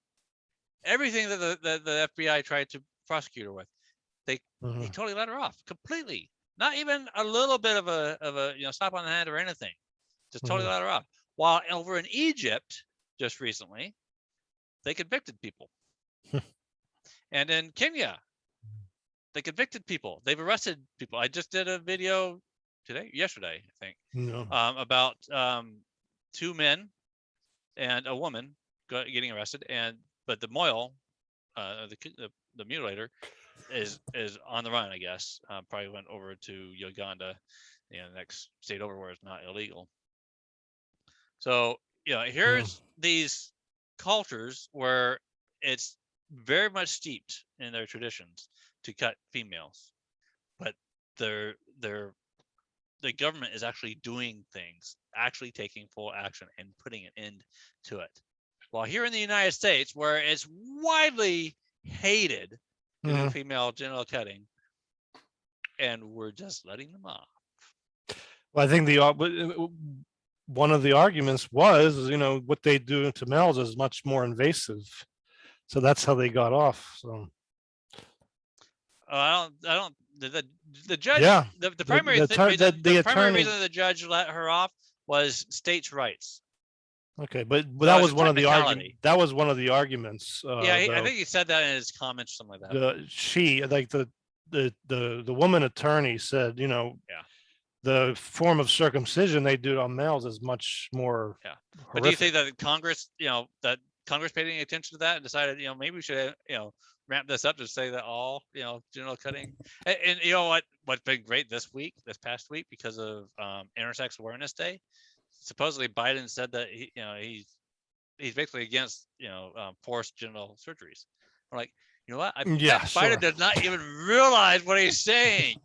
that the FBI tried to prosecute her with. They totally let her off completely. Not even a little bit of a slap on the hand or anything. Just totally let her off. While over in Egypt, just recently, they convicted people. And in Kenya, they convicted people. They've arrested people. I just did a video yesterday, I think, about 2 men and a woman getting arrested. But the mohel, the mutilator, is on the run, I guess. Probably went over to Uganda, the next state over where it's not illegal. So, here's these cultures where it's very much steeped in their traditions to cut females, but the government is actually doing things, actually taking full action and putting an end to it. While here in the United States, where it's widely hated to do female genital cutting, and we're just letting them off. Well, I think one of the arguments was, what they do to males is much more invasive, so that's how they got off. So, I don't. The judge. The primary the primary reason the judge let her off was states' rights. Okay, but that was one of the arguments. That was one of the arguments. I think he said that in his comments, something like that. The woman attorney said, the form of circumcision they do on males is much more. Yeah. Horrific. But do you think that Congress, that Congress paid any attention to that and decided, maybe we should, ramp this up to say that all, genital cutting, and you know what's been great this past week, because of Intersex Awareness Day, supposedly Biden said that he's basically against, forced genital surgeries. I'm like, you know what? Biden does not even realize what he's saying.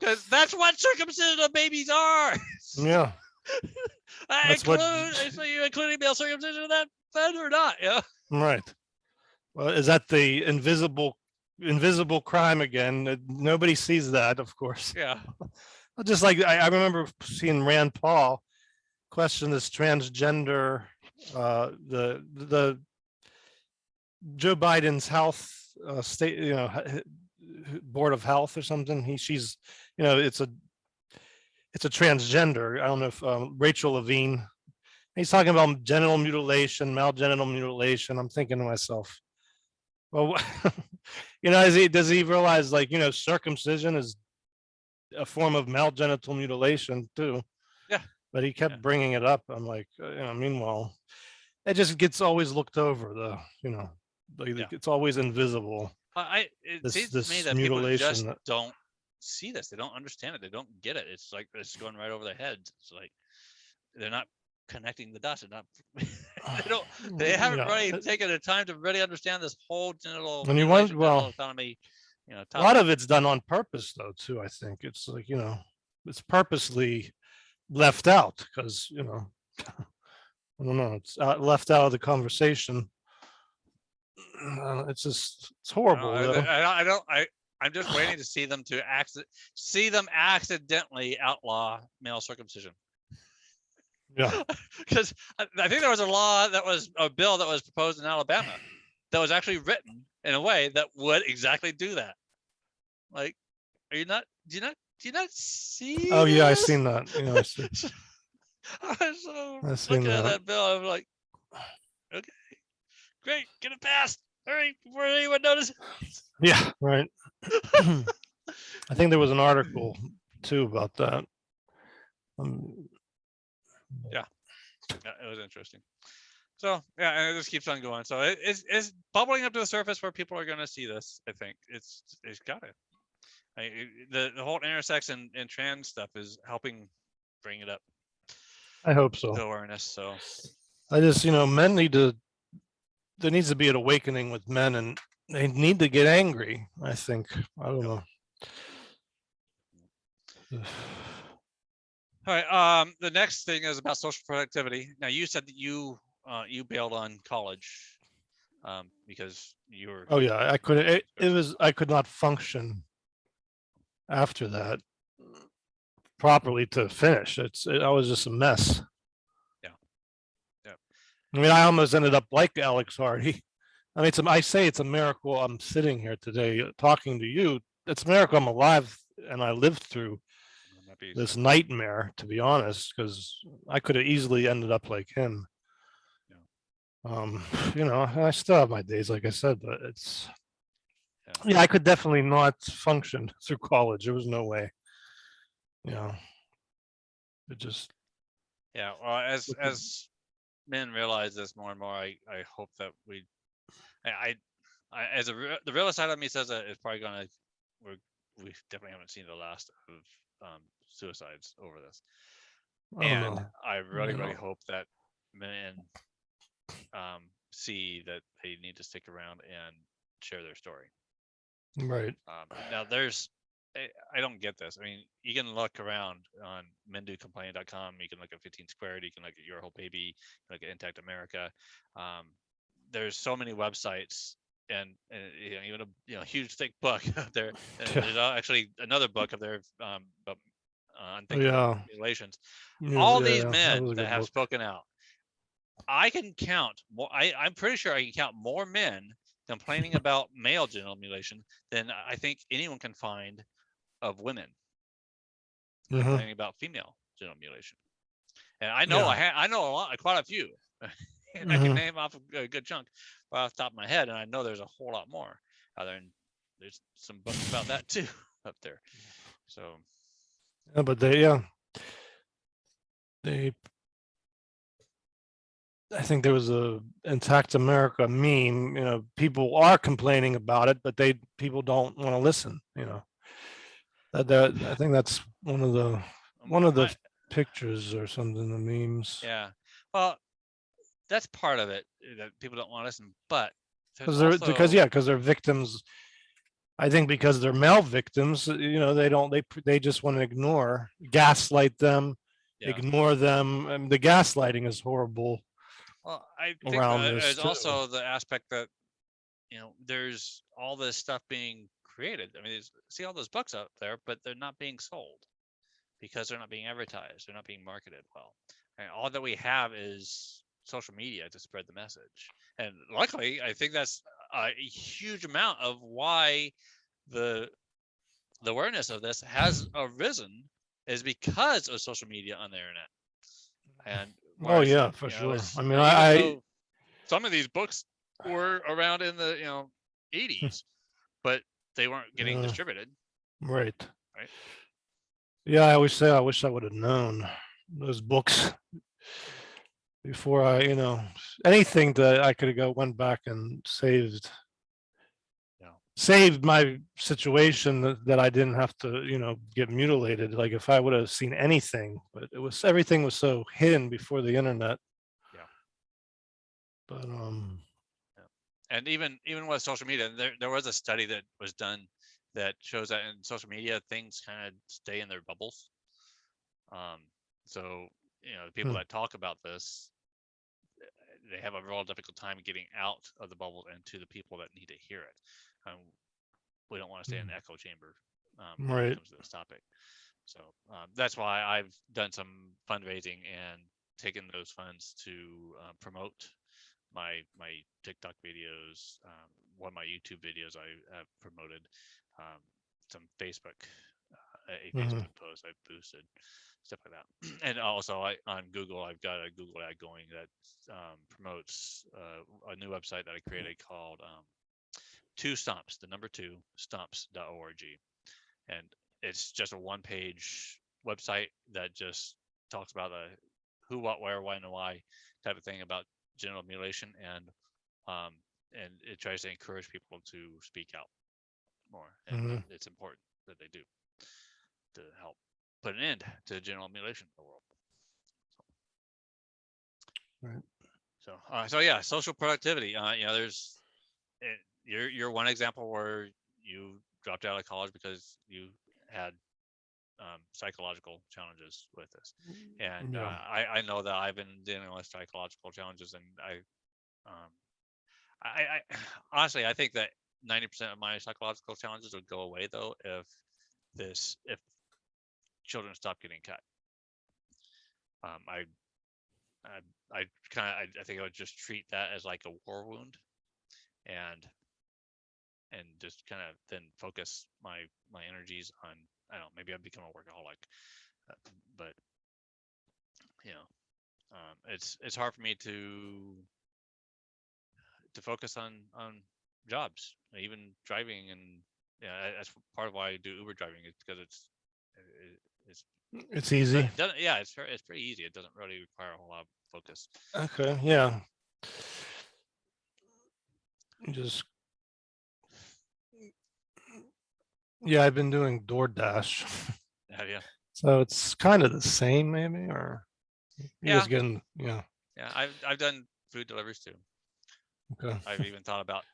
Because that's what circumcision of babies are. Yeah. Including male circumcision of that fed or not? Yeah. Right. Well, is that the invisible crime again? Nobody sees that, of course. Yeah. Just like I remember seeing Rand Paul question this transgender, the Joe Biden's health state, board of health or something. She's it's a transgender. I don't know if Rachel Levine. He's talking about genital mutilation, male genital mutilation. I'm thinking to myself, well, does he realize, circumcision is a form of male genital mutilation too? Yeah. But he kept bringing it up. I'm like, meanwhile, it just gets always looked over. It's always invisible. It seems to me that people just don't see this. They don't understand it. They don't get it. It's like it's going right over their heads. It's like they're not connecting the dots and not they haven't really taken the time to really understand this whole genital when you want, genital autonomy, a lot of it's done on purpose though too. I think it's like, it's purposely left out because, I don't know, it's left out of the conversation. It's horrible. I'm just waiting to see them accidentally outlaw male circumcision. Yeah, because I think there was a bill that was proposed in Alabama that was actually written in a way that would exactly do that. Like, do you not see? Oh yeah, this? I seen that. I see. I seen looking at that bill, I'm like, okay, great, get it passed. Hurry before anyone notices. Yeah, right. I think there was an article too about that. Yeah, it was interesting. So yeah, and it just keeps on going. So it's bubbling up to the surface where people are going to see this. I think it's got it. The whole intersex and trans stuff is helping bring it up. I hope so. The awareness. So I just, men there needs to be an awakening with men, and they need to get angry. I think. I don't know. All right. The next thing is about social productivity. Now, you said that you bailed on college because you were. Oh yeah, I couldn't. I could not function after that properly to finish. I was just a mess. Yeah. I mean, I almost ended up like Alex Hardy. I mean, I say it's a miracle I'm sitting here today talking to you. It's a miracle I'm alive and I lived through this nightmare, to be honest, because I could have easily ended up like him. I still have my days, like I said, but it's I could definitely not function through college. There was no way. It just well, as men realize this more and more, I hope that the realist side of me says that it's probably gonna we definitely haven't seen the last of suicides over this, and I really hope that men see that they need to stick around and share their story. Right. Now I don't get this. I mean, you can look around on mendocomplain.com. You can look at 15 Squared. You can look at Your Whole Baby. You can look at Intact America. There's so many websites, and even a huge thick book out there. There's actually another book of their unthinkable relations. All these men that have spoken out. I can count more. I'm pretty sure I can count more men complaining about male genital mutilation than I think anyone can find of women complaining about female genital mutilation. And I know I know a lot, quite a few. And I can name off a good chunk off the top of my head, and I know there's a whole lot more out there, and there's some books about that too up there. So but they I think there was a Intact America meme. People are complaining about it, but people don't want to listen. I think that's one of the pictures or something. The memes. Yeah, well, that's part of it that people don't want to listen, but because they're victims. I think because they're male victims, they just want to gaslight them, ignore them. And the gaslighting is horrible. Well, I think there's also the aspect that there's all this stuff being created. I mean, see all those books out there, but they're not being sold because they're not being advertised. They're not being marketed well. And all that we have is social media to spread the message. And luckily, I think that's a huge amount of why the awareness of this has arisen is because of social media on the internet. And for sure. I mean, some of these books were around in the 80s, but they weren't getting distributed. Right. Yeah, I always say I wish I would have known those books before anything that I could have went back and saved. saved my situation that I didn't have to, get mutilated. Like if I would have seen anything, but everything was so hidden before the internet. Yeah. But Yeah. And even with social media, there was a study that was done that shows that in social media things kind of stay in their bubbles. So the people that talk about this, they have a real difficult time getting out of the bubble and to the people that need to hear it. We don't want to stay in the echo chamber when right. it comes to this topic. So that's why I've done some fundraising and taken those funds to promote my TikTok videos, one of my YouTube videos I have promoted, some Facebook, a Facebook post I've boosted, stuff like that. And also on Google, I've got a Google ad going that promotes a new website that I created called Two Stomps, the number two stomps.org. And it's just a one-page website that just talks about the who, what, where, when, and why type of thing about genital mutilation, and it tries to encourage people to speak out more, and it's important that they do to help put an end to genital mutilation in the world. Right. So yeah, social productivity. There's you're one example where you dropped out of college because you had psychological challenges with this, and I know that I've been dealing with psychological challenges, and I honestly I think that 90% of my psychological challenges would go away though if children stop getting cut. I think I would just treat that as like a war wound, and just kind of then focus my energies on, I don't know, maybe I've become a workaholic, but it's hard for me to focus on jobs, even driving, and that's part of why I do Uber driving. It's because it's easy. It's pretty easy. It doesn't really require a whole lot of focus. Okay, yeah. I've been doing DoorDash. Yeah. So it's kind of the same, maybe, or you're just getting, Yeah, I've done food deliveries too. Okay. I've even thought about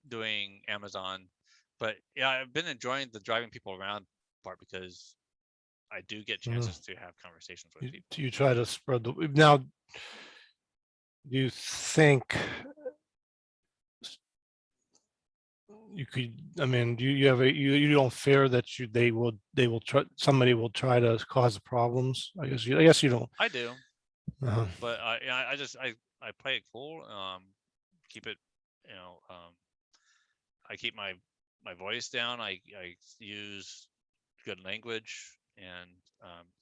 doing Amazon, but yeah, I've been enjoying the driving people around part because I do get chances to have conversations with people. Do you try to spread now? Do you think you could? I mean, do you have you don't fear that they will try, somebody will try to cause problems? I guess you don't. I do, but I play it cool. Keep it, I keep my voice down. I use good language, and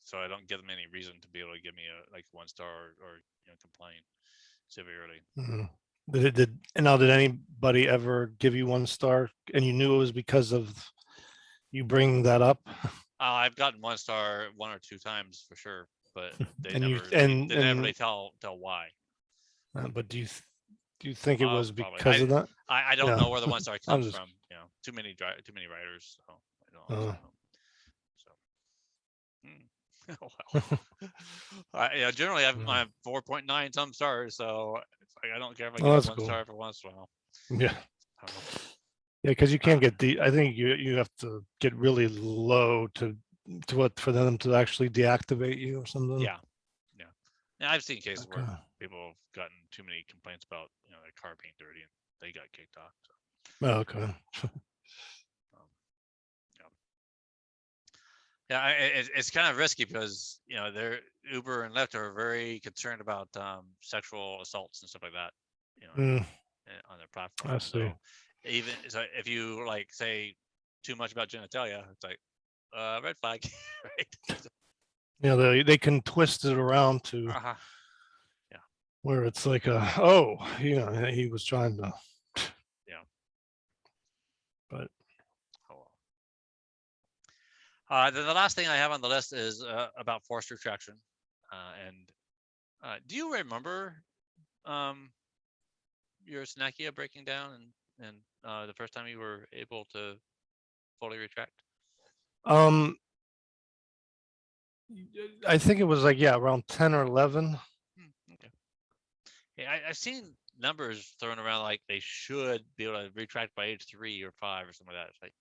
so I don't give them any reason to be able to give me a like 1-star or complain severely. Did anybody ever give you 1-star and you knew it was because of you bringing that up? I've gotten 1-star 1 or 2 times for sure, but they And never they never really tell why. But do you think it was Probably. because of that? I don't know where the 1-star comes from. Too many writers. So I don't know. Well, generally I'm 4.9 some stars, so I don't care if I get 1-star for once in a while. Yeah. Yeah, because you can't get I think you have to get really low to what for them to actually deactivate you or something. Yeah. I've seen cases where people have gotten too many complaints about their car being dirty and they got kicked off. So. Okay. Yeah, it's kind of risky because they're Uber and Lyft are very concerned about sexual assaults and stuff like that, on their platform. I see. So if you like say too much about genitalia, it's like red flag, right? Yeah, they can twist it around to where it's like he was trying to. But then the last thing I have on the list is about forced retraction. And do you remember your Snakia breaking down and and the first time you were able to fully retract? Um, I think it was like, yeah, around 10 or 11. Okay. Yeah, I've seen numbers thrown around like they should be able to retract by age 3 or 5 or something like that. It's like,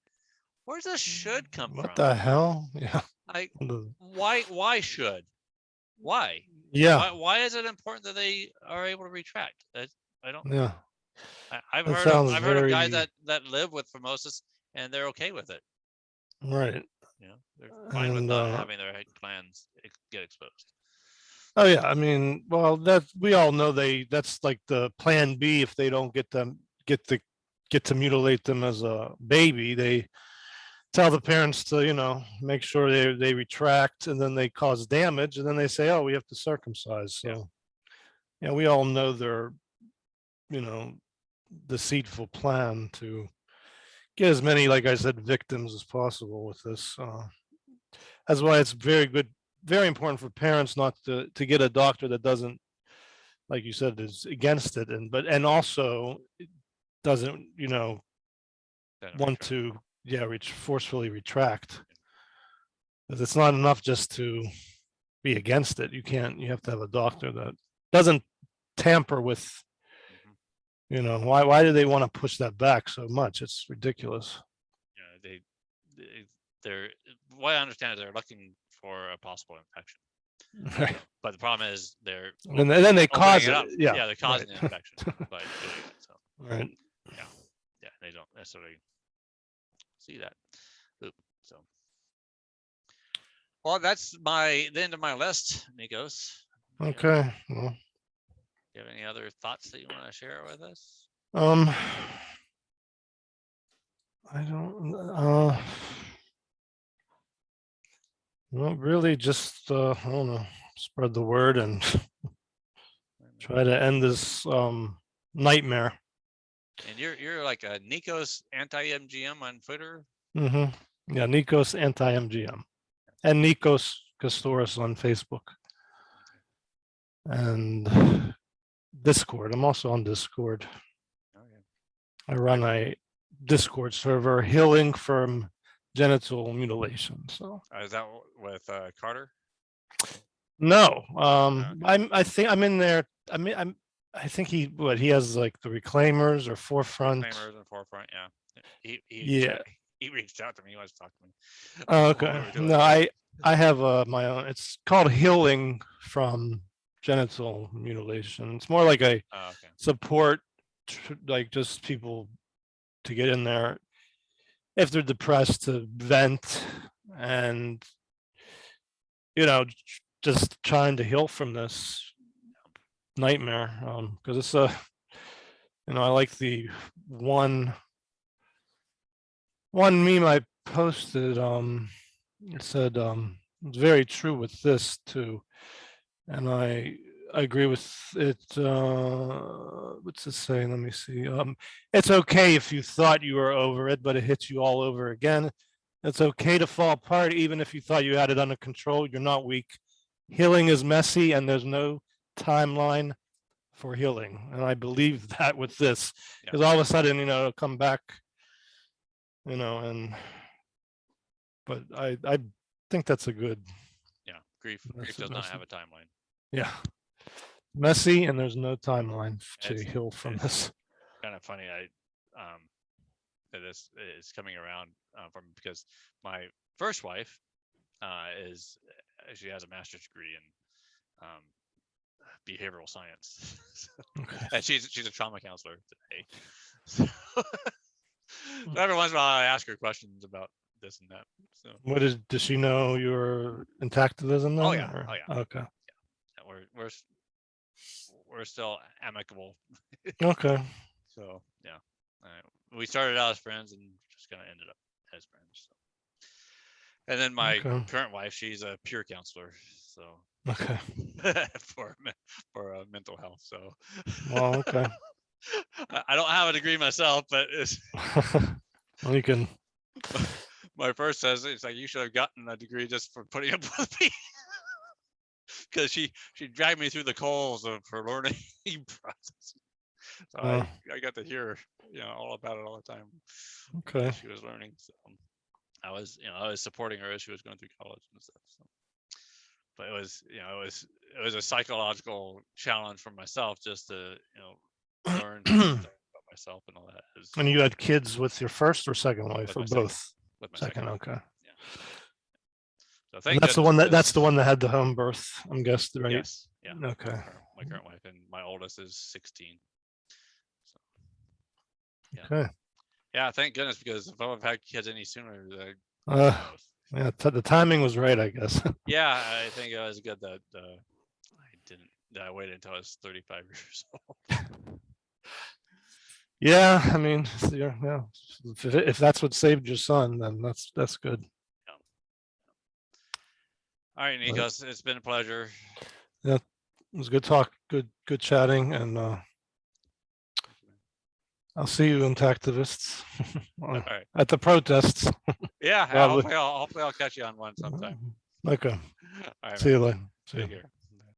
where's the should come What from? the hell? Yeah. Like, why should? Why? Yeah. Why is it important that they are able to retract? I don't. Yeah. I've That heard of sounds guys very that live with phimosis and they're okay with it. right. You know, they're fine with And not having their glands get exposed. oh yeah, I mean, well, that we all know that's like the plan B if they don't get to mutilate them as a baby. They tell the parents to, make sure they retract, and then they cause damage, and then they say, oh, we have to circumcise. So yeah, we all know their, you know, deceitful plan to get as many, like I said, victims as possible with this. That's why it's very important for parents not to get a doctor that doesn't, like you said, is against it, and also doesn't, want to, forcefully retract. Because it's not enough just to be against it. You have to have a doctor that doesn't tamper with, why do they want to push that back so much? It's ridiculous. Yeah, they're what I understand is they're looking for a possible infection. Right. But the problem is they're And then they cause it. up. Yeah. They're causing right. the infection by doing it. So Right. yeah, they don't necessarily see that. So well, that's the end of my list, Nikos. Okay. Well, do you have any other thoughts that you want to share with us? I don't well, really just I don't know, spread the word and try to end this nightmare. And you're like a Nikos anti-MGM on Twitter? Mm-hmm. Yeah, Nikos anti-MGM. And Nikos Kastouris on Facebook. And Discord. I'm also on Discord. Okay. I run a Discord server, healing from genital mutilation. So is that with Carter? No, Okay. I think I'm in there. I think he has like the reclaimers or forefront. Reclaimers and forefront, yeah. Yeah. He reached out to me. He wants to talk to me. Oh, okay. No, I have my own. It's called healing from genital mutilation. It's more like a okay. support, like just people to get in there if they're depressed to vent and just trying to heal from this nightmare. Because it's I like the one meme I posted. It said it's very true with this too, and I agree with it. What's it saying? Let me see. It's okay if you thought you were over it, but it hits you all over again. It's okay to fall apart, even if you thought you had it under control. You're not weak. Healing is messy, and there's no timeline for healing. And I believe that with this, because all of a sudden, it'll come back, but I think that's a good. Yeah, grief does not have a timeline. Yeah. Messy, and there's no timeline to heal from this. Kind of funny. That this is coming around because my first wife she has a master's degree in behavioral science. Okay. And she's a trauma counselor today. So every once in a while I ask her questions about this and that. So does she know your intactivism then? Oh yeah. Or? Oh yeah. Okay. Yeah. We're still amicable. Okay. So yeah. We started out as friends and just kind of ended up as friends. So. And then my current wife, she's a peer counselor. So okay. for mental health. So well, okay. I don't have a degree myself, but it's well, you can. My first says it's like you should have gotten a degree just for putting up with me, because she dragged me through the coals of her learning process. So I got to hear, all about it all the time. Okay. She was learning. So I was supporting her as she was going through college and stuff. So. But it was a psychological challenge for myself just to, learn about myself and all that. And you had kids with your first or second wife, or both? With my second, okay. Yeah. So and that's the one that had the home birth, I'm guessing, right? Yes. Yeah. Okay. My current wife, and my oldest is 16. So, yeah. Okay. Yeah, thank goodness, because if I would have had kids any sooner, yeah, the timing was right, I guess. Yeah, I think it was good that I waited until I was 35 years old. Yeah, I mean, yeah. If that's what saved your son, then that's good. Yeah. All right, Nikos, it's been a pleasure. Yeah, it was good talk, good chatting, and I'll see you in Tactivists at the protests. Yeah, hopefully I'll catch you on one sometime. Okay. All right, see you later. Take care.